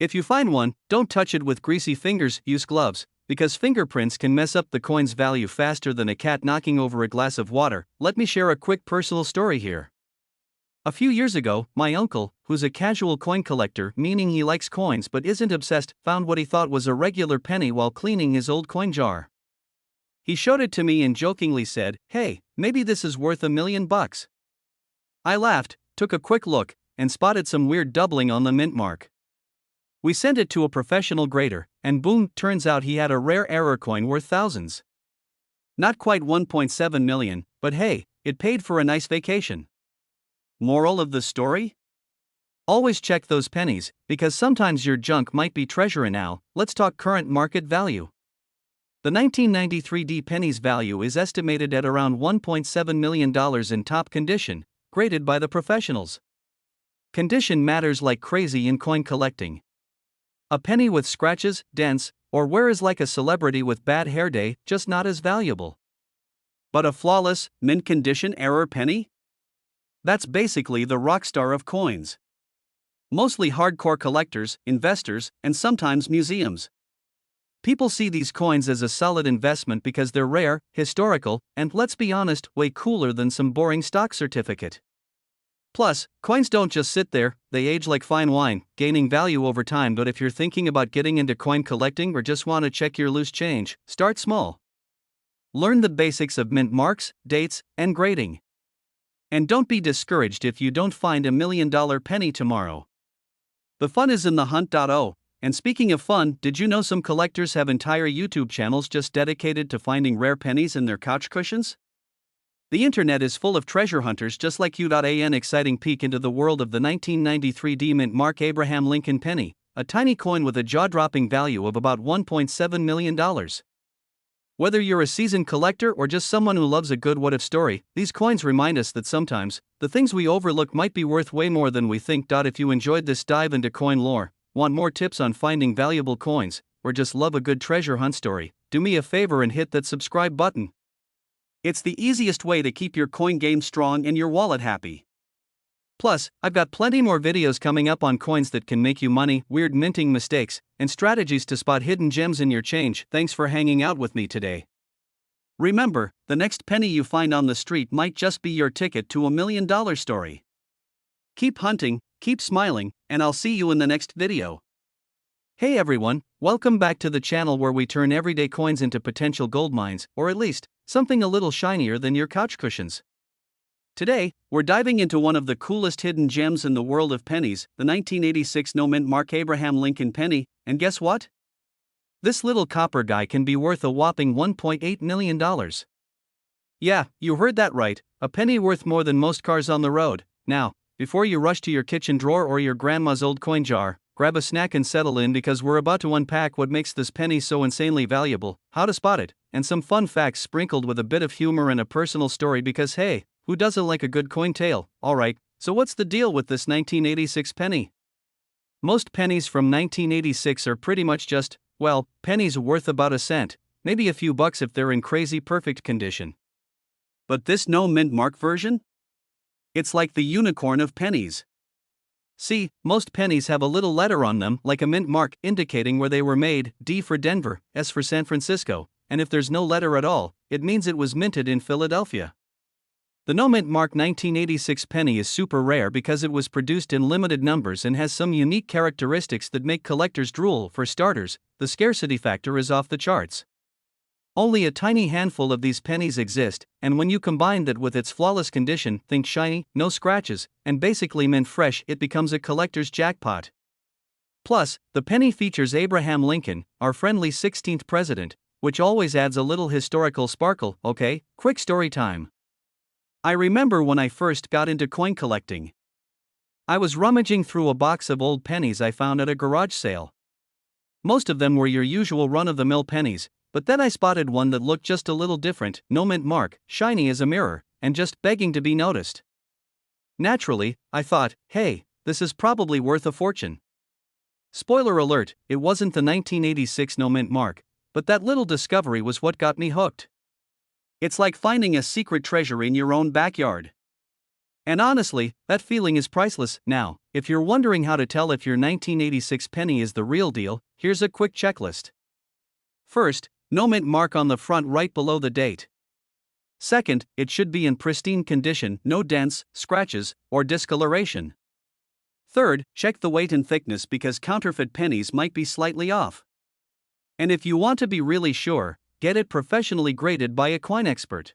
If you find one, don't touch it with greasy fingers, use gloves, because fingerprints can mess up the coin's value faster than a cat knocking over a glass of water. Let me share a quick personal story here. A few years ago, my uncle, who's a casual coin collector, meaning he likes coins but isn't obsessed, found what he thought was a regular penny while cleaning his old coin jar. He showed it to me and jokingly said, "Hey, maybe this is worth $1 million." I laughed, took a quick look, and spotted some weird doubling on the mint mark. We sent it to a professional grader, and boom, turns out he had a rare error coin worth thousands. Not quite 1.7 million, but hey, it paid for a nice vacation. Moral of the story? Always check those pennies, because sometimes your junk might be treasure. And now, let's talk current market value. The 1993 D penny's value is estimated at around $1.7 million in top condition, graded by the professionals. Condition matters like crazy in coin collecting. A penny with scratches, dents, or wears like a celebrity with bad hair day, just not as valuable. But a flawless, mint condition error penny? That's basically the rock star of coins. Mostly hardcore collectors, investors, and sometimes museums. People see these coins as a solid investment because they're rare, historical, and let's be honest, way cooler than some boring stock certificate. Plus, coins don't just sit there, they age like fine wine, gaining value over time. But if you're thinking about getting into coin collecting or just want to check your loose change, start small. Learn the basics of mint marks, dates, and grading. And don't be discouraged if you don't find $1 million penny tomorrow. The fun is in the hunt. And speaking of fun, did you know some collectors have entire YouTube channels just dedicated to finding rare pennies in their couch cushions? The internet is full of treasure hunters just like you. An exciting peek into the world of the 1993 Demint Mark Abraham Lincoln penny, a tiny coin with a jaw-dropping value of about $1.7 million. Whether you're a seasoned collector or just someone who loves a good what-if story, these coins remind us that sometimes, the things we overlook might be worth way more than we think. If you enjoyed this dive into coin lore, want more tips on finding valuable coins, or just love a good treasure hunt story, do me a favor and hit that subscribe button. It's the easiest way to keep your coin game strong and your wallet happy. Plus, I've got plenty more videos coming up on coins that can make you money, weird minting mistakes, and strategies to spot hidden gems in your change. Thanks for hanging out with me today. Remember, the next penny you find on the street might just be your ticket to $1 million story. Keep hunting, keep smiling, and I'll see you in the next video. Hey everyone, welcome back to the channel where we turn everyday coins into potential gold mines, or at least, something a little shinier than your couch cushions. Today, we're diving into one of the coolest hidden gems in the world of pennies, the 1986 no-mint Mark Abraham Lincoln penny, and guess what? This little copper guy can be worth a whopping $1.8 million. Yeah, you heard that right, a penny worth more than most cars on the road. Now, before you rush to your kitchen drawer or your grandma's old coin jar, grab a snack and settle in because we're about to unpack what makes this penny so insanely valuable, how to spot it, and some fun facts sprinkled with a bit of humor and a personal story because hey, who doesn't like a good coin tale? Alright, so what's the deal with this 1986 penny? Most pennies from 1986 are pretty much just, well, pennies worth about a cent, maybe a few bucks if they're in crazy perfect condition. But this no-mint mark version? It's like the unicorn of pennies. See, most pennies have a little letter on them like a mint mark indicating where they were made, D for Denver, S for San Francisco, and if there's no letter at all, it means it was minted in Philadelphia. The no-mint mark 1986 penny is super rare because it was produced in limited numbers and has some unique characteristics that make collectors drool. For starters, the scarcity factor is off the charts. Only a tiny handful of these pennies exist, and when you combine that with its flawless condition, think shiny, no scratches, and basically mint fresh, it becomes a collector's jackpot. Plus, the penny features Abraham Lincoln, our friendly 16th president, which always adds a little historical sparkle. Okay, quick story time. I remember when I first got into coin collecting. I was rummaging through a box of old pennies I found at a garage sale. Most of them were your usual run-of-the-mill pennies, but then I spotted one that looked just a little different, no mint mark, shiny as a mirror, and just begging to be noticed. Naturally, I thought, hey, this is probably worth a fortune. Spoiler alert, it wasn't the 1986 no mint mark, but that little discovery was what got me hooked. It's like finding a secret treasure in your own backyard. And honestly, that feeling is priceless. Now, if you're wondering how to tell if your 1986 penny is the real deal, here's a quick checklist. First, no mint mark on the front right below the date. Second, it should be in pristine condition, no dents, scratches, or discoloration. Third, check the weight and thickness because counterfeit pennies might be slightly off. And if you want to be really sure, get it professionally graded by a coin expert.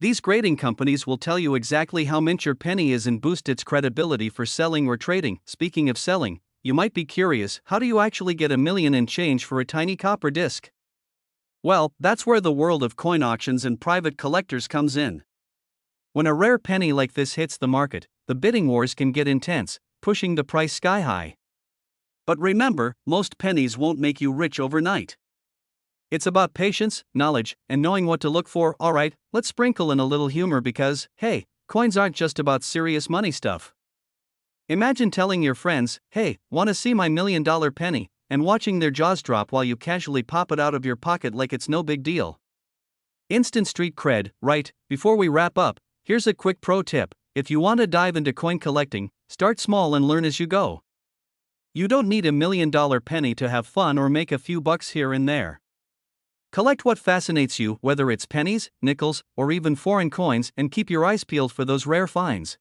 These grading companies will tell you exactly how mint your penny is and boost its credibility for selling or trading. Speaking of selling, you might be curious, how do you actually get $1 million and change for a tiny copper disc? Well, that's where the world of coin auctions and private collectors comes in. When a rare penny like this hits the market, the bidding wars can get intense, pushing the price sky high. But remember, most pennies won't make you rich overnight. It's about patience, knowledge, and knowing what to look for. Alright, let's sprinkle in a little humor because, hey, coins aren't just about serious money stuff. Imagine telling your friends, hey, want to see my $1 million penny, and watching their jaws drop while you casually pop it out of your pocket like it's no big deal. Instant street cred, right? Before we wrap up, here's a quick pro tip. If you want to dive into coin collecting, start small and learn as you go. You don't need $1 million penny to have fun or make a few bucks here and there. Collect what fascinates you, whether it's pennies, nickels, or even foreign coins, and keep your eyes peeled for those rare finds.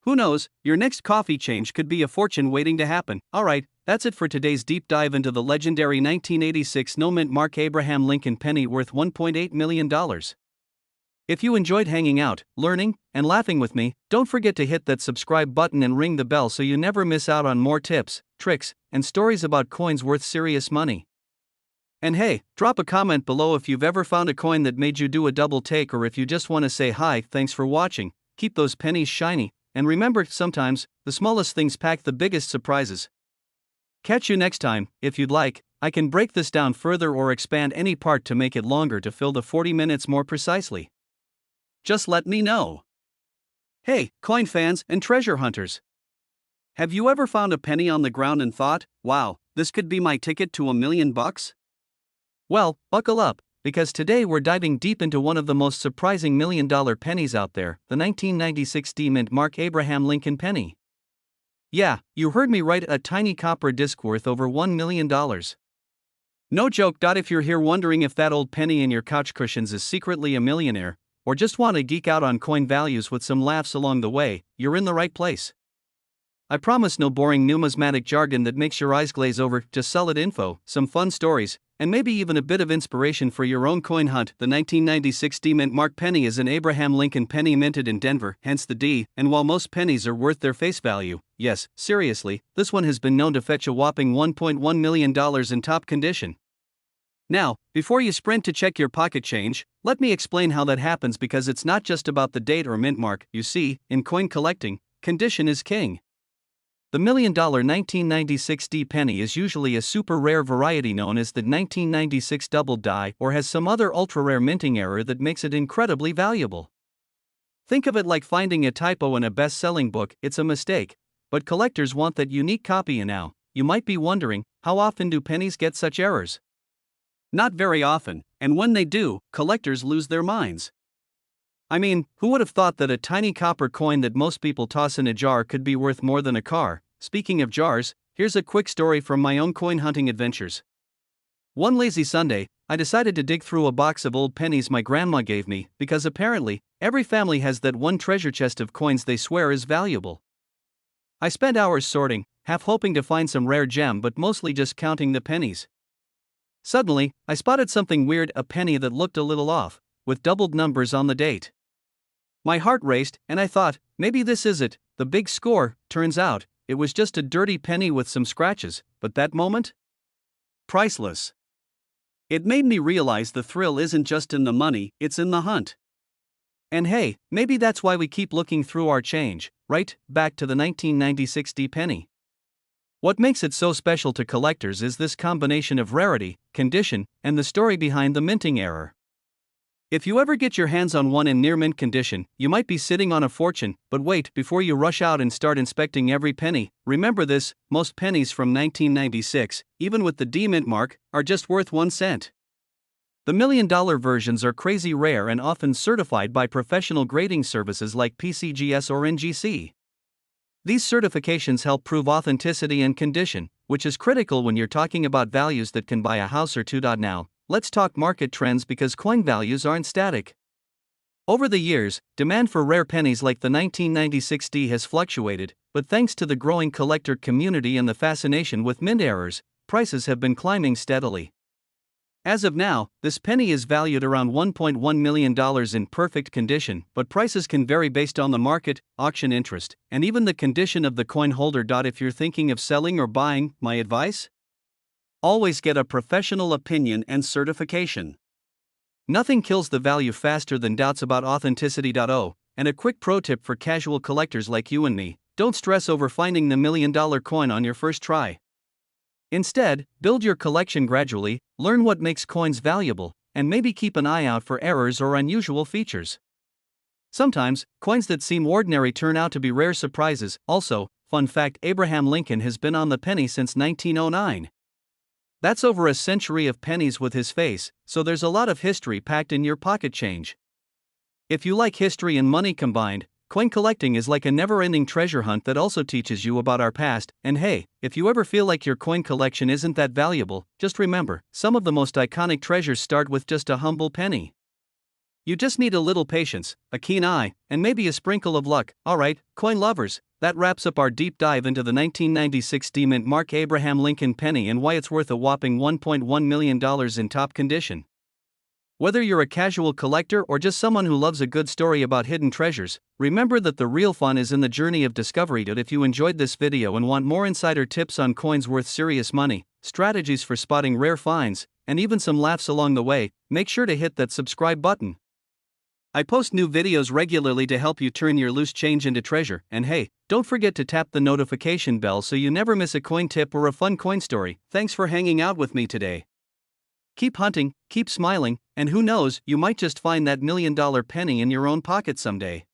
Who knows, your next coffee change could be a fortune waiting to happen. Alright, that's it for today's deep dive into the legendary 1986 no mint mark Abraham Lincoln penny worth $1.8 million. If you enjoyed hanging out, learning, and laughing with me, don't forget to hit that subscribe button and ring the bell so you never miss out on more tips, tricks, and stories about coins worth serious money. And hey, drop a comment below if you've ever found a coin that made you do a double take, or if you just want to say hi. Thanks for watching, keep those pennies shiny, and remember, sometimes, the smallest things pack the biggest surprises. Catch you next time. If you'd like, I can break this down further or expand any part to make it longer to fill the 40 minutes more precisely. Just let me know. Hey, coin fans and treasure hunters. Have you ever found a penny on the ground and thought, wow, this could be my ticket to $1 million? Well, buckle up, because today we're diving deep into one of the most surprising $1 million pennies out there, the 1996 Demint mark Abraham Lincoln penny. Yeah, you heard me right, a tiny copper disc worth over $1 million. No joke. If you're here wondering if that old penny in your couch cushions is secretly a millionaire, or just want to geek out on coin values with some laughs along the way, you're in the right place. I promise no boring numismatic jargon that makes your eyes glaze over, just solid info, some fun stories, and maybe even a bit of inspiration for your own coin hunt. The 1996 Demint mark penny is an Abraham Lincoln penny minted in Denver, hence the D, and while most pennies are worth their face value, yes, seriously, this one has been known to fetch a whopping $1.1 million in top condition. Now, before you sprint to check your pocket change, let me explain how that happens, because it's not just about the date or mint mark. You see, in coin collecting, condition is king. The $1 million 1996 D penny is usually a super rare variety known as the 1996 double die, or has some other ultra rare minting error that makes it incredibly valuable. Think of it like finding a typo in a best-selling book. It's a mistake, but collectors want that unique copy. And now, you might be wondering, how often do pennies get such errors? Not very often, and when they do, collectors lose their minds. I mean, who would have thought that a tiny copper coin that most people toss in a jar could be worth more than a car? Speaking of jars, here's a quick story from my own coin hunting adventures. One lazy Sunday, I decided to dig through a box of old pennies my grandma gave me, because apparently, every family has that one treasure chest of coins they swear is valuable. I spent hours sorting, half hoping to find some rare gem but mostly just counting the pennies. Suddenly, I spotted something weird, a penny that looked a little off, with doubled numbers on the date. My heart raced, and I thought, maybe this is it, the big score. Turns out, it was just a dirty penny with some scratches, but that moment? Priceless. It made me realize the thrill isn't just in the money, it's in the hunt. And hey, maybe that's why we keep looking through our change, right back to the 1996 penny. What makes it so special to collectors is this combination of rarity, condition, and the story behind the minting error. If you ever get your hands on one in near mint condition, you might be sitting on a fortune, but wait, before you rush out and start inspecting every penny, remember this: most pennies from 1996, even with the Demint mark, are just worth 1 cent. The $1 million versions are crazy rare and often certified by professional grading services like PCGS or NGC. These certifications help prove authenticity and condition, which is critical when you're talking about values that can buy a house or two. Now, let's talk market trends because coin values aren't static. Over the years, demand for rare pennies like the 1996 has fluctuated, but thanks to the growing collector community and the fascination with mint errors, prices have been climbing steadily. As of now, this penny is valued around $1.1 million in perfect condition, but prices can vary based on the market, auction interest, and even the condition of the coin holder. If you're thinking of selling or buying, my advice? Always get a professional opinion and certification. Nothing kills the value faster than doubts about authenticity. And a quick pro tip for casual collectors like you and me: don't stress over finding the $1 million coin on your first try. Instead, build your collection gradually, learn what makes coins valuable, and maybe keep an eye out for errors or unusual features. Sometimes, coins that seem ordinary turn out to be rare surprises. Also, fun fact: Abraham Lincoln has been on the penny since 1909. That's over a century of pennies with his face, so there's a lot of history packed in your pocket change. If you like history and money combined, coin collecting is like a never-ending treasure hunt that also teaches you about our past. And hey, if you ever feel like your coin collection isn't that valuable, just remember, some of the most iconic treasures start with just a humble penny. You just need a little patience, a keen eye, and maybe a sprinkle of luck. Alright, coin lovers, that wraps up our deep dive into the 1996 Demint Mark Abraham Lincoln penny and why it's worth a whopping $1.1 million in top condition. Whether you're a casual collector or just someone who loves a good story about hidden treasures, remember that the real fun is in the journey of discovery. If you enjoyed this video and want more insider tips on coins worth serious money, strategies for spotting rare finds, and even some laughs along the way, make sure to hit that subscribe button. I post new videos regularly to help you turn your loose change into treasure, and hey, don't forget to tap the notification bell so you never miss a coin tip or a fun coin story. Thanks for hanging out with me today. Keep hunting, keep smiling, and who knows, you might just find that $1 million penny in your own pocket someday.